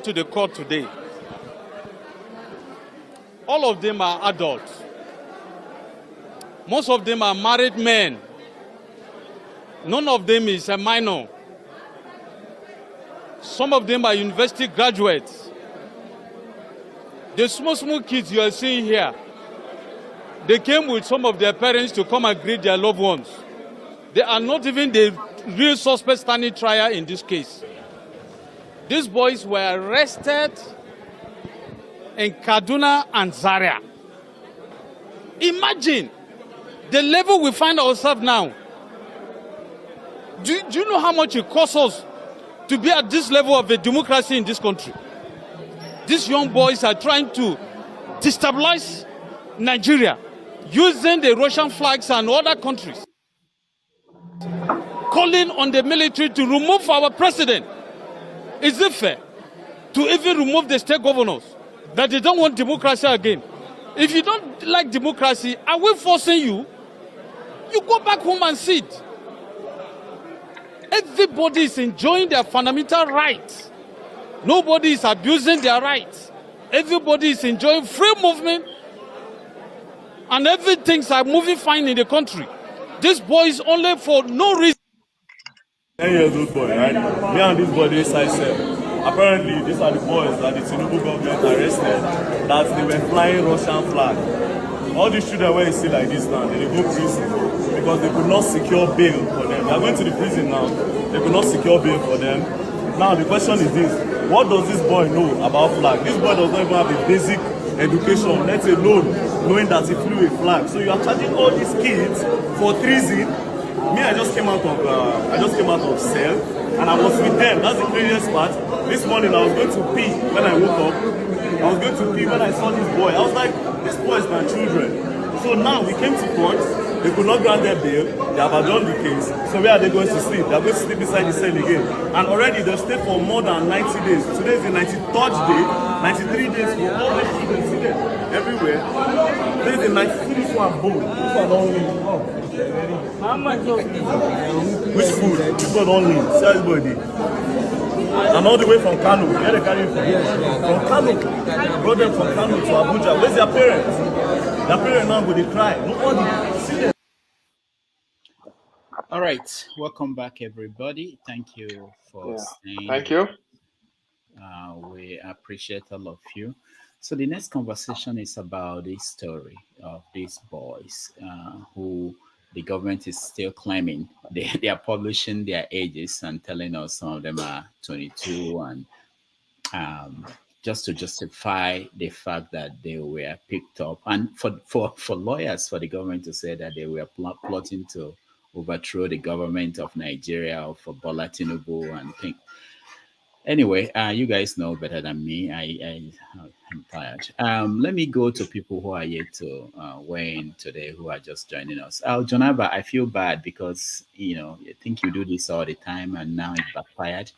S3: To the court today. All of them are adults. Most of them are married men. None of them is a minor. Some of them are university graduates. The small kids you are seeing here, they came with some of their parents to come and greet their loved ones. They are not even the real suspects standing trial in this case. These boys were arrested in Kaduna and Zaria. Imagine the level we find ourselves now. Do you know how much it costs us to be at this level of a democracy in this country? These young boys are trying to destabilize Nigeria using the Russian flags and other countries, calling on the military to remove our president. Is it fair to even remove the state governors that they don't want democracy again? If you don't like democracy, are we forcing you? You go back home and sit. Everybody is enjoying their fundamental rights. Nobody is abusing their rights. Everybody is enjoying free movement and everything's are moving fine in the country. This boy is only for no reason.
S2: 10 years old boy, right? Me and this boy, they side cell. Apparently, these are the boys that the Tinubu government arrested, that they were flying Russian flag. All these children where you see like this now, they go prison because they could not secure bail for them. They are going to the prison now. They could not secure bail for them. Now the question is this: what does this boy know about flag? This boy does not even have a basic education, let alone knowing that he flew a flag. So you are charging all these kids for treason. Me, I just came out of cell, and I was with them. That's the craziest part. This morning I was going to pee when I woke up. I was going to pee when I saw this boy. I was like, this boy is my children. So now we came to court. They could not grant their bail. They have adjourned the case. So where are they going to sleep? They are going to sleep inside the cell again. And already they've stayed for more than 90 days. Today is the 93rd day. 93 days for all the children seated everywhere. Today is the 93rd. This one bowl. This one only. Which food? This one only. See everybody. And all the way from Kano. Where they carry from? From Kano. Brought them from Kano to Abuja. Where's their parents? Their parents now go they cry. Nobody see them.
S8: All right, welcome back, everybody. Thank you for staying.
S20: Thank you.
S8: We appreciate all of you. So the next conversation is about this story of these boys who the government is still claiming they are publishing their ages and telling us some of them are 22 and just to justify the fact that they were picked up, and for lawyers for the government to say that they were plotting to overthrow the government of Nigeria or for Bola Tinubu and think. Anyway, you guys know better than me. I'm tired. Let me go to people who are yet to weigh in today, who are just joining us. Jonaba, I feel bad because I think you do this all the time, and now it backfired.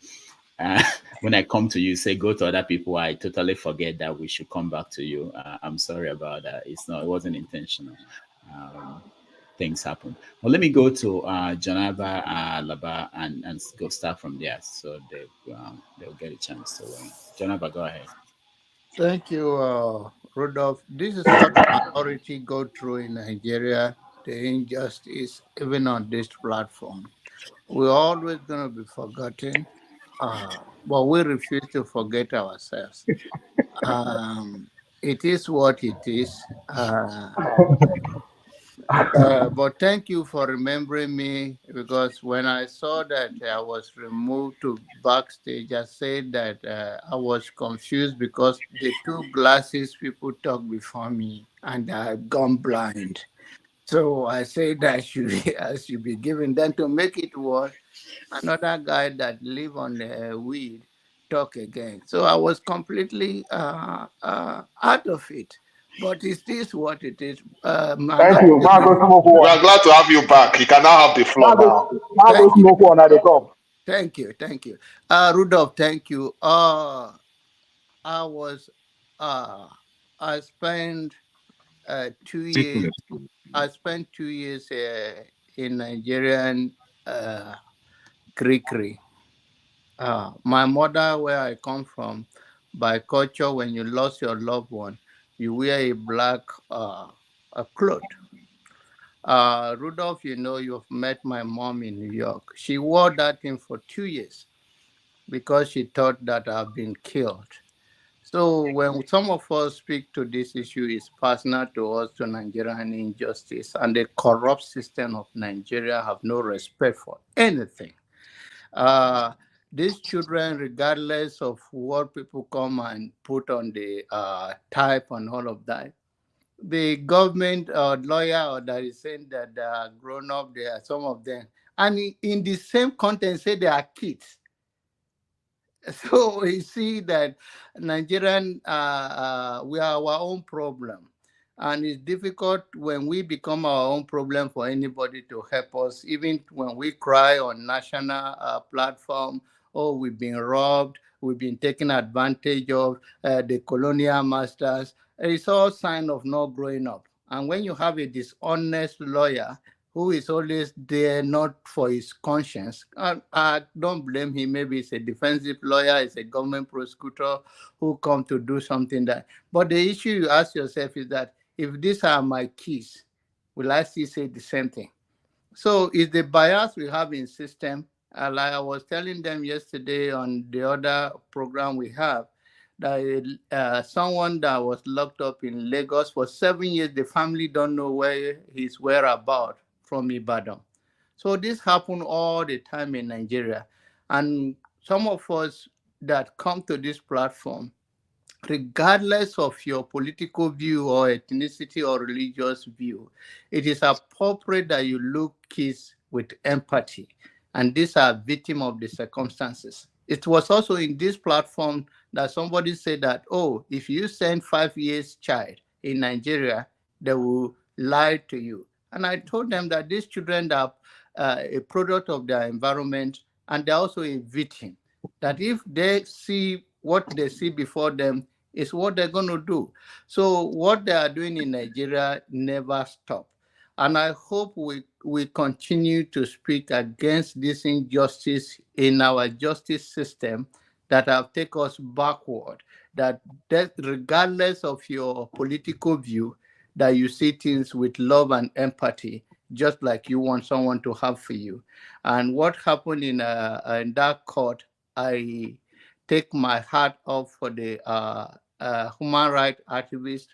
S8: Uh, when I come to you, say go to other people, I totally forget that we should come back to you. I'm sorry about that. It wasn't intentional. Um, Things happen. Well, let me go to Janaba, Laba, and go start from there, so they'll get a chance to win. Janaba, go ahead.
S9: Thank you, Rudolph. This is how the minority go through in Nigeria, the injustice, even on this platform. We're always going to be forgotten, but we refuse to forget ourselves. It is what it is. But thank you for remembering me, because when I saw that I was removed to backstage, I said that I was confused because the two glasses people talked before me and I had gone blind. So I said that I should be given. Then to make it worse, another guy that live on the weed talk again. So I was completely out of it. But is this what it is?
S21: Thank you. Marcos
S4: We are glad to have you back. You can now have the floor now.
S21: Marcos
S9: Thank you.
S21: Moko at the top.
S9: Thank you. Thank you. Rudolph, thank you. I was I spent 2 years. I spent 2 years in Nigerian Krikri. My mother, where I come from, by culture, when you lost your loved one, you wear a black a cloth. Rudolph, you've met my mom in New York. She wore that thing for 2 years because she thought that I've been killed. So when some of us speak to this issue, it's personal to us, to Nigerian injustice, and the corrupt system of Nigeria have no respect for anything. Uh, these children, regardless of what people come and put on the type and all of that, the government lawyer or that is saying that they are grown up, they are some of them, and in the same content say they are kids. So we see that Nigerian, we are our own problem. And it's difficult when we become our own problem for anybody to help us, even when we cry on national platform, oh, we've been robbed, we've been taken advantage of, the colonial masters. It's all sign of not growing up. And when you have a dishonest lawyer who is always there not for his conscience. I don't blame him. Maybe he's a defensive lawyer, he's a government prosecutor who come to do something that. But the issue you ask yourself is that if these are my keys, will I still say the same thing? So it's the bias we have in system. Like I was telling them yesterday on the other program we have, that someone that was locked up in Lagos for 7 years, the family don't know where his whereabouts from Ibadan. So this happen all the time in Nigeria. And some of us that come to this platform, regardless of your political view or ethnicity or religious view, it is appropriate that you look kids with empathy. And these are victims of the circumstances. It was also in this platform that somebody said that, oh, if you send 5 years child in Nigeria, they will lie to you. And I told them that these children are a product of their environment, and they're also a victim. That if they see what they see before them, is what they're going to do. So what they are doing in Nigeria never stop. And I hope we continue to speak against this injustice in our justice system that have taken us backward, that regardless of your political view, that you see things with love and empathy, just like you want someone to have for you. And what happened in that court, I take my hat off for the human rights activists,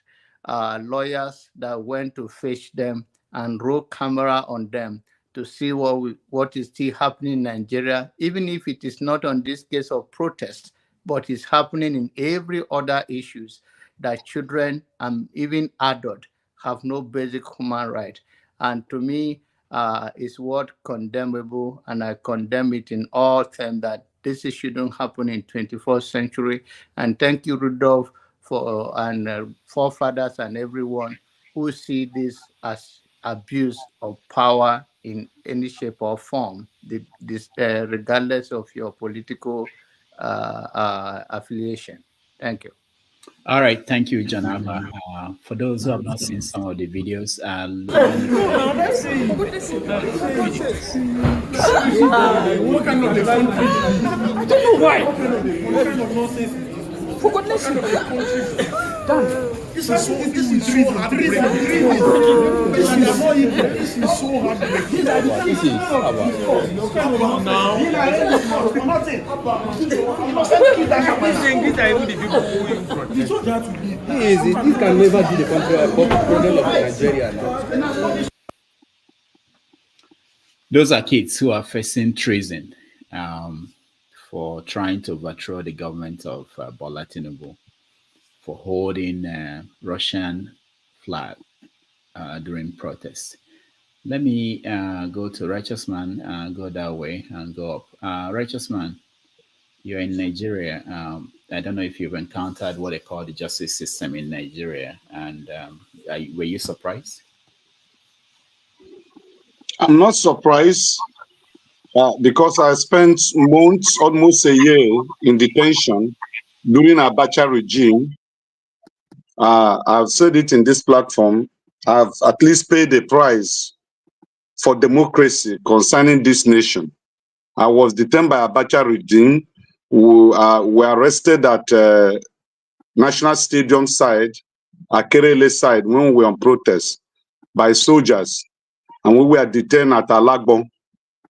S9: lawyers that went to fetch them and roll camera on them to see what is still happening in Nigeria, even if it is not on this case of protest, but it's happening in every other issues that children and even adults have no basic human right. And to me, is what condemnable, and I condemn it in all terms that this shouldn't happen in 21st century. And thank you, Rudolph, for and forefathers and everyone who see this as abuse of power in any shape or form, regardless of your political affiliation. Thank you.
S8: All right, thank you, John Alba. For those who have not seen some of the videos,
S5: what kind of I don't know why. What kind of nonsense? For goodness sake, this is so heartbreaking. This is so heartbreaking. This is now. This can never be the country problem of Nigeria now.
S8: Those are kids who are facing treason for trying to overthrow the government of Bola Tinubu, for holding Russian flag during protests. Let me go to Righteous Man, go that way and go up. Righteous Man, you're in Nigeria. I don't know if you've encountered what they call the justice system in Nigeria, and were you surprised?
S4: I'm not surprised because I spent months, almost a year, in detention during Abacha regime. I've said it in this platform. I've at least paid the price for democracy concerning this nation. I was detained by Abacha regime. We were arrested at National Stadium side, Akerele side, when we were on protest by soldiers. And we were detained at Alagbon.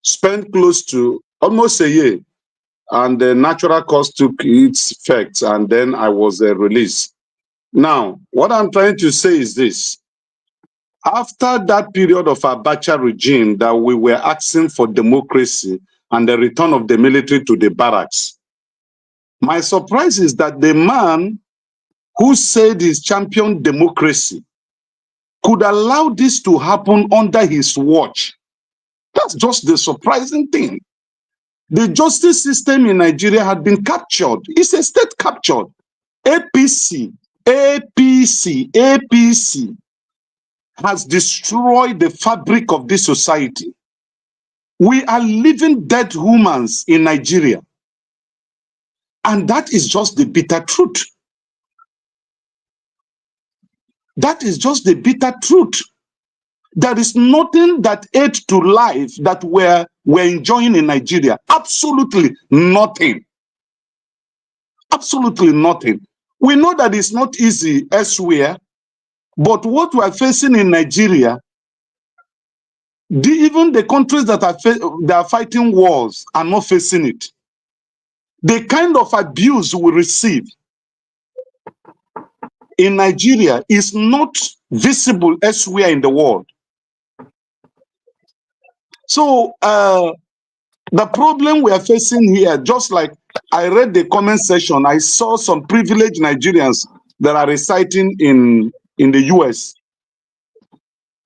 S4: Spent close to almost a year. And the natural cause took its effect. And then I was released. Now, what I'm trying to say is this. After that period of Abacha regime that we were asking for democracy and the return of the military to the barracks, my surprise is that the man who said he's championed democracy could allow this to happen under his watch. That's just the surprising thing. The justice system in Nigeria had been captured. It's a state captured. APC has destroyed the fabric of this society. We are living dead humans in Nigeria. And that is just the bitter truth. That is just the bitter truth. There is nothing that aid to life that we're enjoying in Nigeria. Absolutely nothing. Absolutely nothing. We know that it's not easy elsewhere, but what we're facing in Nigeria, even the countries that are fighting wars are not facing it. The kind of abuse we receive in Nigeria is not visible elsewhere in the world. So the problem we are facing here, just like I read the comment section, I saw some privileged Nigerians that are residing in the US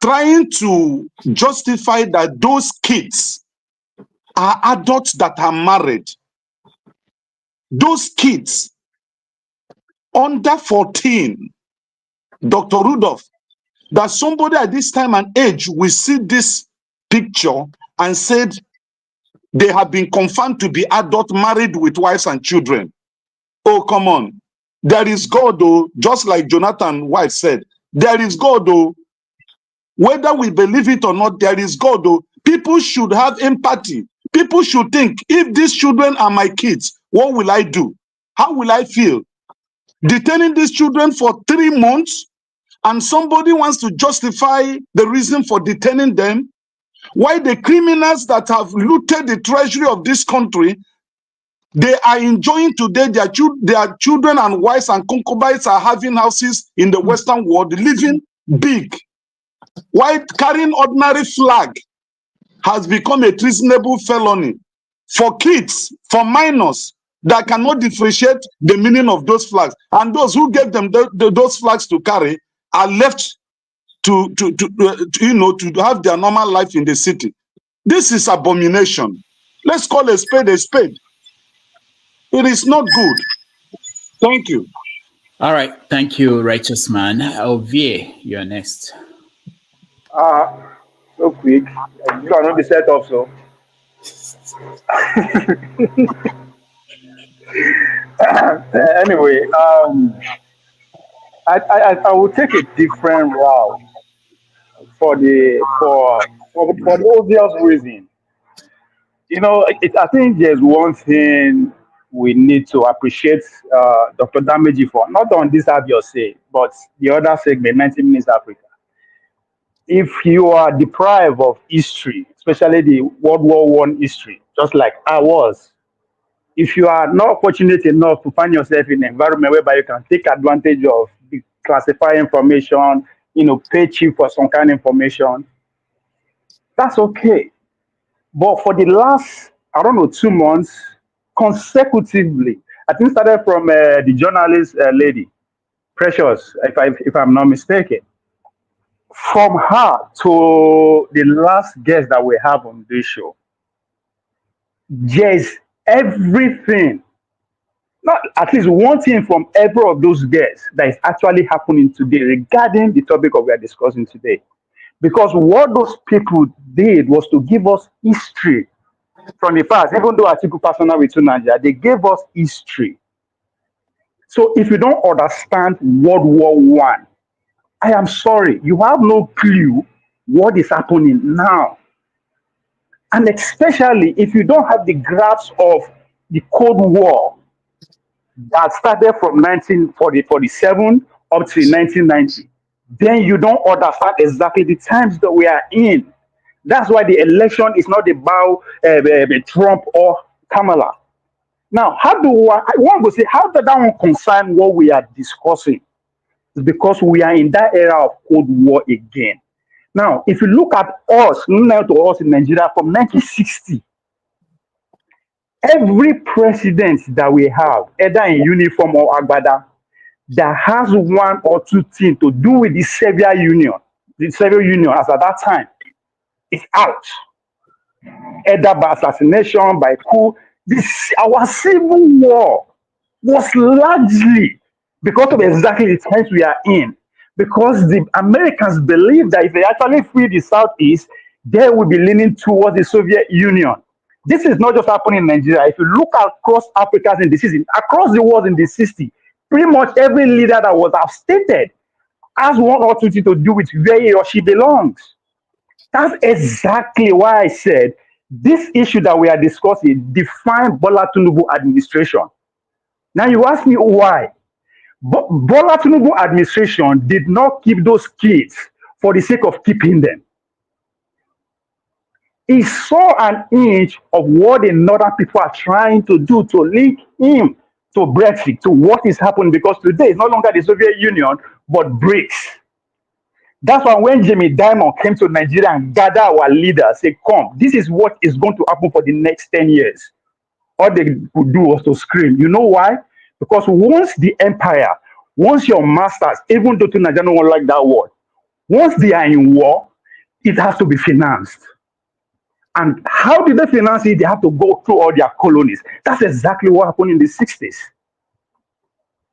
S4: trying to justify that those kids are adults that are married. Those kids under 14, Dr. Rudolph, that somebody at this time and age will see this picture and said they have been confirmed to be adult, married with wives and children. Oh, come on. There is God, though, just like Jonathan White said. There is God, though. Whether we believe it or not, there is God, though. People should have empathy. People should think, if these children are my kids, what will I do? How will I feel? Detaining these children for 3 months, and somebody wants to justify the reason for detaining them, why the criminals that have looted the treasury of this country, they are enjoying today, their children and wives and concubines are having houses in the Western world, living big. Why carrying ordinary flag has become a treasonable felony for kids, for minors that cannot differentiate the meaning of those flags. And those who gave them those flags to carry are left to have their normal life in the city. This is abomination. Let's call a spade a spade.
S21: It is not good. Thank you.
S8: All right. Thank you, righteous man. Ovie, you're next.
S13: So quick. You are not be set up, so. Anyway, I will take a different route for the obvious reason. I think there's one thing we need to appreciate Dr. Dameji for, not on this have your say, but the other segment, 90 Minutes Africa. If you are deprived of history, especially the World War One history, just like I was, if you are not fortunate enough to find yourself in an environment whereby you can take advantage of the classified information, pay cheap for some kind of information, that's okay. But for the last, I don't know, 2 months, consecutively, I think started from the journalist lady, Precious, if I'm not mistaken. From her to the last guest that we have on this show, there's everything, not at least one thing from every of those guests that is actually happening today regarding the topic of we are discussing today. Because what those people did was to give us history from the past. Even though Atiku personal with Nigeria, they gave us history. So if you don't understand World War One, I am sorry, you have no clue what is happening now. And especially if you don't have the grasp of the Cold War that started from 1947 up to 1990, then you don't understand exactly the times that we are in. That's why the election is not about Trump or Kamala. Now, how do I want to say, how does that one concern what we are discussing? It's because we are in that era of Cold War again. Now, if you look at us, now to us in Nigeria from 1960, every president that we have, either in uniform or agbada, that has one or two things to do with the Soviet Union as at that time, is out. Either by assassination, by coup. Our civil war was largely because of exactly the times we are in. Because the Americans believe that if they actually free the Southeast, they will be leaning towards the Soviet Union. This is not just happening in Nigeria. If you look across Africa in the 60s, across the world in the 60s, pretty much every leader that was outstated has one or two things to do with where he or she belongs. That's exactly why I said this issue that we are discussing defines Bola Tinubu administration. Now you ask me why. Bola Tinubu administration did not keep those kids for the sake of keeping them. He saw an inch of what the northern people are trying to do to link him to Brexit, to what is happening, because today it's no longer the Soviet Union, but BRICS. That's why when Jamie Dimon came to Nigeria and gathered our leaders, say, come, this is what is going to happen for the next 10 years. All they could do was to scream. You know why? Because once the empire, once your masters, even though Nigeria don't like that word, once they are in war, it has to be financed. And how did they finance it? They have to go through all their colonies. That's exactly what happened in the 60s.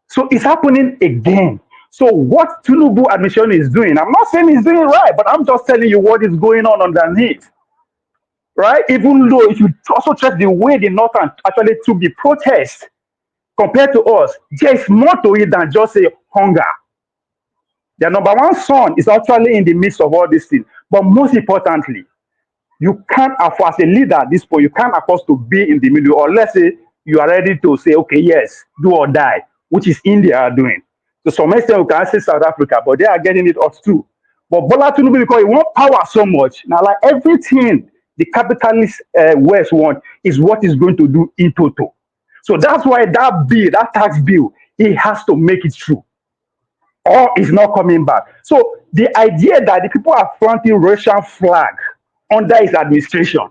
S13: So it's happening again. So what Tinubu administration is doing, I'm not saying he's doing it right, but I'm just telling you what is going on underneath. Right? Even though if you also check the way the Northern actually took the protest compared to us, there is more to it than just a hunger. Their number one son is actually in the midst of all these things. But most importantly, you can't afford, as a leader at this point, you can't afford to be in the middle, or let's say you are ready to say, okay, yes, do or die, which is India are doing. To some extent, we can say South Africa, but they are getting it off too. But Bola Tinubu, because he wants power so much, now like everything the capitalist West want is what he's going to do in total. So that's why that bill, that tax bill, he has to make it true, or it's not coming back. So the idea that the people are flaunting Russian flag under his administration,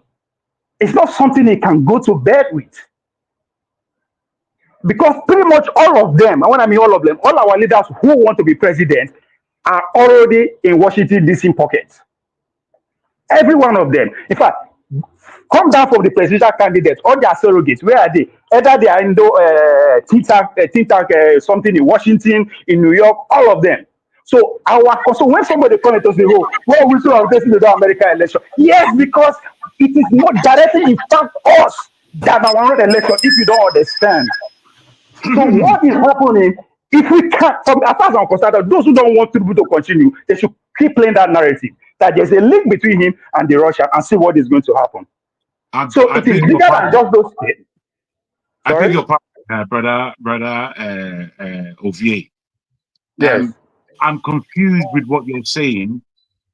S13: it's not something he can go to bed with. Because pretty much all of them, and when I mean all of them, all our leaders who want to be president are already in Washington, D.C. pockets. Every one of them. In fact, come down from the presidential candidates, all their surrogates, where are they? Either they are in the think tank something in Washington, in New York, all of them. So so when somebody comes to say, oh, well, we still have this in the American election. Yes, because it is not directly impact us that our own election if you don't understand. So what is happening? If we can't, as far as I'm concerned, those who don't want Tinubu to continue, they should keep playing that narrative that there's a link between him and the Russia and see what is going to happen. So it is bigger than just those states.
S17: I beg your pardon, brother Ovier.
S13: Yes.
S17: I'm confused with what you're saying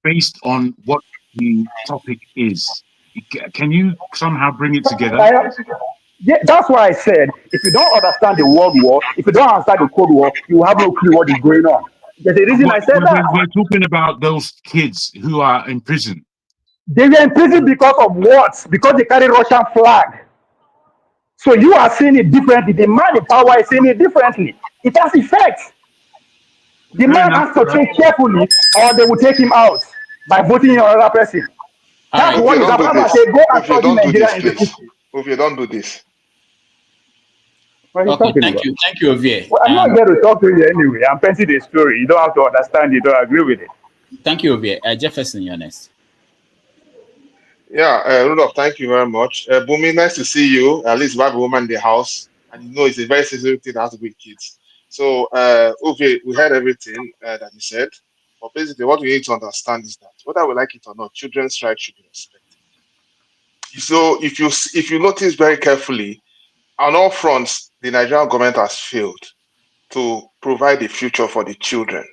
S17: based on what the topic is. Can you somehow bring it together?
S13: Yeah, that's why I said if you don't understand the World War, if you don't understand the Cold War, you have no clue what is going on. There's a reason I said that.
S17: We're talking about those kids who are in prison.
S13: They were in prison because of what? Because they carry Russian flag. So you are seeing it differently. The man in power is seeing it differently. It has effects. The man has to treat carefully, or they will take him out by voting in another person. That's what is happening. They go and study Nigeria institution.
S20: If you don't do this.
S8: Okay, thank you, Ovier.
S13: Well, I'm not here to talk to you anyway. I'm painting the story. You don't have to understand. You don't agree with it.
S8: Thank you, Ovier. Jefferson, you're next.
S20: Yeah, Rudolph, thank you very much. Bumi, nice to see you. At least we have a woman in the house, and you know it's a very sensitive thing that has to do with kids. So, okay, we heard everything that you said, but basically, what we need to understand is that whether we like it or not, children's rights should be respected. So, if you notice very carefully, on all fronts, the Nigerian government has failed to provide a future for the children.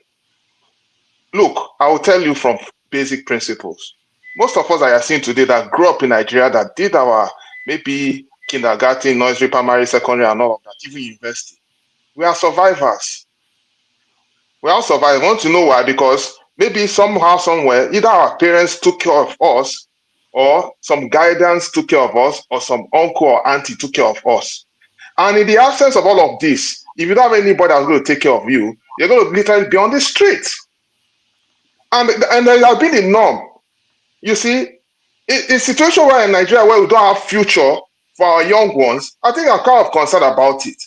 S20: Look, I will tell you from basic principles. Most of us that are seeing today that grew up in Nigeria, that did our maybe kindergarten, nursery, primary, secondary, and all of that, even university, we are survivors. We are survivors. I want to know why? Because maybe somehow, somewhere, either our parents took care of us, or some guidance took care of us, or some uncle or auntie took care of us. And in the absence of all of this, if you don't have anybody that's going to take care of you, you're going to literally be on the streets. And there has been a norm. You see, in situation where in Nigeria where we don't have future for our young ones, I think I'm kind of concerned about it.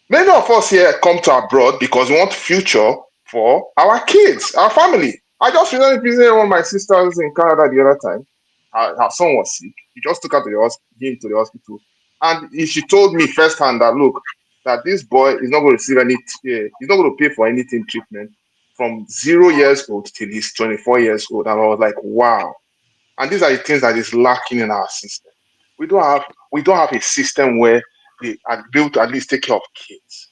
S20: Many of us here come to abroad because we want future for our kids, our family. I just recently visited one of my sisters in Canada the other time. Her son was sick. He just took her to the hospital. And she told me firsthand that, look, that this boy is not going to receive any, he's not going to pay for anything treatment from 0 years old till he's 24 years old. And I was like, wow. And these are the things that is lacking in our system. We don't have a system where they are built to at least take care of kids.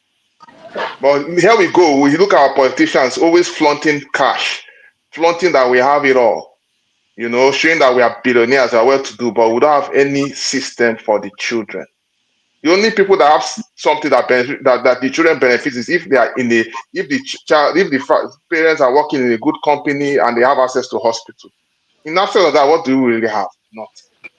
S20: But here we go. We look at our politicians always flaunting cash, flaunting that we have it all. You know, showing that we are billionaires, we are well-to-do, but we don't have any system for the children. The only people that have something that the children benefit is if they are if the parents are working in a good company and they have access to hospital. In absence of that, what do we really have? Nothing.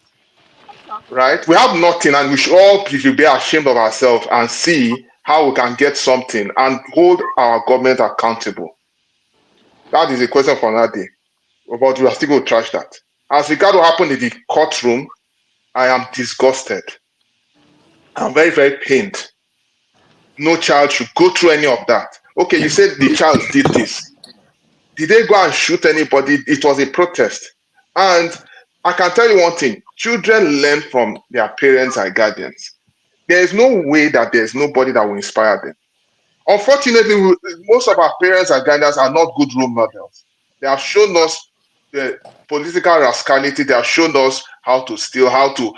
S20: Right? We have nothing, and we should be ashamed of ourselves and see how we can get something and hold our government accountable. That is a question for another day. But we are still going to trash that. As regards what happened in the courtroom, I am disgusted. I'm very, very pained. No child should go through any of that. Okay, you said the child did this. Did they go and shoot anybody? It was a protest. And I can tell you one thing. Children learn from their parents and guardians. There is no way that there's nobody that will inspire them. Unfortunately, most of our parents and guardians are not good role models. They have shown us the political rascality. They have shown us how to steal, how to,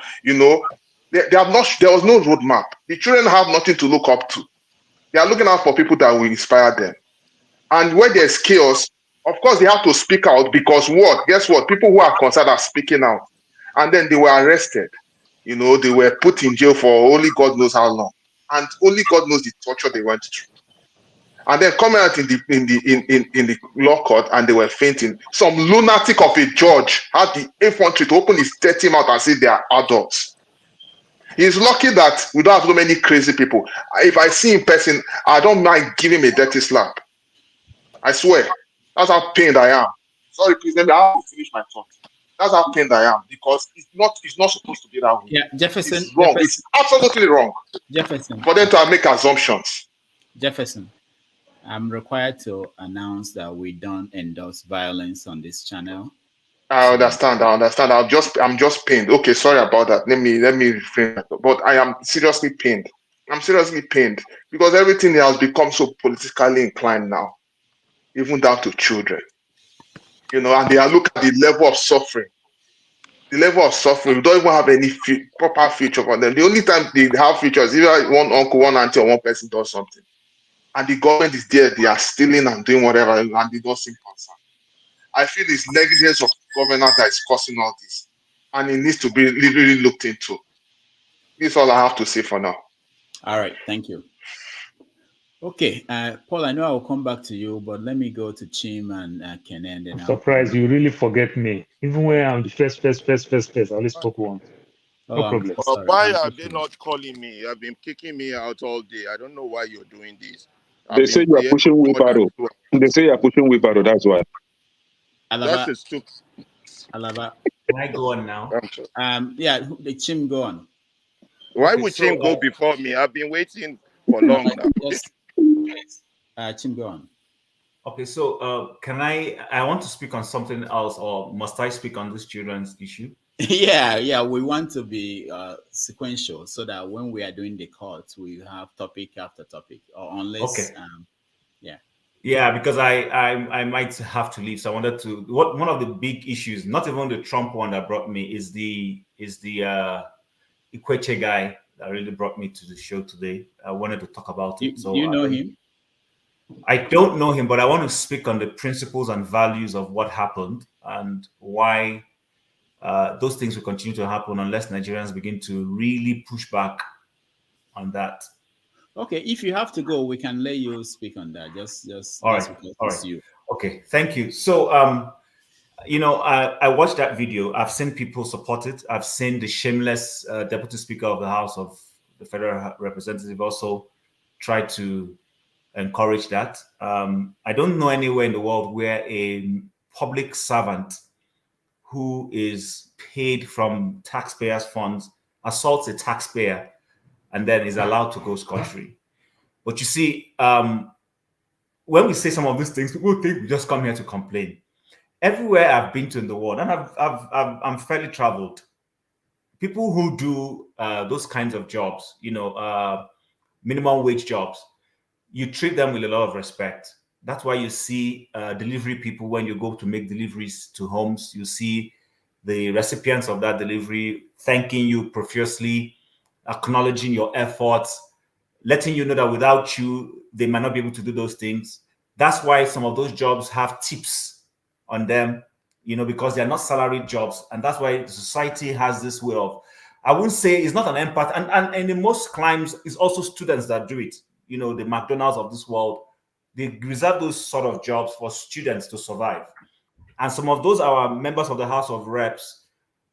S20: there was no roadmap. The children have nothing to look up to. They are looking out for people that will inspire them. And when there's chaos, of course, they have to speak out because what? Guess what? People who are concerned are speaking out. And then they were arrested. They were put in jail for only God knows how long. And only God knows the torture they went through. And then coming out in the law court and they were fainting. Some lunatic of a judge had the infantry to open his dirty mouth and say they are adults. He's lucky that we don't have so many crazy people. If I see in person, I don't mind giving him a dirty slap. I swear. That's how pained I am. Sorry, please, let me finish my thought. That's how pained I am, because it's not supposed to be that way.
S8: Yeah, Jefferson.
S20: It's wrong. It's absolutely wrong
S8: Jefferson.
S20: for them to make assumptions.
S8: Jefferson, I'm required to announce that we don't endorse violence on this channel.
S20: I understand. I'm just pained. Okay, sorry about that. Let me refrain. But I am seriously pained. I'm seriously pained because everything has become so politically inclined now, even down to children. And they are looking at the level of suffering. The level of suffering, we don't even have any proper future for them. The only time they have futures is either one uncle, one auntie, or one person does something. And the government is there, they are stealing and doing whatever, and they don't seem concerned. I feel it's negligence of government that is causing all this, and it needs to be really looked into. This is all I have to say for now.
S8: All right, thank you. Okay, Paul, I know I will come back to you, but let me go to Chim and Ken. And
S15: I'm surprised you really forget me. Even when I'm the first, I only spoke once. No problem.
S19: Why are they not calling me? I've been kicking me out all day. I don't know why you're doing this.
S10: They say you are pushing wheelbarrow. They say you are pushing wheelbarrow. That's why.
S19: That's a stupid.
S8: Alaba.
S16: Can I go on now?
S8: Yeah, the Chim, go on.
S19: Why would Chim go before me? I've been waiting for long now.
S8: Chim, go on.
S16: Okay, so can I want to speak on something else, or must I speak on this children's issue?
S8: Yeah, we want to be sequential so that when we are doing the court, we have topic after topic, or unless,
S16: Yeah, because I might have to leave, so I wanted to. One of the big issues, not even the Trump one that brought me, is the Ikwechegh guy that really brought me to the show today. I wanted to talk about it. So
S8: you know him?
S16: I don't know him, but I want to speak on the principles and values of what happened and why those things will continue to happen unless Nigerians begin to really push back on that.
S8: Okay, if you have to go, we can let you speak on that. Just
S16: all right.
S8: You.
S16: Okay, thank you. So, I watched that video. I've seen people support it. I've seen the shameless Deputy Speaker of the House of the Federal Representative also try to encourage that. I don't know anywhere in the world where a public servant who is paid from taxpayers' funds assaults a taxpayer and then is allowed to go scot-free. But you see, when we say some of these things, people think we just come here to complain. Everywhere I've been to in the world, and I'm fairly traveled, people who do those kinds of jobs, minimum wage jobs, you treat them with a lot of respect. That's why you see delivery people, when you go to make deliveries to homes, you see the recipients of that delivery thanking you profusely, acknowledging your efforts, letting you know that without you, they might not be able to do those things. That's why some of those jobs have tips on them, because they're not salaried jobs. And that's why the society has this way of, I wouldn't say it's not an empath. And in most climes, it's also students that do it. The McDonald's of this world, they reserve those sort of jobs for students to survive. And some of those are members of the House of Reps.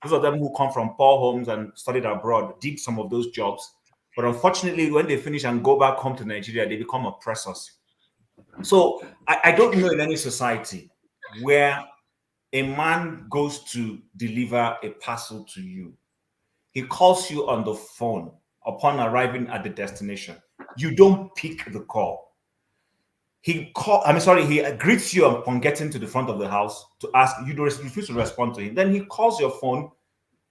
S16: Those of them who come from poor homes and studied abroad did some of those jobs. But unfortunately, when they finish and go back home to Nigeria, they become oppressors. So I don't know in any society where a man goes to deliver a parcel to you. He calls you on the phone upon arriving at the destination. You don't pick the call. He greets you upon getting to the front of the house to ask, you refuse to respond to him. Then he calls your phone,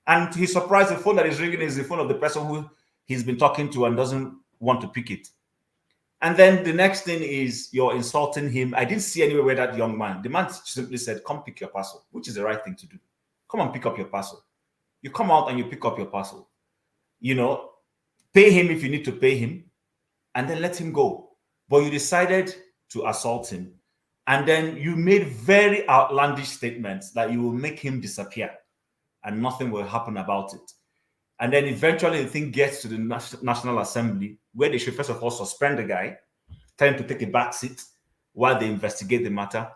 S16: and to his surprise, the phone that is ringing is the phone of the person who he's been talking to and doesn't want to pick it. And then the next thing is you're insulting him. I didn't see anywhere where that young man, the man simply said, come pick your parcel, which is the right thing to do. Come and pick up your parcel. You come out and you pick up your parcel. Pay him if you need to pay him, and then let him go. But you decided to assault him. And then you made very outlandish statements that you will make him disappear and nothing will happen about it. And then eventually the thing gets to the National Assembly, where they should first of all suspend the guy, tell him to take a back seat while they investigate the matter,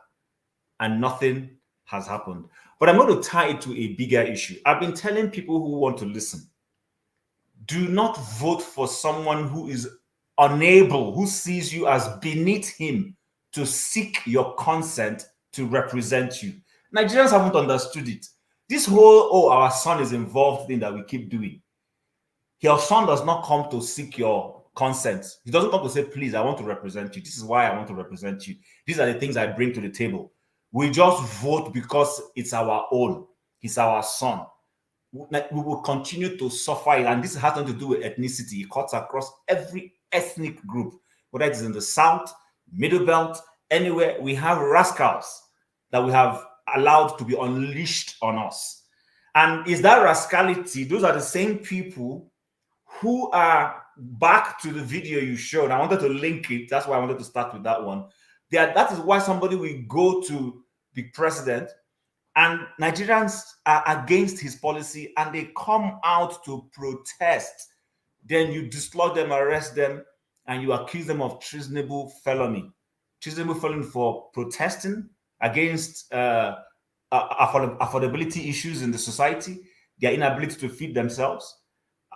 S16: and nothing has happened. But I'm going to tie it to a bigger issue. I've been telling people who want to listen, do not vote for someone who is unable, who sees you as beneath him to seek your consent to represent you. Nigerians haven't understood it. This whole, oh, our son is involved thing that we keep doing. Your son does not come to seek your consent. He doesn't come to say, please, I want to represent you. This is why I want to represent you. These are the things I bring to the table. We just vote because it's our own. He's our son. We will continue to suffer it. And this has nothing to do with ethnicity. It cuts across every ethnic group, whether it is in the South, Middle Belt, anywhere. We have rascals that we have allowed to be unleashed on us. And is that rascality? Those are the same people who are, back to the video you showed. I wanted to link it. That's why I wanted to start with that one. That is why somebody will go to the president and Nigerians are against his policy and they come out to protest. Then you dislodge them, arrest them, and you accuse them of treasonable felony. Treasonable felony for protesting against affordability issues in the society, their inability to feed themselves.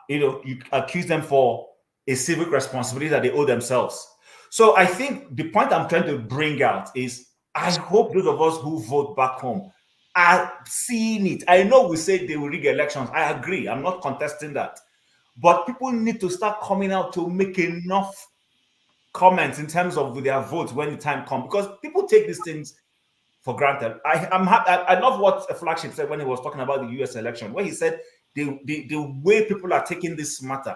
S16: You accuse them for a civic responsibility that they owe themselves. So I think the point I'm trying to bring out is I hope those of us who vote back home are seeing it. I know we say they will rig elections. I agree. I'm not contesting that. But people need to start coming out to make enough comments in terms of their votes when the time comes, because people take these things for granted. I love what a Flagship said when he was talking about the US election, where he said the way people are taking this matter,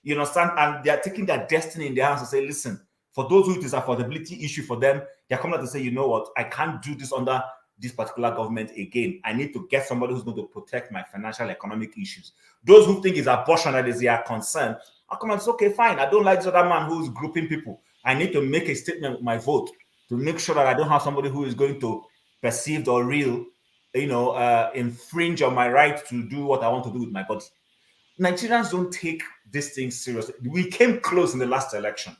S16: you understand, and they are taking their destiny in their hands to say, listen, for those who it is affordability issue for them, they're coming out to say, you know what, I can't do this under this particular government again. I need to get somebody who's going to protect my financial economic issues. Those who think it's abortion that is their concern, I'll come and say, okay, fine, I don't like this other man who's grouping people. I need to make a statement with my vote to make sure that I don't have somebody who is going to perceived or real, infringe on my right to do what I want to do with my body. Nigerians don't take this thing seriously. We came close in the last election,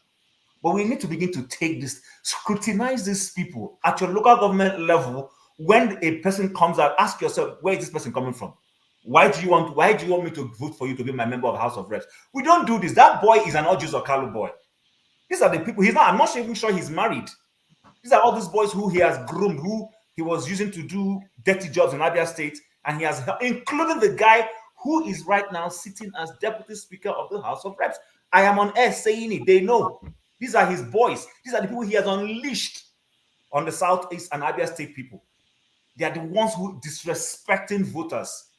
S16: but we need to begin to take this, scrutinize these people at your local government level. When a person comes out, ask yourself, where is this person coming from? Why do you want me to vote for you to be my member of the House of Reps? We don't do this. That boy is an Ojus Okalu boy. These are the people. I'm not even sure he's married. These are all these boys who he has groomed, who he was using to do dirty jobs in Abia State, and he has helped, including the guy who is right now sitting as Deputy Speaker of the House of Reps. I am on air saying it. They know. These are his boys. These are the people he has unleashed on the Southeast and Abia State people. They are the ones who disrespecting voters,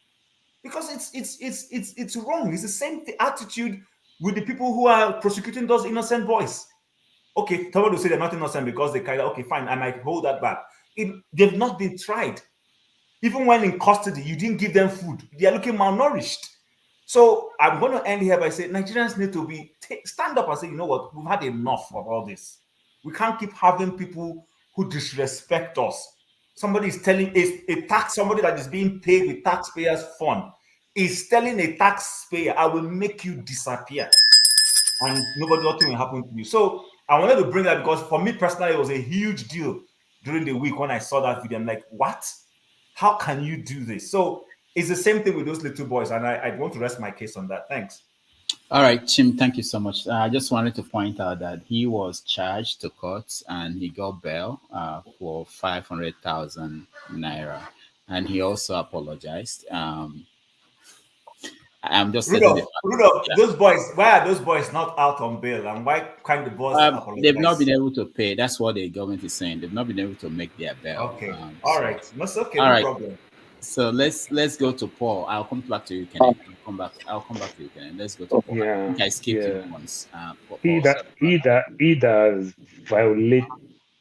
S16: because it's wrong. It's the same attitude with the people who are prosecuting those innocent boys. Okay, somebody will say they're not innocent because they carry. Okay, fine, I might hold that back. They've not been tried. Even when in custody, you didn't give them food. They are looking malnourished. So I'm going to end here by saying Nigerians need to stand up and say, you know what, we've had enough of all this. We can't keep having people who disrespect us. Somebody is telling somebody that is being paid with taxpayers' fund is telling a taxpayer, I will make you disappear. And nothing will happen to you. So I wanted to bring that because for me personally, it was a huge deal during the week when I saw that video. I'm like, what? How can you do this? So it's the same thing with those little boys. And I want to rest my case on that. Thanks.
S8: All right, Chim, thank you so much. I just wanted to point out that he was charged to court and he got bail for 500,000 naira. And he also apologized. I'm just
S16: Rudolph, those boys, why are those boys not out on bail? And why can't the boys apologize?
S8: They've not been able to pay. That's what the government is saying. They've not been able to make their bail.
S16: Okay. All right. That's okay.
S8: All
S16: no
S8: right.
S16: problem.
S8: So let's go to Paul. I'll come back to you, Kenny. I'll come back to you, Kenny. Let's go to Paul.
S15: Yeah,
S8: I think I skipped
S15: yeah.
S8: you once.
S15: Either violate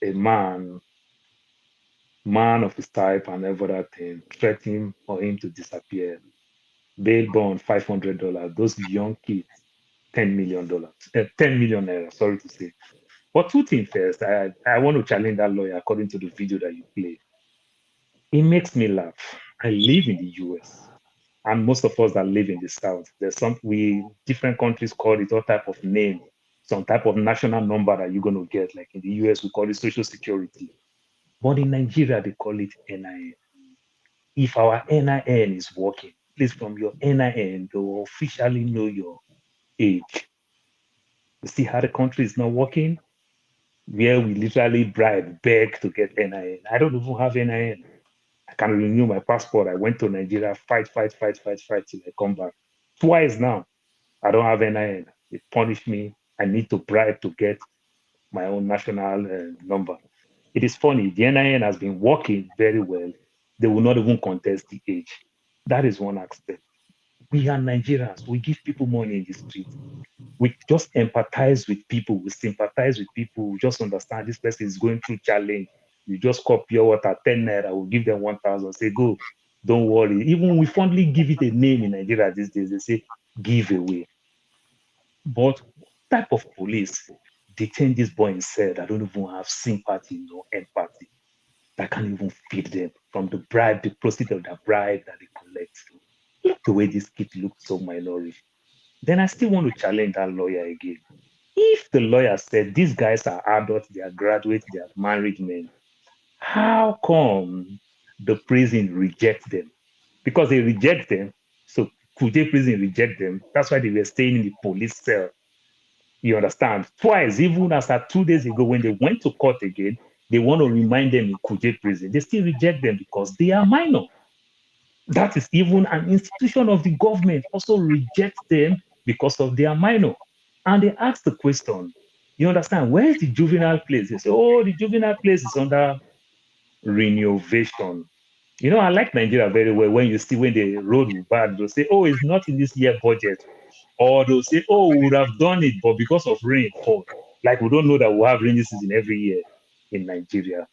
S15: a man of his type and every other thing, threaten for him to disappear. Bail bond $500. Those young kids, $10 million, 10 million naira. Sorry to say. But two things first. I want to challenge that lawyer according to the video that you played. It makes me laugh. I live in the US, and most of us that live in the South, there's different countries call it all type of name, some type of national number that you're going to get. Like in the US, we call it Social Security. But in Nigeria, they call it NIN. If our NIN is working, please from your NIN, they will officially know your age. You see how the country is not working? Where we literally beg to get NIN. I don't even have NIN. can renew my passport. I went to Nigeria, fight till I come back. Twice now. I don't have NIN. They punish me. I need to bribe to get my own national number. It is funny. The NIN has been working very well. They will not even contest the age. That is one aspect. We are Nigerians. We give people money in the street. We just empathize with people. We sympathize with people. We just understand this person is going through challenge. You just copy your water, 10 naira. We'll give them 1,000. Say, go. Don't worry. Even we fondly give it a name in Nigeria these days. They say, give away. But what type of police detain this boy in cell that don't even have sympathy nor empathy, that can't even feed them from the bribe, the proceeds of the bribe that they collect? Look the way this kid looks so malnourished. Then I still want to challenge that lawyer again. If the lawyer said these guys are adults, they are graduates, they are married men, how come the prison rejects them? Because they reject them, so Kuje prison reject them. That's why they were staying in the police cell. You understand? Twice, even as at 2 days ago, when they went to court again, they want to remind them in Kuje prison. They still reject them because they are minor. That is even an institution of the government also rejects them because of their minor. And they ask the question, you understand, where is the juvenile place? They say, oh, the juvenile place is under renovation. You know, I like Nigeria very well. When you see when the road will bad, they'll say, oh, it's not in this year budget. Or they'll say, oh, we would have done it, but because of rainfall. Like we don't know that we'll have rainy season every year in Nigeria.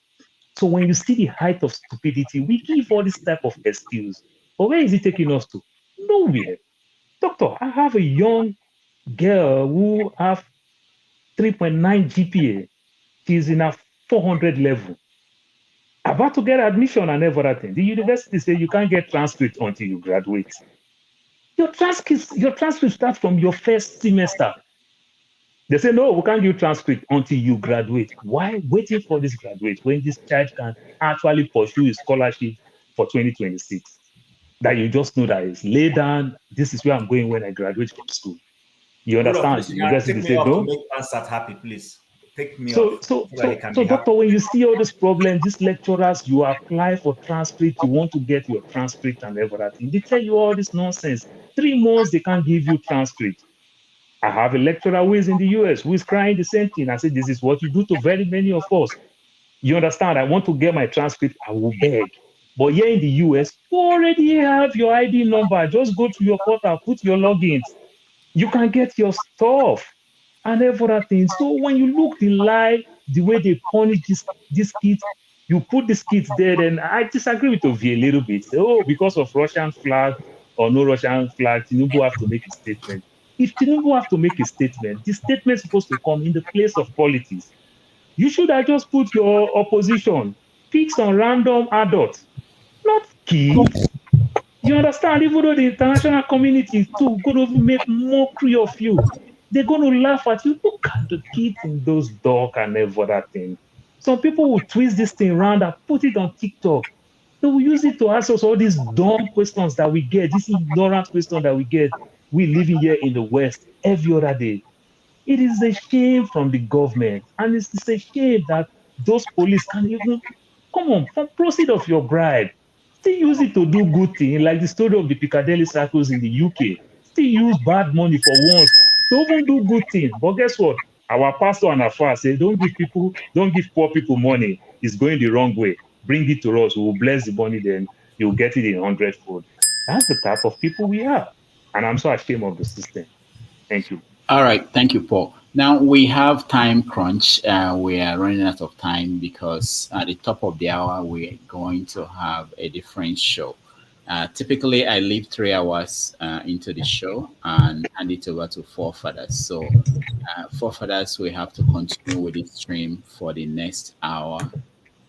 S15: So when you see the height of stupidity, we give all this type of excuse. But where is it taking us to? Nowhere. Doctor, I have a young girl who have 3.9 GPA. She's in a 400 level. About to get admission and everything. The university say you can't get transcript until you graduate. Your transcript starts from your first semester. They say, no, we can't give transcript until you graduate. Why waiting for this graduate when this child can actually pursue his scholarship for 2026? That you just know that it's laid down. This is where I'm going when I graduate from school. You understand? The university
S16: Take me
S15: say,
S16: off to
S15: no.
S16: make Ansat happy, please. Take me
S15: So,
S16: off
S15: so,
S16: that he
S15: so,
S16: can
S15: so,
S16: be happy.
S15: doctor, when you see all this problem, these lecturers, you apply for transcript, you want to get your transcript and everything. They tell you all this nonsense. 3 months, they can't give you transcript. I have a lecturer who is in the US who is crying the same thing. I said, this is what you do to very many of us. You understand? I want to get my transcript, I will beg. But here in the US, you already have your ID number. Just go to your portal, put your logins. You can get your stuff and everything. So when you look the lie, the way they punish this kids, you put these kids there, then I disagree with Ovie a little bit. Say, oh, because of Russian flag or no Russian flag, Tinubu have to make a statement. If Tinubu have to make a statement, the statement is supposed to come in the place of politics. You should have just put your opposition, pick some random adults, not kids. You understand? Even though the international community too going to make mockery of you, they're going to laugh at you. Look at the kids in those dog and everything. Some people will twist this thing around and put it on TikTok. They will use it to ask us all these dumb questions that we get, these ignorant questions that we get. We living here in the West every other day. It is a shame from the government, and it's a shame that those police can even come on from proceed of your bribe. Still use it to do good thing, like the story of the Piccadilly circles in the UK. Still use bad money for once to even do good thing. But guess what? Our pastor and our father say, don't give poor people money. It's going the wrong way. Bring it to us. We will bless the money, then you'll get it in 100-fold. That's the type of people we are. And I'm so ashamed of the system. Thank you.
S8: All right, thank you, Paul. Now we have time crunch. We are running out of time because at the top of the hour we're going to have a different show. Typically, I leave 3 hours into the show and hand it over to forefathers. So, forefathers, we have to continue with this stream for the next hour.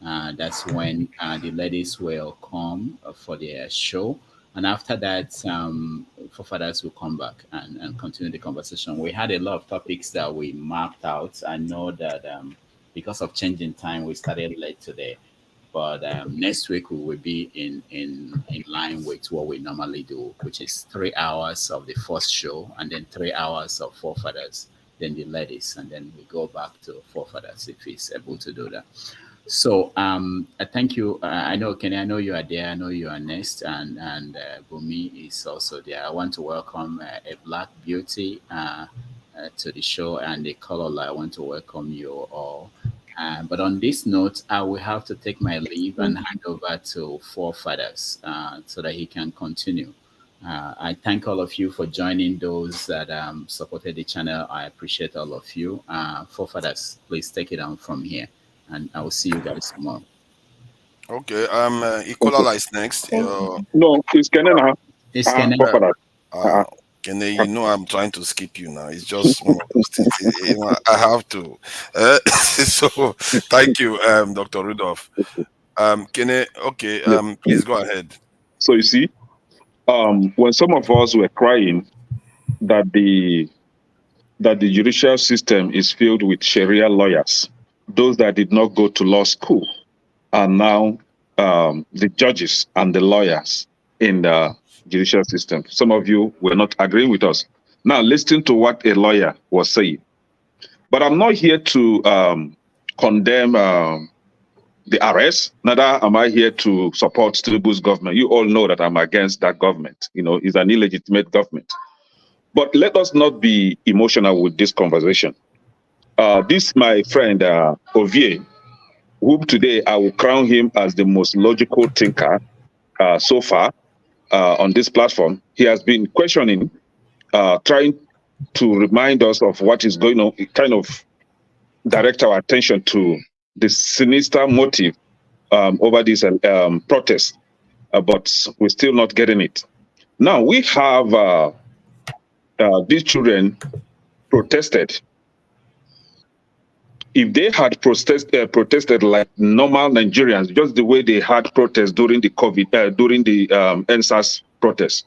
S8: That's when the ladies will come for their show. And after that, forefathers will come back and continue the conversation. We had a lot of topics that we mapped out. I know that because of changing time, we started late today. But next week we will be in line with what we normally do, which is 3 hours of the first show and then 3 hours of forefathers, then the ladies, and then we go back to forefathers if he's able to do that. So thank you. I know, Kenny, I know you are there. I know you are next, and Bumi is also there. I want to welcome a Black Beauty to the show, and the color. I want to welcome you all. But on this note, I will have to take my leave and hand over to Forefathers so that he can continue. I thank all of you for joining. Those that supported the channel, I appreciate all of you. Forefathers, please take it on from here, and I will see you guys tomorrow.
S19: Okay, Ikola is next.
S10: No, it's Kenena.
S8: It's Kenena.
S19: Kene, you know I'm trying to skip you now. It's just one of those things. You know, I have to. So thank you, Dr. Rudolph. Kene, okay, please go ahead.
S10: So you see, when some of us were crying that the judicial system is filled with Sharia lawyers, those that did not go to law school, are now the judges and the lawyers in the judicial system. Some of you were not agreeing with us. Now listen to what a lawyer was saying. But I'm not here to condemn the arrest. Neither am I here to support Tinubu's government. You all know that I'm against that government. You know, it's an illegitimate government. But let us not be emotional with this conversation. This, my friend, Ovie, whom today I will crown him as the most logical thinker so far on this platform. He has been questioning, trying to remind us of what is going on, kind of direct our attention to the sinister motive over this protest, but we're still not getting it. Now, we have these children protested. If they had protested like normal Nigerians, just the way they had protests during the COVID, during the NSAS protest,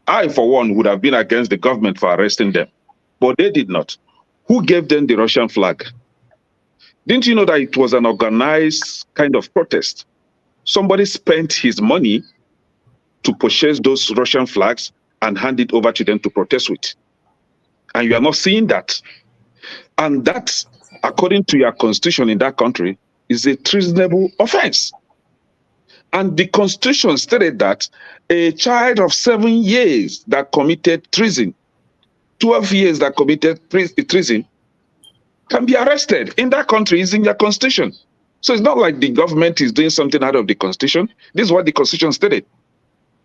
S10: I, for one, would have been against the government for arresting them. But they did not. Who gave them the Russian flag? Didn't you know that it was an organized kind of protest? Somebody spent his money to purchase those Russian flags and hand it over to them to protest with. And you are not seeing that. And that, according to your constitution in that country, is a treasonable offense. And the constitution stated that a child of 7 years that committed treason, 12 years that committed treason, can be arrested in that country. Is in your constitution. So it's not like the government is doing something out of the constitution. This is what the constitution stated.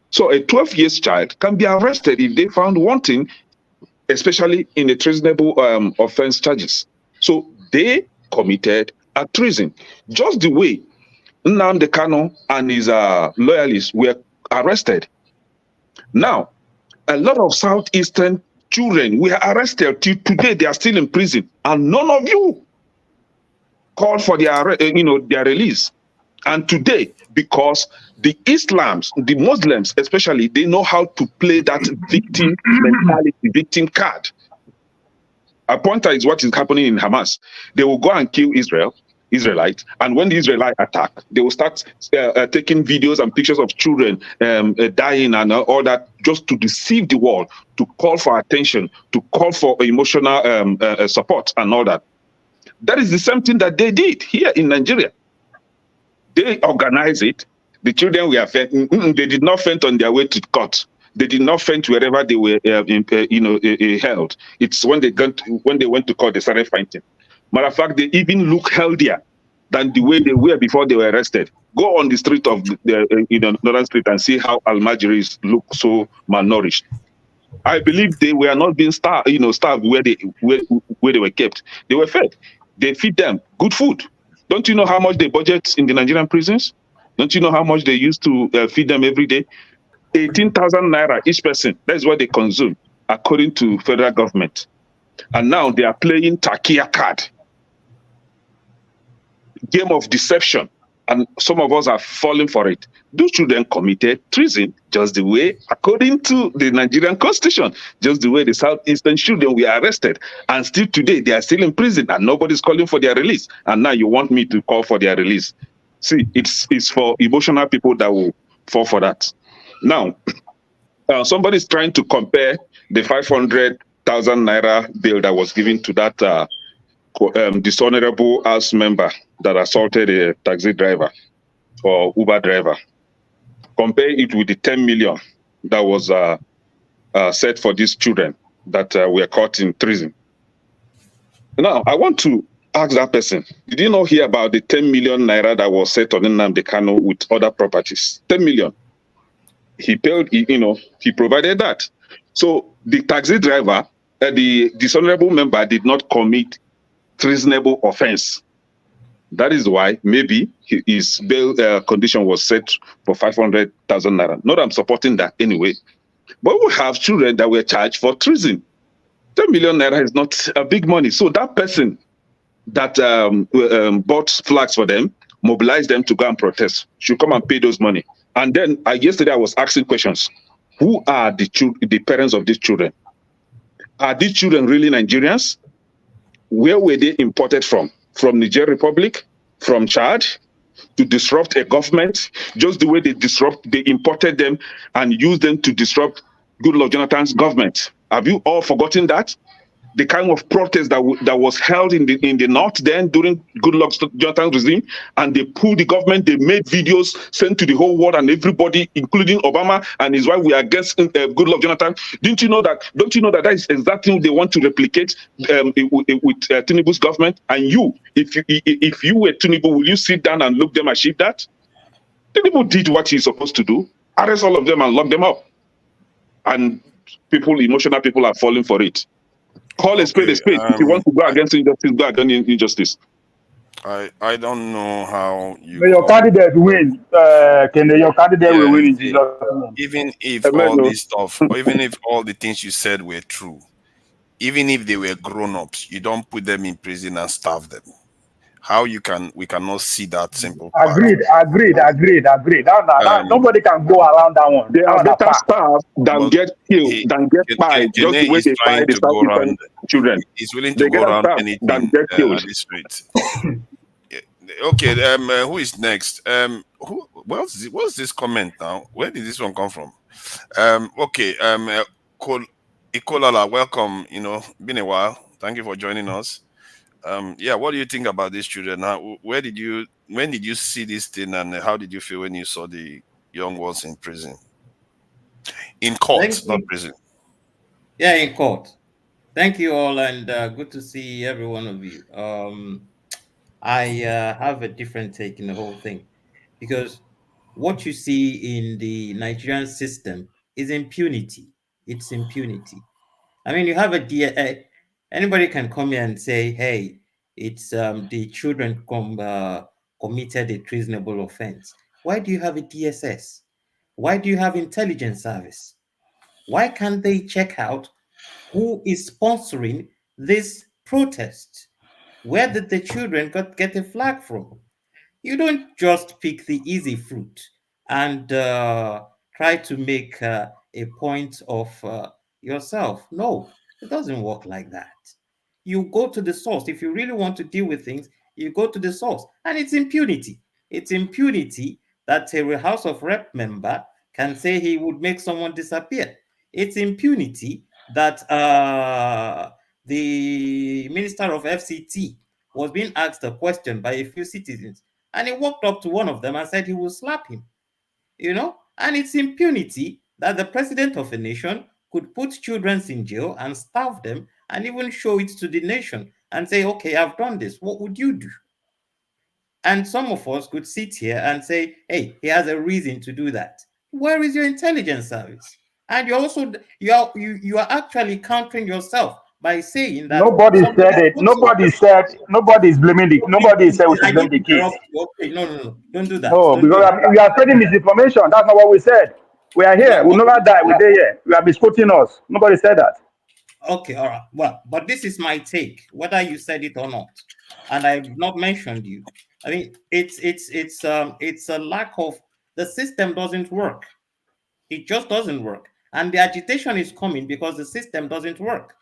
S10: So a 12 years child can be arrested if they found wanting, especially in the treasonable offense charges. So they committed a treason, just the way Nnamdi Kanu and his loyalists were arrested. Now, a lot of southeastern children were arrested till today. They are still in prison, and none of you called for their, their release. And today, because the Islams, the Muslims especially, they know how to play that victim mentality, victim card. A pointer is what is happening in Hamas. They will go and kill Israelites, and when the Israelites attack, they will start taking videos and pictures of children dying and all that, just to deceive the world, to call for attention, to call for emotional support and all that. That is the same thing that they did here in Nigeria. They organized it. The children were they did not faint on their way to court. They did not faint wherever they were, held. It's when they went to court, they started fighting. Matter of fact, they even look healthier than the way they were before they were arrested. Go on the street of the Northern Street and see how Almajiris look so malnourished. I believe they were not being starved where they were kept. They were fed. They feed them good food. Don't you know how much they budget in the Nigerian prisons? Don't you know how much they used to feed them every day? 18,000 naira each person. That's what they consume, according to federal government. And now they are playing Takia card, game of deception, and some of us are falling for it. Those children committed treason, just the way, according to the Nigerian constitution, just the way the southeastern children were arrested, and still today they are still in prison, and nobody's calling for their release. And now you want me to call for their release? See, it's for emotional people that will fall for that. Now, somebody's trying to compare the 500,000 naira bill that was given to that dishonorable House member that assaulted a taxi driver or Uber driver. Compare it with the 10 million that was set for these children that were caught in treason. Now, I want to ask that person, did you not hear about the 10 million naira that was set on Nnamdi Kanu with other properties? 10 million. He paid, he provided that. So the taxi driver, the dishonorable member did not commit treasonable offense. That is why maybe his bail condition was set for 500,000 naira. Not I'm supporting that anyway. But we have children that were charged for treason. 10 million naira is not a big money. So that person that bought flags for them, mobilized them to go and protest, should come and pay those money. And then yesterday I was asking questions. Who are the parents of these children? Are these children really Nigerians? Where were they imported from? From Niger Republic? From Chad? To disrupt a government? Just the way they imported them and used them to disrupt Goodluck Jonathan's government. Have you all forgotten that? The kind of protest that was held in the north then during Goodluck Jonathan's regime, and they pulled the government, they made videos sent to the whole world and everybody, including Obama and his wife, we are against Goodluck Jonathan. Don't you know that that is exactly what they want to replicate with Tinubu's government? And if you were Tinubu, will you sit down and look them achieve that? Tinubu did what he's supposed to do, arrest all of them and lock them up. And emotional people are falling for it. Call a spade a spade. If you want to go against injustice, go against injustice.
S19: I don't know how you.
S13: May your candidate win. Your candidate will win in Jesus' name.
S19: Even if all this stuff, or even if all the things you said were true, even if they were grown-ups, you don't put them in prison and starve them. How we cannot see that simple part.
S13: Agreed. Nobody can go around that one.
S10: They are better starved than get killed, than get fired. Just the way they fire the South African children.
S19: He's willing to go around anything at this rate. Okay, who is next? What's this comment now? Where did this one come from? Okay, Ikolala, welcome. Been a while. Thank you for joining us. What do you think about these children? When did you see this thing, and how did you feel when you saw the young ones in prison? In court, not prison.
S6: Yeah, in court. Thank you all, and good to see every one of you. I have a different take in the whole thing, because what you see in the Nigerian system is impunity. It's impunity. I mean, you have anybody can come here and say, hey, it's the children committed a treasonable offense. Why do you have a DSS? Why do you have intelligence service? Why can't they check out who is sponsoring this protest? Where did the children get a flag from? You don't just pick the easy fruit and try to make a point of yourself. No, it doesn't work like that. You go to the source. If you really want to deal with things, you go to the source. And it's impunity. It's impunity that a House of Rep member can say he would make someone disappear. It's impunity that the Minister of FCT was being asked a question by a few citizens, and he walked up to one of them and said he will slap him. And it's impunity that the president of a nation could put children in jail and starve them and even show it to the nation and say, okay, I've done this. What would you do? And some of us could sit here and say, hey, he has a reason to do that. Where is your intelligence service? And you are actually countering yourself by saying that
S13: nobody said it. Nobody is blaming the. Nobody said we should blame the kids.
S6: Okay, no, don't do that.
S13: No, because we are spreading misinformation. That's not what we said. We are here. We'll never die. We're here. We are misquoting us. Nobody said that.
S6: Okay, all right. Well, but this is my take, whether you said it or not, and I've not mentioned you. I mean, it's a lack of, the system doesn't work. It just doesn't work, and the agitation is coming because the system doesn't work.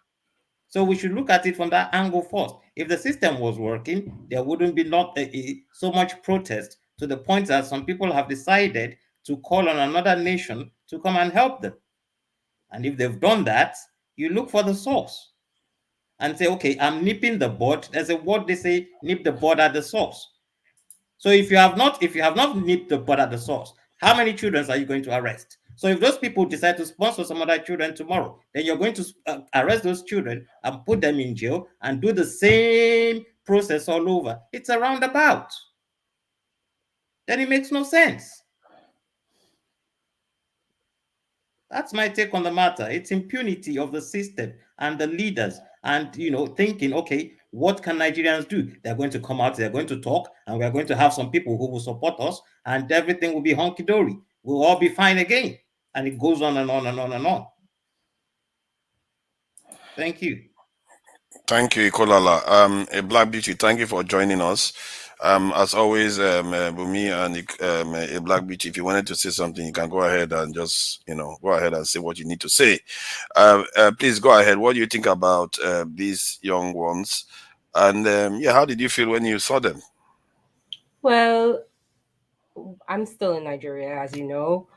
S6: So we should look at it from that angle first. If the system was working, there wouldn't be so much protest, to the point that some people have decided to call on another nation to come and help them. And if they've done that, you look for the source. and say, okay, I'm nipping the bud. There's a word they say, nip the bud at the source. So if you have not nipped the bud at the source, how many children are you going to arrest? So if those people decide to sponsor some other children tomorrow, then you're going to arrest those children and put them in jail and do the same process all over. It's a roundabout. Then it makes no sense. That's my take on the matter. It's impunity of the system and the leaders, and thinking, okay, what can Nigerians do? They're going to come out, they're going to talk, and we're going to have some people who will support us, and everything will be hunky-dory. We'll all be fine again. And it goes on and on and on and on. Thank you.
S19: Thank you, Ikolala. A Black Beauty, thank you for joining us. As always, Bumi and A Black Beauty, if you wanted to say something, you can go ahead and just, go ahead and say what you need to say. Please go ahead. What do you think about these young ones? And how did you feel when you saw them?
S7: Well, I'm still in Nigeria, as you know.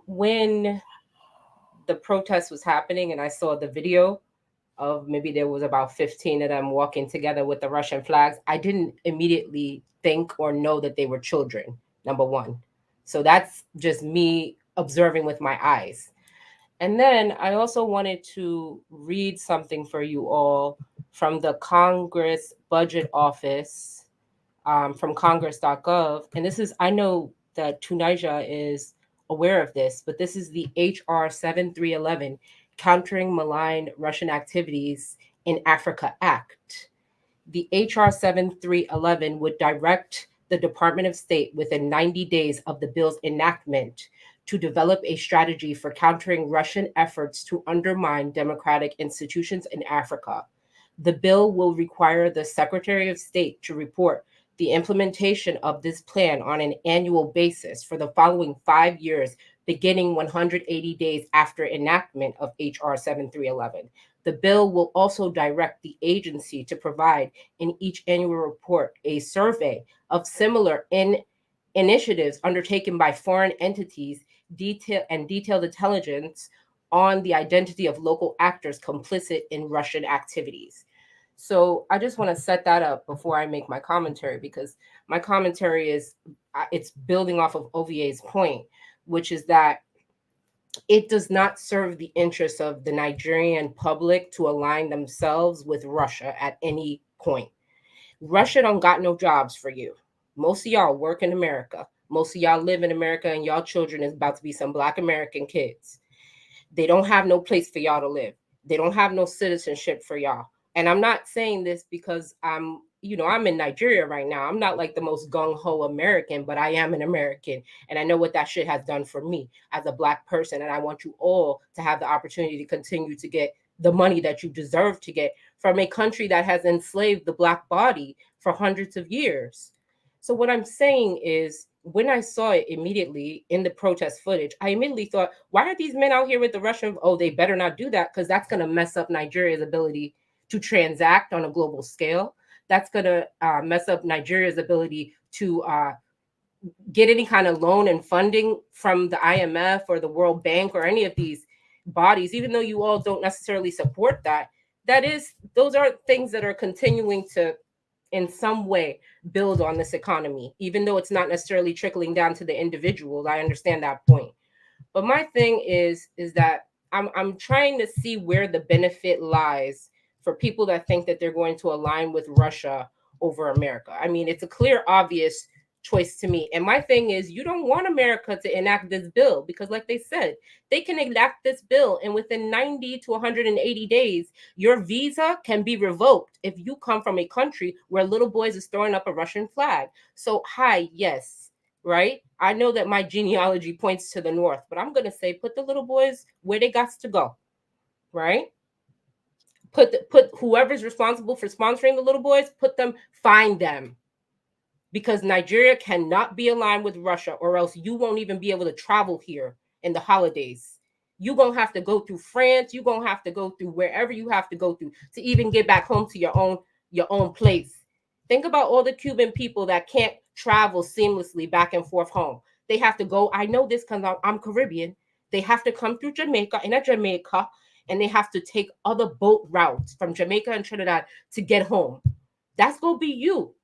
S7: When the protest was happening and I saw the video of maybe there was about 15 of them walking together with the Russian flags, I didn't immediately think or know that they were children, number one. So that's just me observing with my eyes. And then I also wanted to read something for you all from the Congress Budget Office, from congress.gov. And this is, I know that Tunisia is aware of this, but this is the HR 7311, Countering Malign Russian Activities in Africa Act. The HR 7311 would direct the Department of State within 90 days of the bill's enactment to develop a strategy for countering Russian efforts to undermine democratic institutions in Africa. The bill will require the Secretary of State to report the implementation of this plan on an annual basis for the following 5 years, beginning 180 days after enactment of HR 7311. The bill will also direct the agency to provide in each annual report a survey of similar initiatives undertaken by foreign entities, detailed intelligence on the identity of local actors complicit in Russian activities. So I just want to set that up before I make my commentary, because my commentary it's building off of OVA's point, which is that it does not serve the interests of the Nigerian public to align themselves with Russia at any point. Russia don't got no jobs for you. Most of y'all work in America. Most of y'all live in America, and y'all children is about to be some Black American kids. They don't have no place for y'all to live. They don't have no citizenship for y'all. And I'm not saying this because I'm in Nigeria right now. I'm not like the most gung-ho American, but I am an American. And I know what that shit has done for me as a Black person. And I want you all to have the opportunity to continue to get the money that you deserve to get from a country that has enslaved the Black body for hundreds of years. So what I'm saying is, when I saw it immediately in the protest footage, I immediately thought, why are these men out here with the Russian? Oh, they better not do that, because that's going to mess up Nigeria's ability to transact on a global scale. That's going to mess up Nigeria's ability to get any kind of loan and funding from the IMF or the World Bank or any of these bodies, even though you all don't necessarily support that. Those are things that are continuing to, in some way, build on this economy, even though it's not necessarily trickling down to the individuals. I understand that point. But my thing is that I'm trying to see where the benefit lies for people that think that they're going to align with Russia over America. I mean, it's a clear, obvious choice to me. And my thing is, you don't want America to enact this bill, because like they said, they can enact this bill and within 90 to 180 days, your visa can be revoked if you come from a country where little boys is throwing up a Russian flag. So yes, right? I know that my genealogy points to the north, but I'm going to say, put the little boys where they got to go, right? Put whoever's responsible for sponsoring the little boys, find them. Because Nigeria cannot be aligned with Russia, or else you won't even be able to travel here in the holidays. You're going to have to go through France. You're going to have to go through wherever you have to go through to even get back home to your own place. Think about all the Cuban people that can't travel seamlessly back and forth home. They have to go. I know this because I'm Caribbean. They have to come through Jamaica, and they have to take other boat routes from Jamaica and Trinidad to get home. That's gonna be you.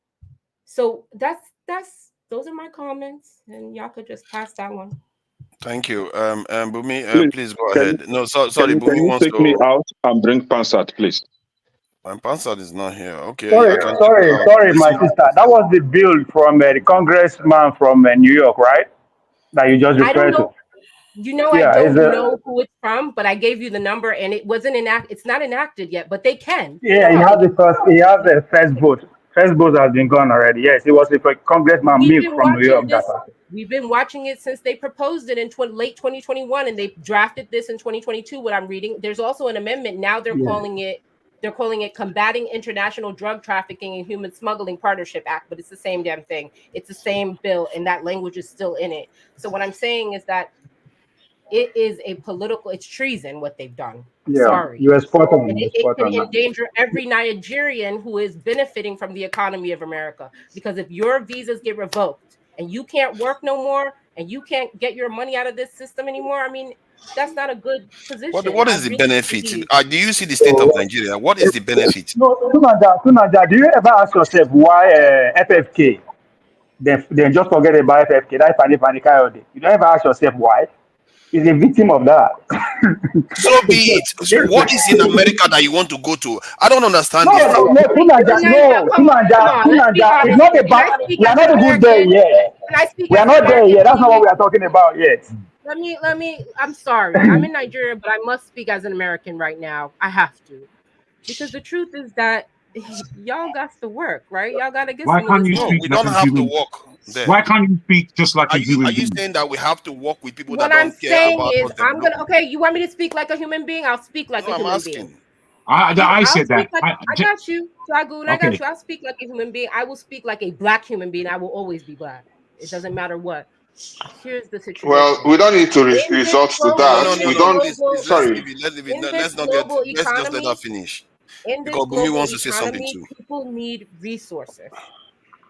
S7: So that's those are my comments, and y'all could just pass that one.
S19: Thank you. Bumi,
S10: Please,
S19: please go ahead. No, sorry,
S10: can
S19: Bumi
S10: you
S19: wants
S10: take me
S19: to.
S10: out and bring Pansat, please?
S19: My Pansat is not here. Okay, I
S13: Sorry,
S19: can take you
S13: sorry,
S19: out.
S13: sorry,
S19: There's
S13: my
S19: somebody
S13: sister.
S19: else
S13: That
S19: here.
S13: was the bill from the congressman from New York, right? That you just
S7: I don't
S13: referred to.
S7: know. I
S13: Yeah, it's
S7: don't
S13: a
S7: know who it's from, but I gave you the number, and it wasn't it's not enacted yet, but they can. You
S13: yeah.
S7: know
S13: He
S7: how
S13: has
S7: they do.
S13: the first. He has the first vote. First vote has been gone already. Yes, it was a congressman
S7: We've
S13: Milk
S7: been
S13: from New
S7: watching
S13: York that
S7: this.
S13: passed it.
S7: We've been watching it since they proposed it in late 2021, and they drafted this in 2022. What I'm reading, there's also an amendment now. They're
S13: Yeah.
S7: calling it Combating International Drug Trafficking and Human Smuggling Partnership Act, but it's the same damn thing. It's the same bill, and that language is still in it. So what I'm saying is that it is a political. It's treason what they've done. I'm
S13: Yeah,
S7: sorry.
S13: you were spot on.
S7: And
S13: You were
S7: it
S13: spot
S7: can
S13: on.
S7: endanger every Nigerian who is benefiting from the economy of America. Because if your visas get revoked and you can't work no more and you can't get your money out of this system anymore, I mean, that's not a good position.
S19: What
S7: I
S19: is the
S7: really
S19: benefit?
S7: believe.
S19: Do you see the state of Nigeria? What is the benefit?
S13: No, Tunaja, do you ever ask yourself why FFK? They just forget about FFK. That's Fani Kayode. You don't ever ask yourself why. He's a victim of that.
S19: So be it. So what is in America that you want to go to? I don't understand
S13: No,
S19: this thing.
S7: Come on, let's be
S13: Tunaja. It's
S7: honest
S13: not
S7: here. Can
S13: about.
S7: I speak
S13: We are
S7: as an
S13: not even there
S7: American?
S13: yet.
S7: Can I speak
S13: We are
S7: as an
S13: not there
S7: American,
S13: yet. That's not what
S7: please?
S13: we are talking about yet.
S7: Let me, I'm sorry. I'm in Nigeria, but I must speak as an American right now. I have to. Because the truth is that y'all got to work, right? Y'all got to get
S17: Why
S7: some of
S17: can't
S7: this
S17: you
S19: No,
S7: money.
S17: speak
S19: we
S17: like
S19: don't
S17: a
S19: have to
S17: human?
S19: work there.
S17: Why can't you speak just like a
S19: Are
S17: human
S19: you
S17: being?
S19: saying that we have to work with people that
S7: What I'm
S19: don't care
S7: saying
S19: about
S7: is,
S19: us
S7: I'm gonna.
S19: developing?
S7: Okay, you want me to speak like a human being? I'll speak like
S19: No,
S7: a
S19: I'm
S7: human being.
S19: asking.
S17: I
S7: I'll
S17: said
S7: speak
S17: that.
S7: like I got you, Dragoon. I got
S17: Okay.
S7: you. I'll speak like a human being. I will speak like a black human being. I will always be black. It doesn't matter what. Here's the
S20: Well,
S7: situation.
S20: we don't need to
S7: In this
S20: resort to
S19: No,
S20: that.
S19: no,
S7: in
S19: no,
S20: We
S7: this
S19: no.
S20: don't.
S19: Please,
S7: global
S19: let's
S20: Sorry.
S19: leave it. Let's leave it.
S7: in this
S19: Let's not get.
S7: global
S19: Let's just let her
S7: economy,
S19: finish.
S7: in this
S19: Because Bumi
S7: global
S19: wants to say something
S7: economy,
S19: too.
S7: people need resources.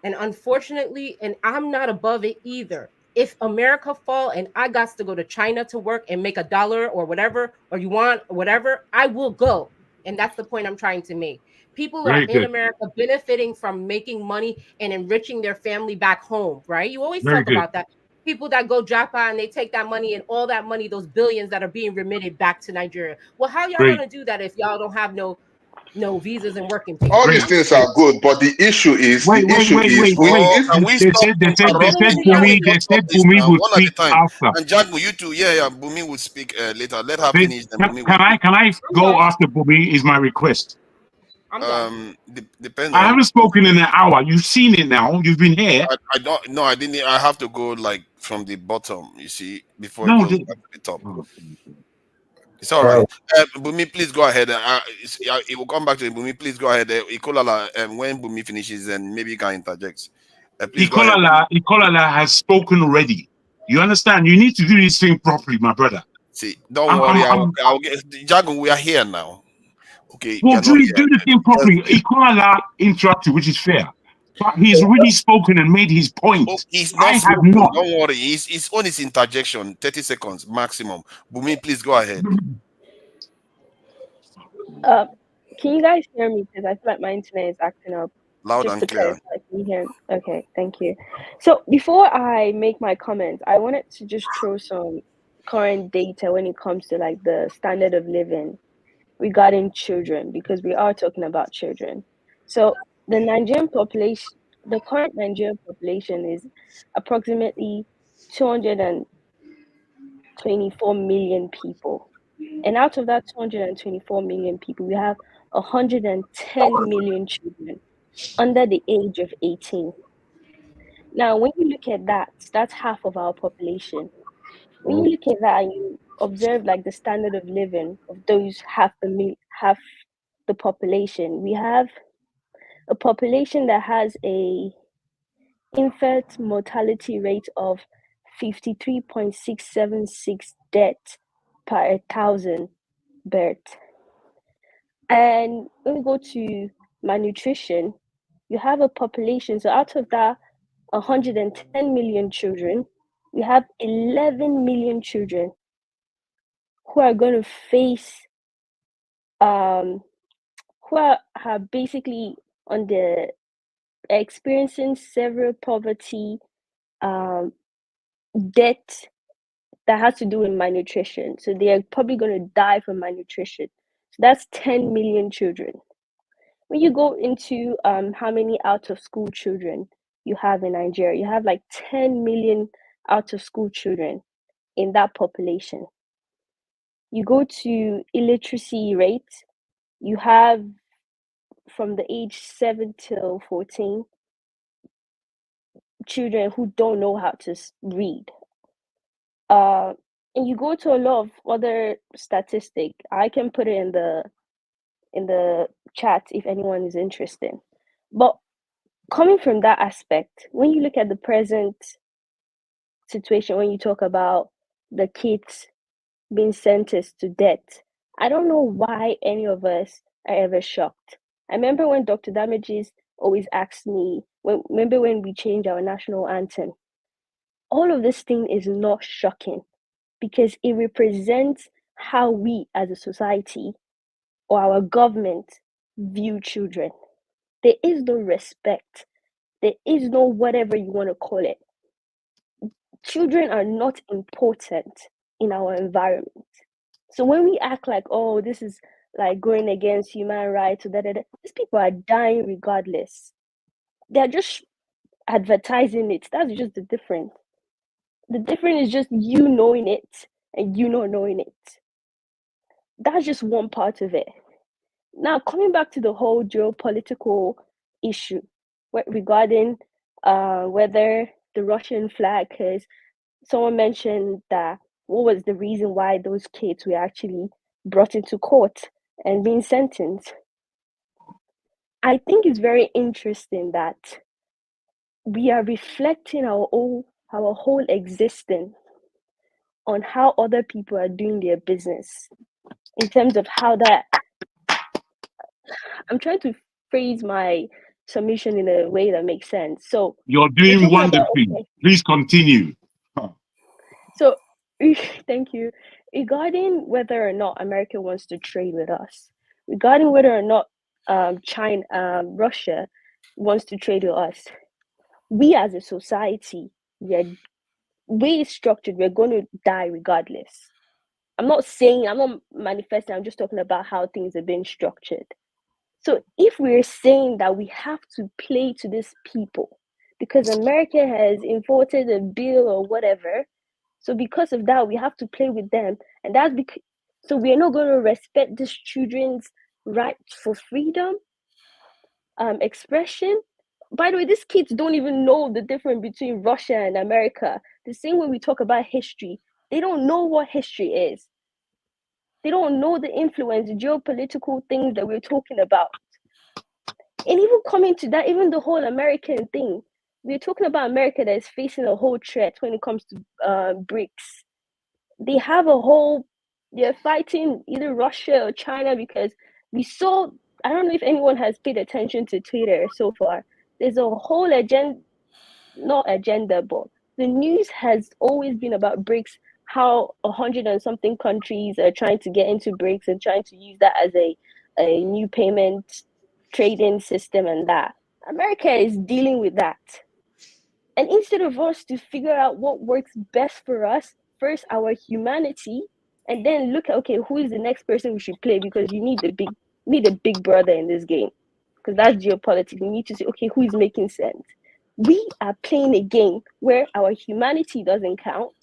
S7: And unfortunately, and I'm not above it either. If America fall and I got to go to China to work and make $1 or whatever, or you want whatever, I will go. And that's the point I'm trying to make. People are
S17: Very
S7: in
S17: good.
S7: America benefiting from making money and enriching their family back home, right? You always
S17: Very
S7: talk
S17: good.
S7: about that. People that go Japa and they take that money and all that money, those billions that are being remitted back to Nigeria. Well, how y'all
S17: Great.
S7: gonna do that if y'all don't have no visas and working papers?
S20: All
S17: Great.
S20: these
S7: How you
S20: things
S7: gonna
S20: are
S7: do
S20: good, but the issue is
S17: Wait, wait, wait, wait,
S20: we
S17: wait.
S19: Oh,
S20: if
S19: can we stop
S17: They said
S19: interrupting? Can we
S17: Bumi, they
S19: just stop
S17: said
S19: this
S17: Bumi
S19: now,
S17: would
S19: one at a
S17: speak
S19: time?
S17: after.
S19: And Jago, you too. Yeah. Bumi will speak later. Let her
S17: They,
S19: finish. Then Bumi will
S17: can
S19: speak.
S17: I
S7: I'm
S17: go
S7: done.
S17: after Bumi is my request.
S7: I'm done.
S19: Depends
S17: I
S19: on.
S17: haven't spoken in an hour. You've seen it now. You've been here.
S19: I don't. No, I didn't. I have to go like from the bottom. You see, before it
S17: No,
S19: goes back to the top. It's all right. Bumi, please go ahead. It will come back to you. Bumi, please go ahead. Ikolala, when Bumi finishes, and maybe you can interject. Please go ahead.
S17: Ikolala has spoken already. You understand? You need to do this thing properly, my brother.
S19: See, don't worry. I'll get Jago. We are here now. Okay, we
S17: Well,
S19: are not
S17: do
S19: here.
S17: the thing properly. Ikolala interrupted, which is fair. But he's really spoken and made his point.
S19: Oh, he's
S17: I
S19: not
S17: have
S19: spoken.
S17: not.
S19: Don't worry. He's on his interjection. 30 seconds maximum. Bumi, please go ahead.
S12: Can you guys hear me? Because I feel like my internet is acting up.
S19: Loud
S12: Just
S19: and
S12: to
S19: clear.
S12: clarify, can you hear? Okay, thank you. So before I make my comments, I wanted to just throw some current data when it comes to like the standard of living regarding children, because we are talking about children. So the Nigerian population, the current Nigerian population is approximately 224 million people. And out of that 224 million people, we have 110 million children under the age of 18. Now, when you look at that, that's half of our population. When you look at that and you observe like the standard of living of those half the population, we have a population that has a infant mortality rate of 53.676 deaths per 1,000 births. And when we go to malnutrition, you have a population. So out of that 110 million children, we have 11 million children who are going to face who are basically on the experiencing several poverty, debt that has to do with malnutrition. So they are probably going to die from malnutrition. So that's 10 million children. When you go into how many out of school children you have in Nigeria, you have like 10 million out of school children in that population. You go to illiteracy rate, you have from the age 7 till 14 children who don't know how to read. And you go to a lot of other statistics. I can put it in the chat if anyone is interested. But coming from that aspect, when you look at the present situation, when you talk about the kids being sentenced to death, I don't know why any of us are ever shocked. I remember when Dr. Damages always asked me, remember when we changed our national anthem? All of this thing is not shocking because it represents how we as a society or our government view children. There is no respect. There is no whatever you want to call it. Children are not important in our environment. So when we act like, oh, this is like going against human rights, or these people are dying regardless. They're just advertising it. That's just the difference. The difference is just you knowing it and you not knowing it. That's just one part of it. Now, coming back to the whole geopolitical issue regarding whether the Russian flag, because someone mentioned that what was the reason why those kids were actually brought into court and being sentenced. I think it's very interesting that we are reflecting our whole existence on how other people are doing their business in terms of how that. I'm trying to phrase my submission in a way that makes sense. So
S17: you're doing wonderfully. Okay. Please continue.
S12: So thank you. Regarding whether or not America wants to trade with us, regarding whether or not Russia wants to trade with us, we as a society, way it's structured, we're going to die regardless. I'm not manifesting, I'm just talking about how things have been structured. So if we're saying that we have to play to these people because America has imported a bill or whatever, so because of that, we have to play with them. And that's because, so we're not going to respect these children's right for freedom, expression. By the way, these kids don't even know the difference between Russia and America. The same way we talk about history, they don't know what history is. They don't know the influence, the geopolitical things that we're talking about. And even coming to that, even the whole American thing, we're talking about America that is facing a whole threat when it comes to BRICS. They have they're fighting either Russia or China because we saw, I don't know if anyone has paid attention to Twitter so far. There's a whole not agenda, but the news has always been about BRICS, how 100 and something countries are trying to get into BRICS and trying to use that as a new payment trading system and that. America is dealing with that. And instead of us to figure out what works best for us, first our humanity, and then look at, okay, who is the next person we should play, because you need a big brother in this game, because that's geopolitics. You need to say, okay, who is making sense? We are playing a game where our humanity doesn't count,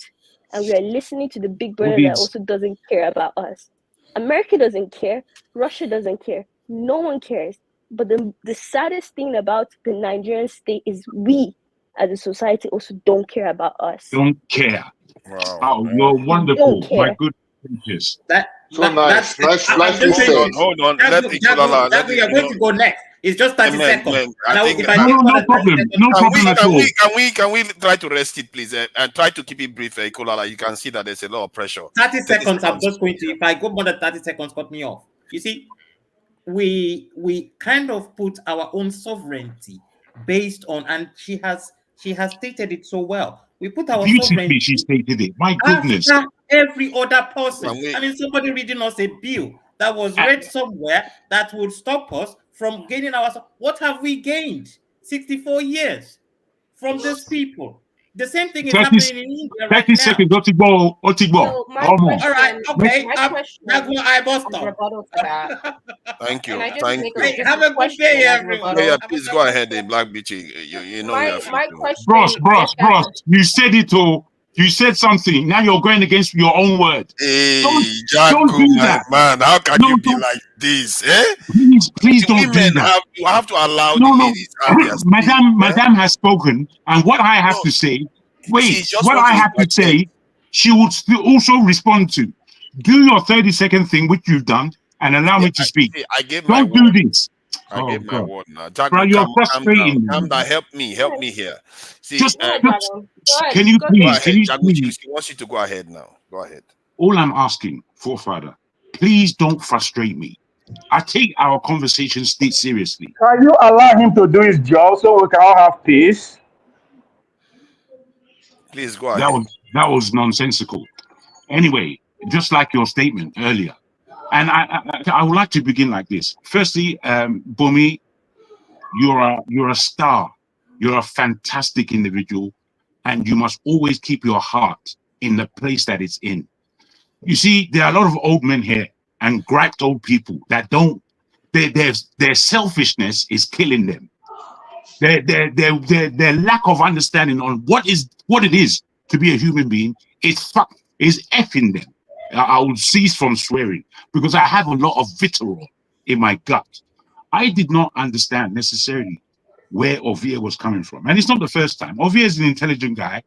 S12: and we are listening to the big brother that also doesn't care about us. America doesn't care. Russia doesn't care. No one cares. But the saddest thing about the Nigerian state is we, as a society, also don't care about us.
S17: Don't care.
S19: Wow.
S17: Oh, you're wonderful. My good goodness.
S19: Nice. Hold on. Let Ikolala.
S6: We are going to go next. It's just 30 seconds.
S17: No problem at all.
S19: Can we try to rest it, please, and try to keep it brief, Ikolala? You can see that there's a lot of pressure.
S6: 30 seconds. I'm just going to. If I go more than 30 seconds, cut me off. You see, we kind of put our own sovereignty based on, and she has stated it so well. We put our sovereignty.
S17: She stated it. My goodness.
S6: After every other person. I mean, somebody reading us a bill. that was read somewhere that would stop us from gaining our. What have we gained? 64 years from these people. The same thing is
S17: 30,
S6: happening in India right
S17: 30
S6: now.
S17: seconds, Otigbo.
S7: So my
S17: Almost.
S6: All right,
S7: question,
S6: okay.
S7: my question
S6: That's what I must
S7: as
S6: stop.
S7: rebuttal to that.
S19: Thank
S7: Can
S19: you.
S7: I just
S19: Thank
S7: make
S19: you.
S7: a, just
S6: Have
S7: a
S6: a good
S7: question
S6: day,
S7: as
S6: everyone.
S19: Yeah,
S7: rebuttal?
S19: please go ahead, Black Beauty. You know you are free
S7: My
S19: to.
S7: question,
S17: Bros,
S7: just as
S17: you said it all. You said something. Now you're going against your own word.
S19: Hey,
S17: Don't
S19: Jago,
S17: do
S19: my
S17: that.
S19: man, how can
S17: No,
S19: you be
S17: don't.
S19: like this? Eh?
S17: Please
S19: The
S17: don't do
S19: women
S17: that.
S19: you have to allow the
S17: No.
S19: ladies have their space.
S17: Madame has spoken, and what I have
S19: No,
S17: to say,
S19: she just
S17: what
S19: want
S17: I
S19: to
S17: have to
S19: interject.
S17: say, she would still also respond to. Do your 30-second thing, which you've done, and allow me to speak.
S19: I gave my
S17: Don't do
S19: word.
S17: this.
S19: I
S17: Oh,
S19: gave my
S17: God.
S19: word now.
S17: Bro,
S19: Jago,
S17: you're
S19: calm down.
S17: frustrating
S19: Calm
S17: me.
S19: down. Help me here. See,
S17: Just,
S7: Go ahead, Dragon. Go ahead.
S17: can you
S7: Go
S17: please,
S7: ahead.
S19: Jago, she wants you to go ahead now. Go ahead.
S17: all I'm asking, forefather, please don't frustrate me. I take our conversation seriously.
S13: Can you allow him to do his job so we can all have peace?
S19: Please go ahead.
S17: That was nonsensical. Anyway, just like your statement earlier, and I would like to begin like this. Firstly, Bumi, you're a star. You're a fantastic individual, and you must always keep your heart in the place that it's in. You see, there are a lot of old men here and griped old people that don't. Their selfishness is killing them. Their lack of understanding on what it is to be a human being is effing them. I will cease from swearing because I have a lot of vitriol in my gut. I did not understand necessarily where Ovia was coming from, and it's not the first time. Ovia is an intelligent guy,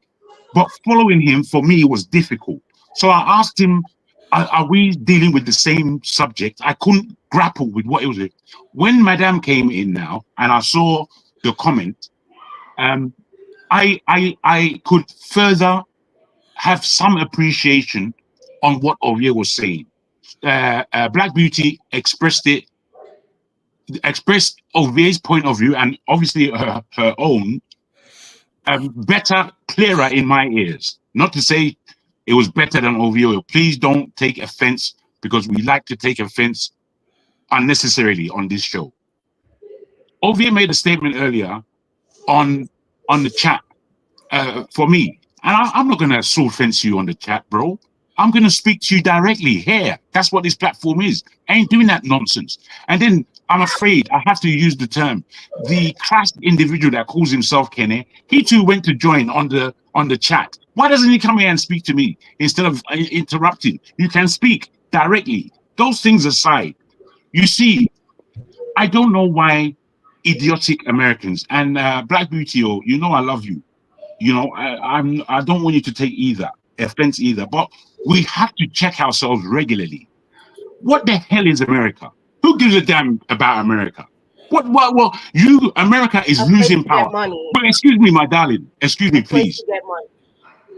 S17: but following him for me was difficult. So I asked him, are we dealing with the same subject? I couldn't grapple with what it was. When Madame came in now and I saw the comment, I could further have some appreciation on what Ovia was saying. Black Beauty expressed Ovia's point of view and obviously her own better, clearer in my ears. Not to say it was better than Ovia. Please don't take offense because we like to take offense unnecessarily on this show. Ovia made a statement earlier on the chat for me, and I'm not going to sword fence you on the chat, bro. I'm going to speak to you directly here. That's what this platform is. I ain't doing that nonsense. And then I'm afraid I have to use the term. The crass individual that calls himself Kenny, he too went to join on the chat. Why doesn't he come here and speak to me instead of interrupting? You can speak directly. Those things aside, you see, I don't know why idiotic Americans and Black Beauty, you know I love you. You know, I don't want you to take offense either, but we have to check ourselves regularly. What the hell is America? Who gives a damn about America? America is
S7: a place
S17: losing
S7: to get
S17: power.
S7: money.
S17: But excuse me, my darling. Excuse me,
S7: A place
S17: please.
S7: to get money.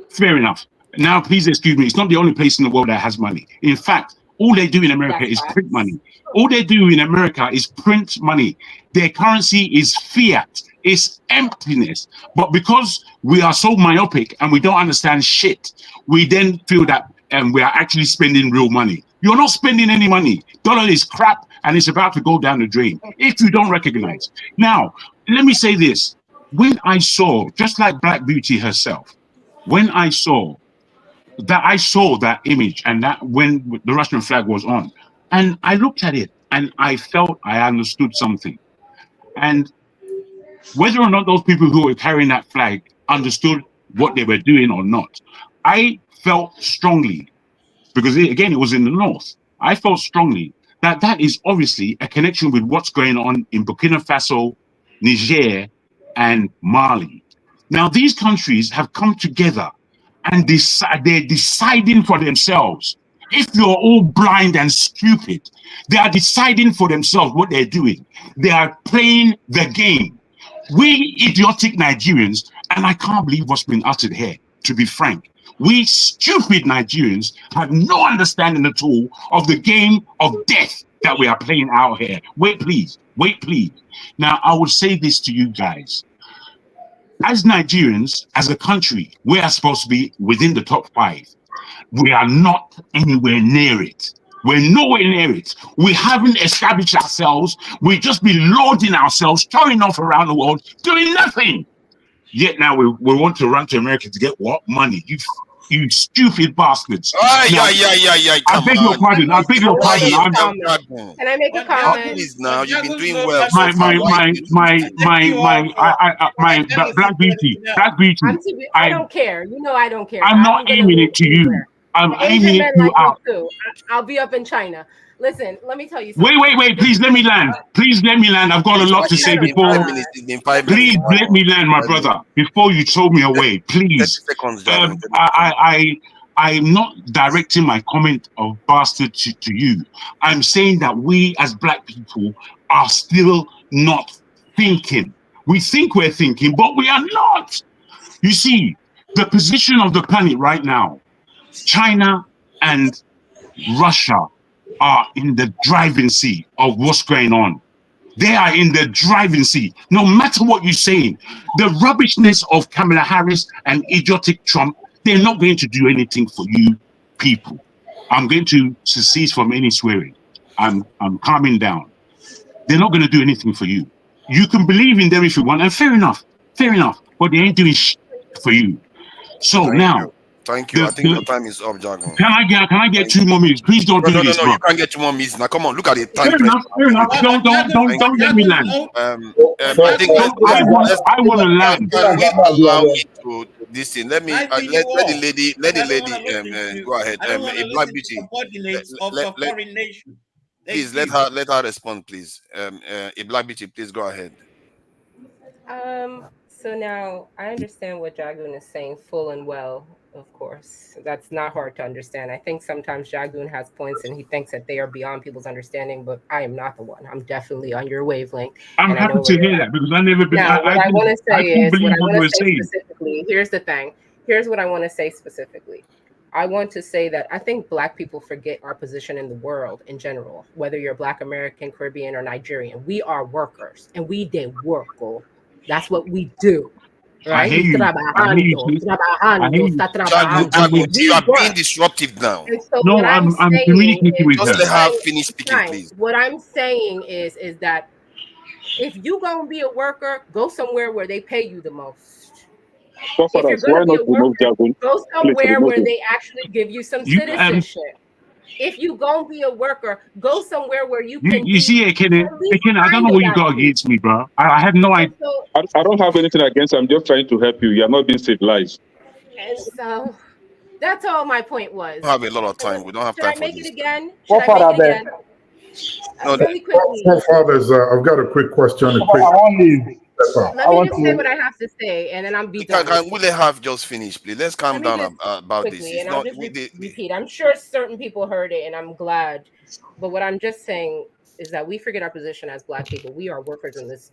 S17: Fair enough. Now, please excuse me. It's not the only place in the world that has money. In fact, all they do in America
S7: That's
S17: is
S7: facts.
S17: print money. All they do in America is print money. Their currency is fiat. It's emptiness. But because we are so myopic and we don't understand shit, we then feel that we are actually spending real money. You're not spending any money. Dollar is crap and it's about to go down the drain if you don't recognize. Now, let me say this. When I saw, just like Black Beauty herself, when I saw that image and that when the Russian flag was on, and I looked at it and I felt I understood something. And whether or not those people who were carrying that flag understood what they were doing or not, I felt strongly, because again, it was in the north. I felt strongly that that is obviously a connection with what's going on in Burkina Faso, Niger, and Mali. Now, these countries have come together and they're deciding for themselves. If you're all blind and stupid, they are deciding for themselves what they're doing. They are playing the game. We idiotic Nigerians, and I can't believe what's been uttered here, to be frank. We stupid Nigerians have no understanding at all of the game of death that we are playing out here. Wait, please. Wait, please. Now, I would say this to you guys. As Nigerians, as a country, we are supposed to be within the top 5. We are not anywhere near it. We're nowhere near it. We haven't established ourselves. We've just been loading ourselves, showing off around the world, doing nothing. Yet now we want to run to America to get what? Money. You stupid bastards. I beg your pardon. I beg your pardon.
S7: Can I make a comment?
S19: Please, now you've been doing well.
S17: My black beauty.
S7: I don't care. You know I don't care.
S17: I'm not aiming it to you. I'm aiming it to out.
S7: I'll be up in China. Listen, let me tell you something.
S17: Wait. Please let me land. I've got a lot to say before. Please let me land, my brother, before you throw me away. Please. I'm not directing my comment of bastard to you. I'm saying that we as black people are still not thinking. We think we're thinking, but we are not. You see, the position of the planet right now, China and Russia are in the driving seat of what's going on. They are in the driving seat. No matter what you're saying, the rubbishness of Kamala Harris and idiotic Trump, they're not going to do anything for you people. I'm going to cease from any swearing. I'm calming down. They're not going to do anything for you. You can believe in them if you want, and fair enough, but they ain't doing shit for you. So
S19: Thank you. I think your time is up, Jargon.
S17: Can I get 2 more minutes? Please don't do this.
S19: No, you can't get 2 more minutes. Now, come on, look at the time.
S17: Fair enough. Don't let me land. I want to land.
S19: Can we allow it to this thing? Let the lady go ahead. A black beauty. Please let her respond, please. A black beauty, please go ahead.
S7: So now I understand what Jagun is saying full and well, of course. That's not hard to understand. I think sometimes Jagun has points and he thinks that they are beyond people's understanding, but I am not the one. I'm definitely on your wavelength.
S17: I'm happy to hear that because I never been.
S7: Now, what I want to say is, what I want to say specifically, here's the thing. Here's what I want to say specifically. I want to say that I think Black people forget our position in the world in general, whether you're Black American, Caribbean, or Nigerian. We are workers and we de worko. That's what we do. Right?
S19: I hear you. You are being disruptive now.
S7: So no, I'm communicating with her.
S19: Just let her finish speaking, please.
S7: What I'm saying is that if you gonna be a worker, go somewhere where they pay you the most. If you're gonna be a worker, go somewhere where they actually give you some citizenship. If you gonna be a worker, go somewhere where you can.
S17: You see, Ekene, I don't know what you got against me, bro. I have no idea.
S10: I don't have anything against. I'm just trying to help you. You're not being civilized.
S7: And so that's all my point was.
S19: We have a lot of time. We don't have time for this.
S7: Should I make it again? Really quickly.
S21: Fathers, I've got a quick question.
S7: Let me just say what I have to say, and then I'm be done.
S19: Can we let her just finish, please? Let's calm down about this.
S7: And I'll just repeat. I'm sure certain people heard it, and I'm glad. But what I'm just saying is that we forget our position as Black people. We are workers in this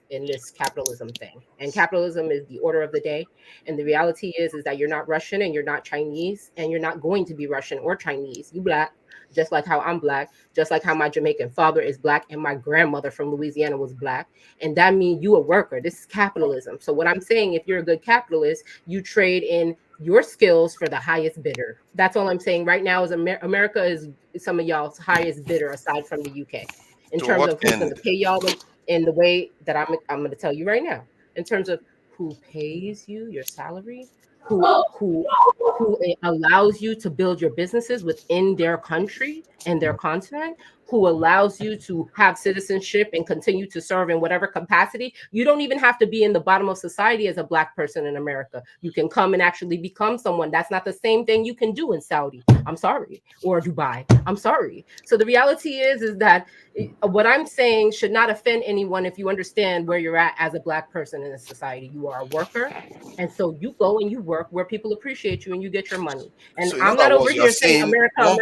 S7: capitalism thing, and capitalism is the order of the day. And the reality is that you're not Russian and you're not Chinese, and you're not going to be Russian or Chinese. You Black. Just like how I'm Black, just like how my Jamaican father is Black and my grandmother from Louisiana was Black. And that means you a worker. This is capitalism. So what I'm saying, if you're a good capitalist, you trade in your skills for the highest bidder. That's all I'm saying right now is America is some of y'all's highest bidder aside from the UK. In terms of who's going to pay y'all in the way that I'm going to tell you right now. In terms of who pays you your salary, who allows you to build your businesses within their country and their continent, who allows you to have citizenship and continue to serve in whatever capacity. You don't even have to be in the bottom of society as a Black person in America. You can come and actually become someone. That's not the same thing you can do in Saudi. I'm sorry. Or Dubai. I'm sorry. So the reality is that what I'm saying should not offend anyone if you understand where you're at as a Black person in a society. You are a worker. And so you go and you work where people appreciate you and you get your money. And so I'm not over here saying America.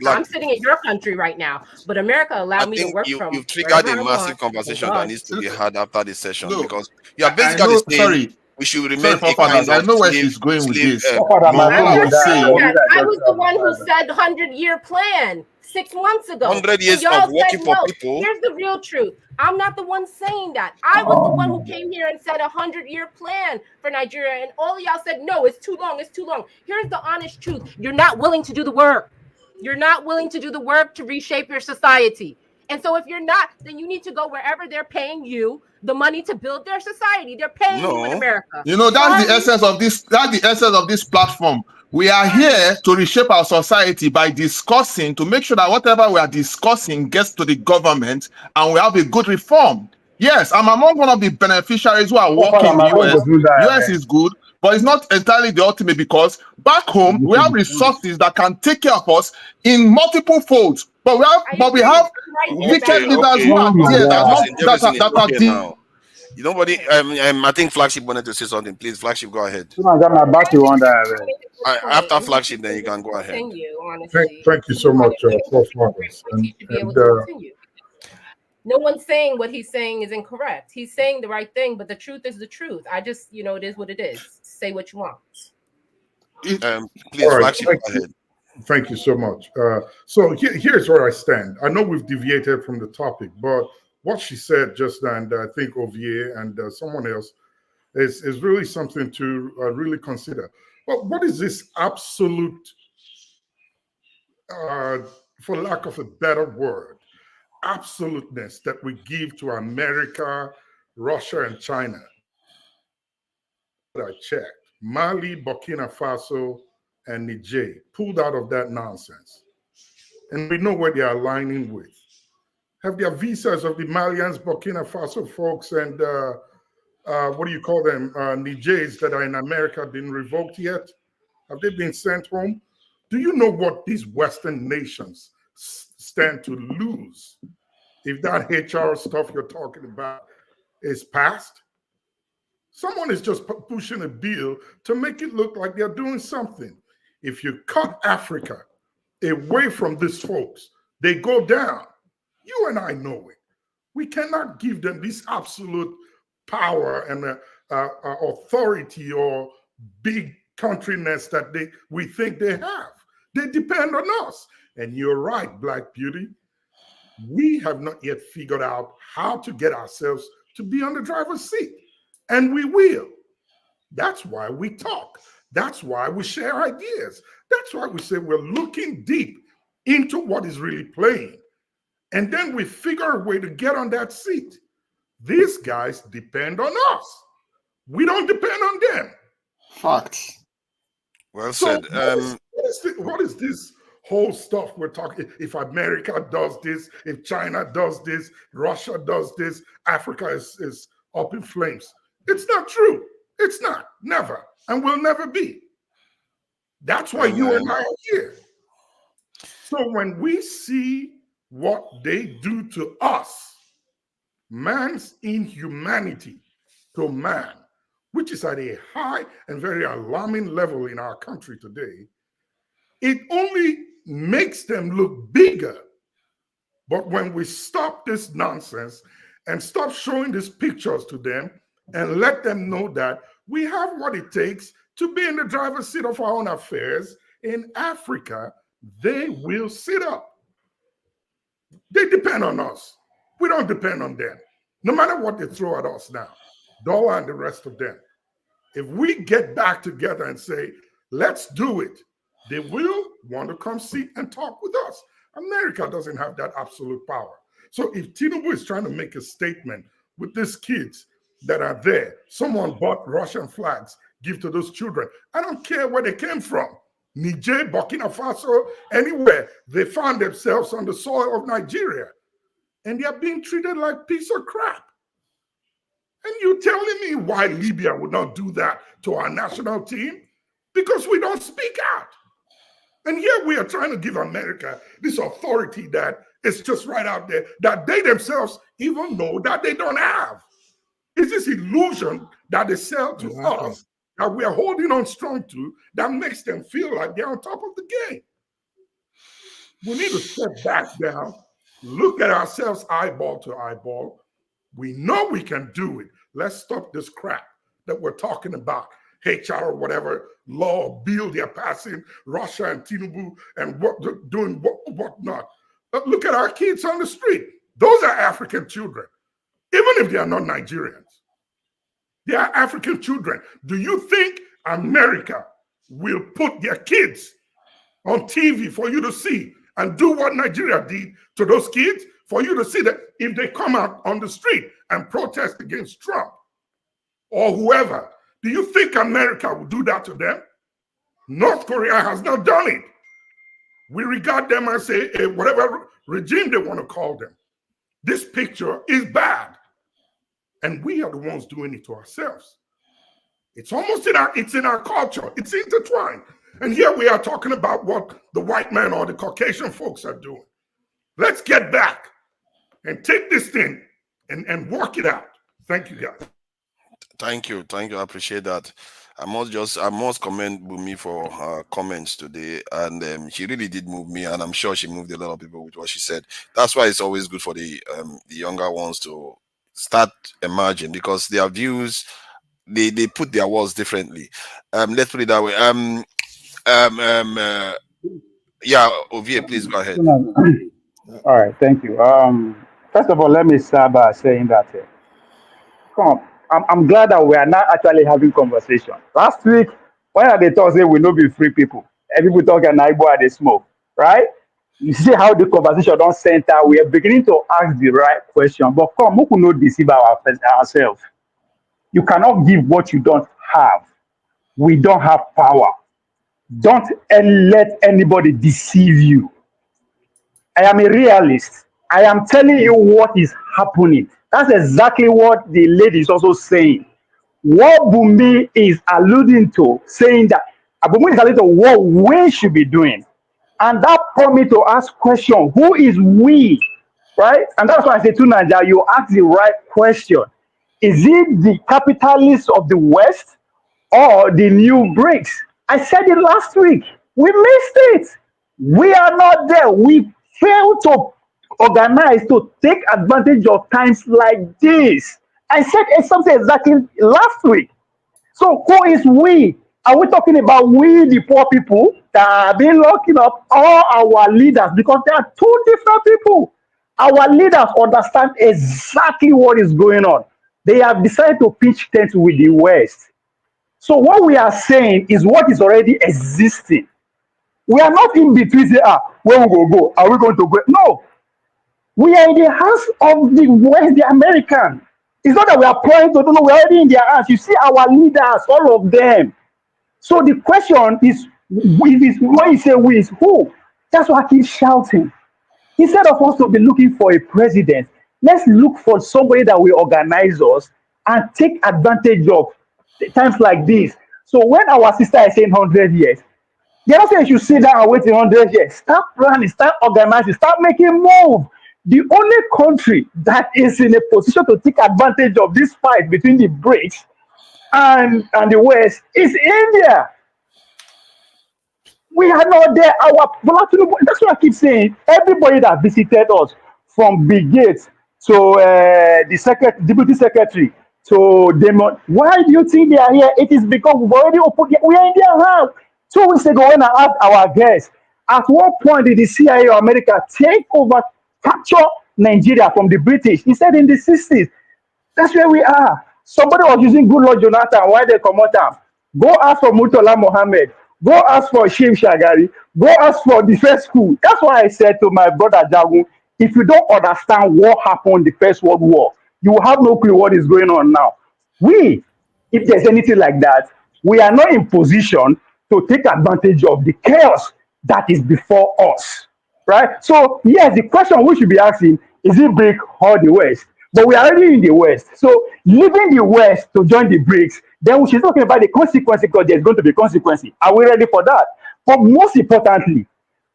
S7: I'm sitting in your country right now. But America allowed me to work from.
S19: You've triggered a massive conversation that needs to be had after this session because you are basically saying we should remain a kind of
S21: I know where she's going with this.
S7: I was the one who said 100-year plan 6 months ago.
S19: 100 years of working for people.
S7: Here's the real truth. I'm not the one saying that. I was the one who came here and said 100-year plan for Nigeria, and all of y'all said, no, it's too long, it's too long. Here's the honest truth. You're not willing to do the work. You're not willing to do the work to reshape your society. And so if you're not, then you need to go wherever they're paying you the money to build their society. They're paying you in America.
S11: You know, that's the essence of this. That's the essence of this platform. We are here to reshape our society by discussing, to make sure that whatever we are discussing gets to the government and we have a good reform. Yes, I'm among one of the beneficiaries who are working in the US. US is good, but it's not entirely the ultimate, because back home we have resources that can take care of us in multiple folds. But we have wicked leaders who are there that are
S19: now. Nobody, I think Flagship wanted to say something. Please, Flagship, go ahead. After Flagship, then you can go ahead.
S21: Thank you so much, Prof. Marcus.
S7: No one's saying what he's saying is incorrect. He's saying the right thing, but the truth is the truth. I just, it is what it is. Say what you want.
S19: Please,
S21: right,
S19: Flagship, go ahead.
S21: Thank you so much. So here's where I stand. I know we've deviated from the topic, but what she said just now, and I think Ovier and someone else, is really something to really consider. But what is this absolute, for lack of a better word, absoluteness that we give to America, Russia, and China? I checked. Mali, Burkina Faso, and Niger pulled out of that nonsense. And we know what they are aligning with. Have their visas of the Malians, Burkina Faso folks, and what do you call them, Nigers that are in America been revoked yet? Have they been sent home? Do you know what these Western nations stand to lose if that HR stuff you're talking about is passed? Someone is just pushing a bill to make it look like they're doing something. If you cut Africa away from these folks, they go down. You and I know it. We cannot give them this absolute power and authority or big countryness that we think they have. They depend on us. And you're right, Black Beauty. We have not yet figured out how to get ourselves to be on the driver's seat. And we will. That's why we talk. That's why we share ideas. That's why we say we're looking deep into what is really playing. And then we figure a way to get on that seat. These guys depend on us. We don't depend on them.
S19: Facts. Well said.
S21: What is this whole stuff we're talking? If America does this, if China does this, Russia does this, Africa is up in flames. It's not true. It's not. Never. And will never be. That's why you and I are here. So when we see what they do to us, man's inhumanity to man, which is at a high and very alarming level in our country today, it only makes them look bigger. But when we stop this nonsense and stop showing these pictures to them and let them know that we have what it takes to be in the driver's seat of our own affairs in Africa, they will sit up. They depend on us. We don't depend on them. No matter what they throw at us now, Dollar and the rest of them. If we get back together and say, let's do it, they will want to come sit and talk with us. America doesn't have that absolute power. So if Tinubu is trying to make a statement with these kids that are there, someone bought Russian flags, give to those children. I don't care where they came from. Niger, Burkina Faso, anywhere. They found themselves on the soil of Nigeria. And they are being treated like piece of crap. And you telling me why Libya would not do that to our national team? Because we don't speak out. And here we are trying to give America this authority that is just right out there, that they themselves even know that they don't have. It's this illusion that they sell to us, that we are holding on strong to, that makes them feel like they're on top of the game. We need to step back down, look at ourselves eyeball to eyeball. We know we can do it. Let's stop this crap that we're talking about. HR or whatever law bill they're passing, Russia and Tinubu and doing whatnot. But look at our kids on the street. Those are African children, even if they are not Nigerians. They are African children. Do you think America will put their kids
S5: on TV for you to see and do what Nigeria did to those kids, for you to see that if they come out on the street and protest against Trump or whoever, do you think America will do that to them? North Korea has not done it. We regard them as whatever regime they want to call them. This picture is bad. And we are the ones doing it to ourselves. It's almost it's in our culture. It's intertwined. And here we are talking about what the white man or the Caucasian folks are doing. Let's get back and take this thing and work it out. Thank you, guys.
S19: Thank you. I appreciate that. I must commend Bumi for her comments today, and she really did move me, and I'm sure she moved a lot of people with what she said. That's why it's always good for the younger ones to start emerging, because their views, they put their words differently. Let's put it that way. Yeah, Ovie, please go ahead.
S13: All right, thank you. First of all, let me start by saying that I'm glad that we are now actually having conversation. Last week, when they thought say we no be free people, everybody talking Naibo at the smoke, right? You see how the conversation don't center. We are beginning to ask the right question. But come, we could not deceive ourselves. You cannot give what you don't have. We don't have power. Don't let anybody deceive you. I am a realist. I am telling you what is happening. That's exactly what the lady is also saying. What Bumi is alluding to, saying that Bumi is alluding to what we should be doing. And that prompted me to ask question, who is we? Right? And that's why I say to Nigeria, you ask the right question. Is it the capitalists of the West or the new BRICS? I said it last week. We missed it. We are not there. We failed to organize to take advantage of times like this. I said something exactly last week. So who is we? Are we talking about we, the poor people that have been locking up all our leaders? Because there are two different people. Our leaders understand exactly what is going on. They have decided to pitch tents with the West. So what we are saying is what is already existing. We are not in between, say, where we will go? Are we going to go? No. We are in the hands of the West, the American. It's not that we are praying to, no, we're already in their hands. You see our leaders, all of them. So the question is, when you say we, is who? That's why I keep shouting. Instead of us to be looking for a president, let's look for somebody that will organize us and take advantage of times like this. So when our sister is saying 100 years, they're not saying you should sit down and wait 100 years. Start planning, start organizing, start making move. The only country that is in a position to take advantage of this fight between the BRICS and the West is India. We are not there. Bola Tinubu, that's what I keep saying. Everybody that visited us, from Bill Gates to the deputy secretary to Demon, why do you think they are here? It is because we've already opened. We are in their hands. 2 weeks ago, when I asked our guests, at what point did the CIA or America take over, capture Nigeria from the British? He said in the 60s. That's where we are. Somebody was using good Lord Jonathan while they come out. Go ask for Murtala Mohammed. Go ask for Shim Shagari. Go ask for the first school. That's why I said to my brother Jagun, if you don't understand what happened in the First World War, you will have no clue what is going on now. If there's anything like that, we are not in position to take advantage of the chaos that is before us. Right? So, yes, the question we should be asking, is it BRIC or the West? But we are already in the West. So, leaving the West to join the BRICS, then we should talking about the consequences, because there's going to be consequences. Are we ready for that? But most importantly,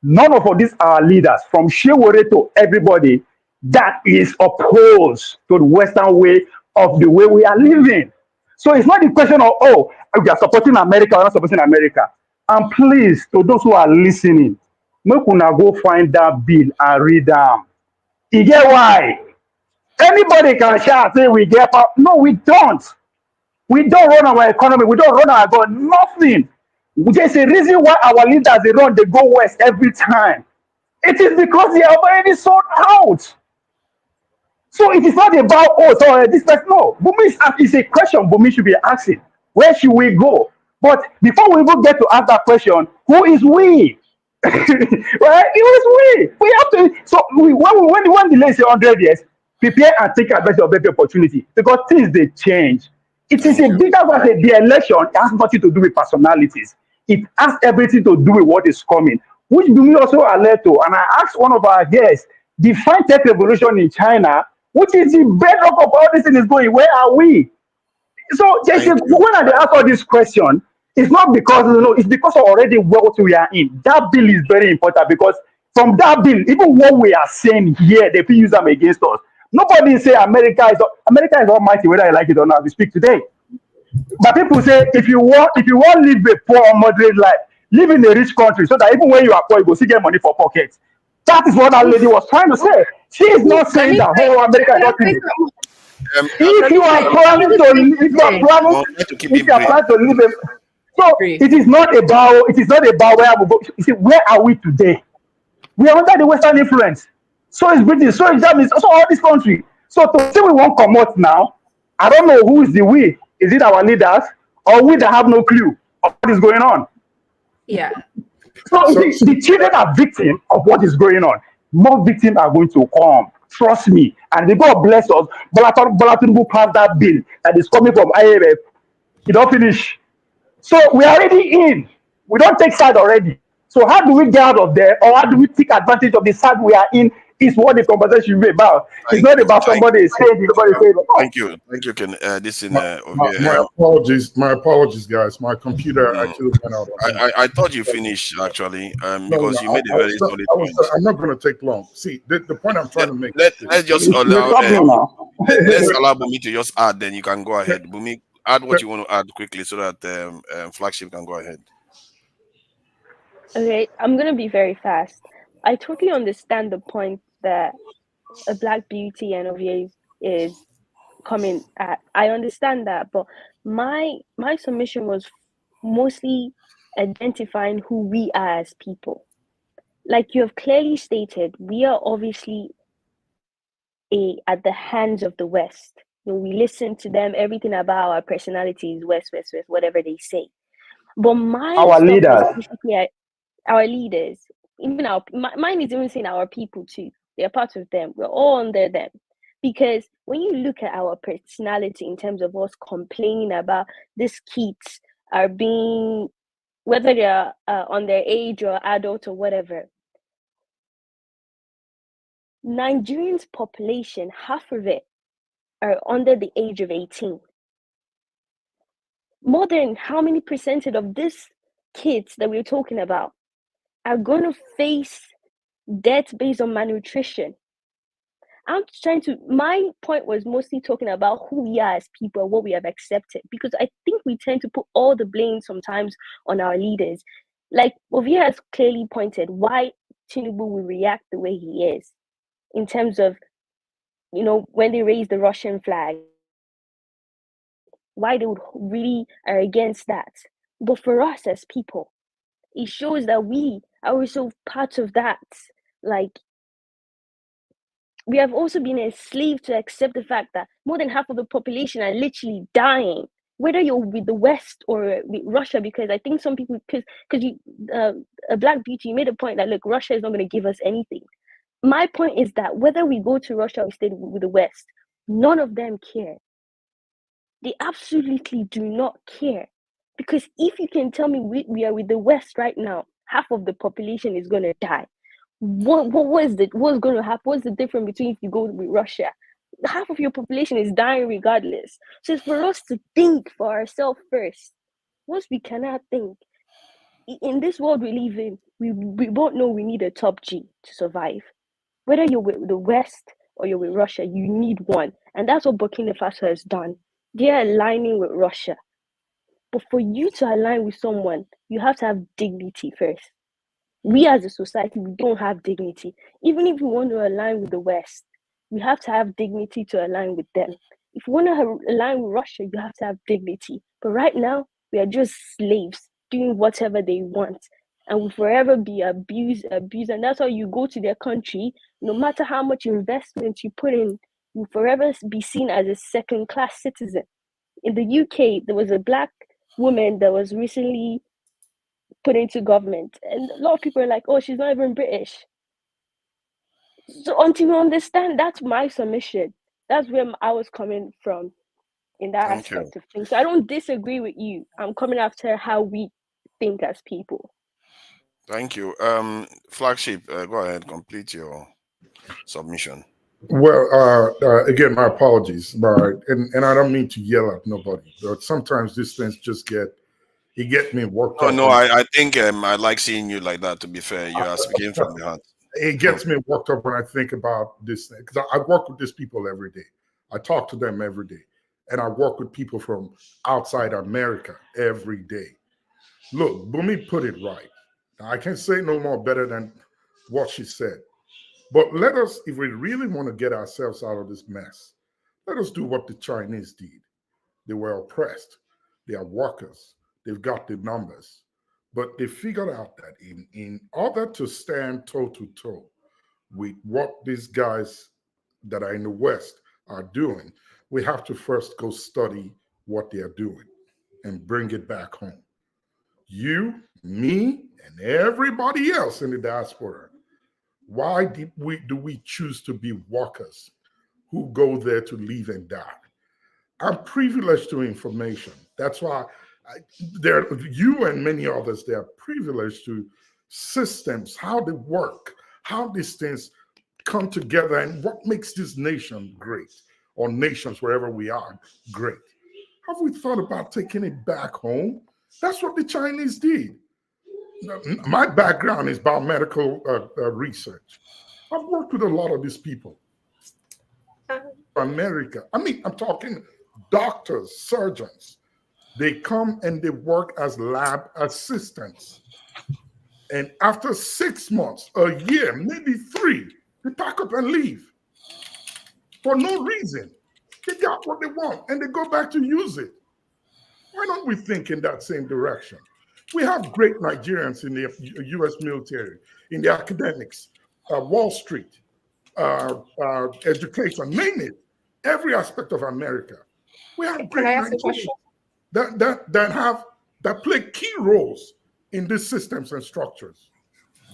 S13: none of these are leaders, from Shewore to everybody, that is opposed to the Western way of the way we are living. So it's not the question of, we are supporting America or not supporting America. And please, to those who are listening, make una go find that bill and read them. You get why? Anybody can shout, say we get power. No, we don't. We don't run our economy. We don't run our God. Nothing. There's a reason why our leaders, they go west every time. It is because they are already sold out. So it is not about, this person. No. Bumi is a question Bumi should be asking. Where should we go? But before we even get to ask that question, who is we? Right? It was we. We have to. So when the lady say 100 years, prepare and take advantage of every opportunity because things they change. It is
S19: Thank
S13: a
S19: you.
S13: bigger one. The election has nothing to do with personalities. It has everything to do with what is coming, which we also alert to. And I asked one of our guests, define tech revolution in China, which is the bedrock of all this thing is going. Where are we? So
S19: Thank you.
S13: when I dey ask all this question, it's not because it's because of already what we are in. That bill is very important because from that bill, even what we are saying here, they fit use them against us. Nobody say America is almighty, whether I like it or not. We speak today. But people say if you want live a poor or moderate life, live in a rich country so that even when you are poor, you go still get money for pocket. That is what that lady was trying to say. She is not
S7: Let
S13: saying
S7: me
S13: that
S7: say,
S13: oh America is
S7: can I
S13: not
S7: say
S13: in it.
S7: something?
S13: If
S7: Let
S13: you
S7: me
S13: are
S7: say,
S13: planning to if you are
S7: say,
S13: planning
S19: I'll try to keep
S13: if
S19: it
S13: you are
S19: brief.
S13: planning to live a so it is not about where we go. You see, where are we today? We are under the Western influence. So is Britain, so is Germany, so all this country. So to say we won't come out now, I don't know who is the we. Is it our leaders or we that have no clue of what is going on?
S7: yeah.
S13: So you see, the children are victims of what is going on. More victims are going to come. Trust me. And the God bless us. Bola Tinubu passed that bill that is coming from IMF. It don't finish. So we are already in. We don't take side already. So how do we get out of there, or how do we take advantage of the side we are in? Is what the conversation is about. It's
S19: Thank
S13: not
S19: you.
S13: about
S19: Thank
S13: somebody saying, nobody saying. No.
S19: Thank you. Thank you, Ken. This in
S21: My apologies, guys. My computer actually went out on me.
S19: I thought you finished actually,
S21: No,
S19: because you made a very solid point.
S21: I'm not going to take long. See, the point I'm trying to make.
S19: Let's just allow let's
S21: Wait.
S19: allow Bumi to just add, then you can go ahead. Bumi, add what you want to add quickly so that flagship can go ahead.
S12: Okay, I'm gonna be very fast. I totally understand the point that a black beauty and OVA is coming at. I understand that, but my submission was mostly identifying who we are as people. Like you have clearly stated, we are obviously at the hands of the West. We listen to them, everything about our personalities, West, whatever they say. But my
S13: Our
S12: stuff was
S13: leaders.
S12: basically our leaders, even mine is even saying our people too. They're part of them. We're all under them. Because when you look at our personality in terms of us complaining about these kids are being, whether they're on their age or adult or whatever, Nigerians' population, half of it are under the age of 18. More than how many percentage of these kids that we're talking about are going to face death based on malnutrition? My point was mostly talking about who we are as people, what we have accepted, because I think we tend to put all the blame sometimes on our leaders. Like Ovia has clearly pointed why Tinubu will react the way he is in terms of, when they raise the Russian flag, why they would really are against that. But for us as people, it shows that we are also part of that. Like, we have also been enslaved to accept the fact that more than half of the population are literally dying, whether you're with the West or with Russia, because I think some people, because a black beauty, you made a point that, look, Russia is not going to give us anything. My point is that whether we go to Russia or stay with the West, none of them care. They absolutely do not care. Because if you can tell me we are with the West right now, half of the population is going to die. What's going to happen? What's the difference between if you go with Russia? Half of your population is dying regardless. So it's for us to think for ourselves first. Once we cannot think, in this world we live in, we both know we need a top G to survive. Whether you're with the West or you're with Russia, you need one. And that's what Burkina Faso has done. They're aligning with Russia. But for you to align with someone, you have to have dignity first. We as a society, we don't have dignity. Even if we want to align with the West, we have to have dignity to align with them. If you want to align with Russia, you have to have dignity. But right now, we are just slaves doing whatever they want. And will forever be abused. And that's why you go to their country, no matter how much investment you put in, you'll forever be seen as a second-class citizen. In the UK, there was a black woman that was recently put into government. And a lot of people are like, oh, she's not even British. So until you understand, that's my submission. That's where I was coming from in that
S19: Thank you.
S12: aspect of things. So I don't disagree with you. I'm coming after how we think as people.
S19: Thank you. Flagship, go ahead, complete your submission.
S5: Well, again, my apologies, but and I don't mean to yell at nobody, but sometimes these things just get me worked up.
S19: No, I think I like seeing you like that. To be fair, you are speaking from the heart.
S5: It gets me worked up when I think about this thing, because I work with these people every day. I talk to them every day, and I work with people from outside America every day. Look, Bumi put it right. Now, I can't say no more better than what she said. But let us, if we really want to get ourselves out of this mess, let us do what the Chinese did. They were oppressed. They are workers. They've got the numbers. But they figured out that in order to stand toe to toe with what these guys that are in the West are doing, we have to first go study what they are doing and bring it back home. You, me, and everybody else in the diaspora. Why do we choose to be workers who go there to live and die? I'm privileged to information. That's why you and many others, they are privileged to systems, how they work, how these things come together, and what makes this nation great, or nations wherever we are great. Have we thought about taking it back home? That's what the Chinese did. My background is biomedical research. I've worked with a lot of these people. America, I mean, I'm talking doctors, surgeons. They come and they work as lab assistants. And after 6 months, a year, maybe 3, they pack up and leave for no reason. They got what they want and they go back to use it. Why don't we think in that same direction? We have great Nigerians in the U.S. military, in the academics, Wall Street, education, name it, every aspect of America. We have great Nigerians that play key roles in these systems and structures.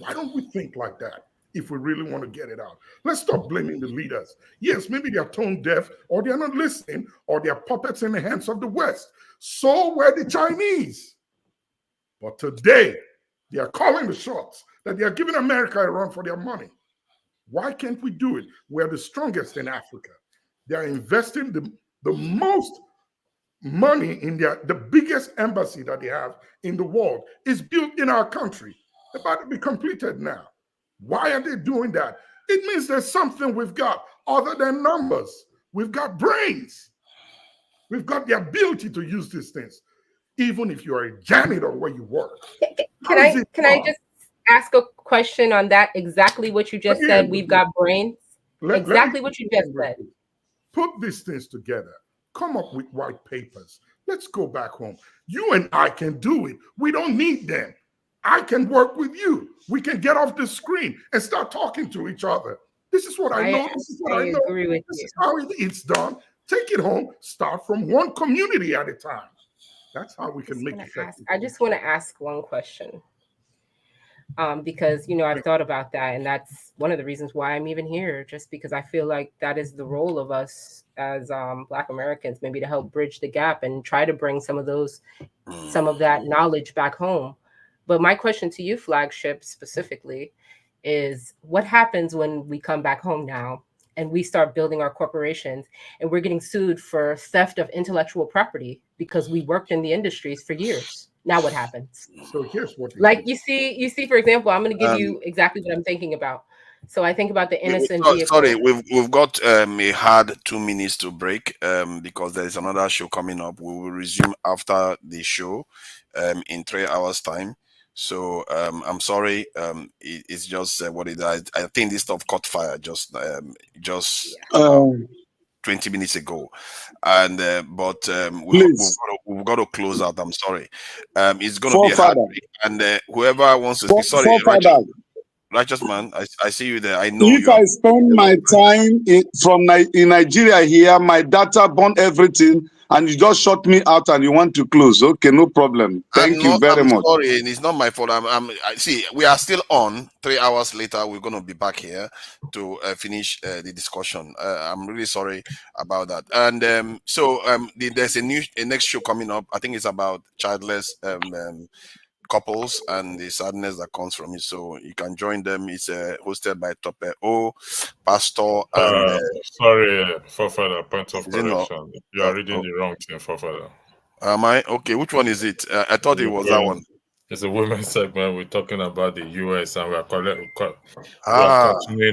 S5: Why don't we think like that if we really want to get it out? Let's stop blaming the leaders. Yes, maybe they're tone deaf, or they're not listening, or they're puppets in the hands of the West. So were the Chinese. But today, they are calling the shots that they are giving America a run for their money. Why can't we do it? We're the strongest in Africa. They are investing the most money in the biggest embassy that they have in the world is built in our country. It's about to be completed now. Why are they doing that? It means there's something we've got other than numbers. We've got brains. We've got the ability to use these things, even if you're a janitor where you work.
S7: Can I just ask a question on that? Exactly what you just said. We've got brains. Exactly what you just said.
S5: Put these things together. Come up with white papers. Let's go back home. You and I can do it. We don't need them. I can work with you. We can get off the screen and start talking to each other. This is what I know. This is what I know. This is how it's done. Take it home. Start from one community at a time. That's how we can make it.
S7: I just want to ask one question. Because, I've thought about that, and that's one of the reasons why I'm even here, just because I feel like that is the role of us as Black Americans, maybe to help bridge the gap and try to bring some of that knowledge back home. But my question to you, Flagship, specifically, is what happens when we come back home now and we start building our corporations and we're getting sued for theft of intellectual property because we worked in the industries for years? Now what happens?
S5: So here's what
S7: you see, for example, I'm going to give you exactly what I'm thinking about. So I think about the innocent vehicle.
S19: Sorry, we've got a hard 2 minutes to break because there is another show coming up. We will resume after the show in 3 hours time. So I'm sorry, it's just what it is. I think this stuff caught fire just 20 minutes ago, and but we've got to close out. I'm sorry. It's going to be a hard break, and whoever wants to speak, sorry, righteous man, I see you there. I know.
S14: If I spend my time in Nigeria here, my data burn everything.
S4: and you just shut me out and you want to close. Okay, no problem. Thank you very much.
S19: Sorry, and it's not my fault. I see, we are still on. 3 hours later, we're going to be back here to finish the discussion. I'm really sorry about that. And there's a next show coming up. I think it's about childless couples and the sadness that comes from it. So you can join them. It's hosted by Tope O, Pastor, and
S14: sorry, Fofana, point of
S19: is it not?
S14: correction. You are reading the wrong thing, Fofana.
S19: Am I? Okay, which one is it? I thought it was that one.
S14: It's a women's segment. We're talking about the US and we are continuing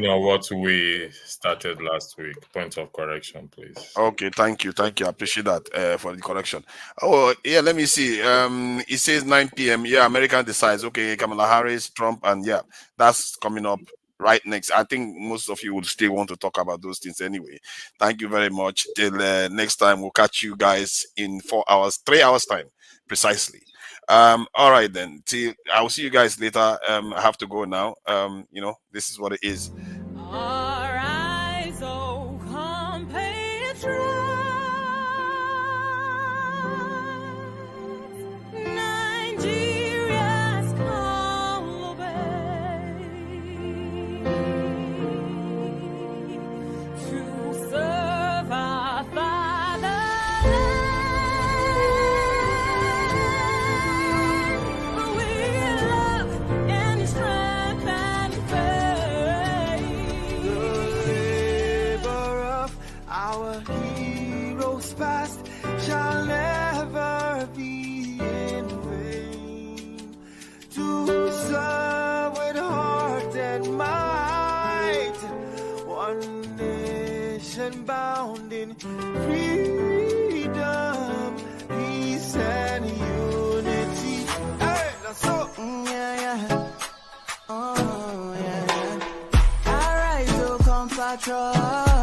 S14: on what we started last week. Point of correction, please.
S19: Okay, thank you. I appreciate that for the correction. Oh, yeah, let me see. It says 9 p.m. Yeah, American decides. Okay, Kamala Harris, Trump, and yeah, that's coming up right next. I think most of you would still want to talk about those things anyway. Thank you very much. Till next time, we'll catch you guys in 3 hours time, precisely. All right then. I'll see you guys later. I have to go now. This is what it is.
S1: Arise, O compatriots, Nigeria's call obey, to serve our fatherland.
S22: Our heroes past shall never be in vain. To serve with heart and might, one nation bound in freedom, peace and unity. Hey, that's so. Yeah. Oh, yeah. Arise, O compatriots.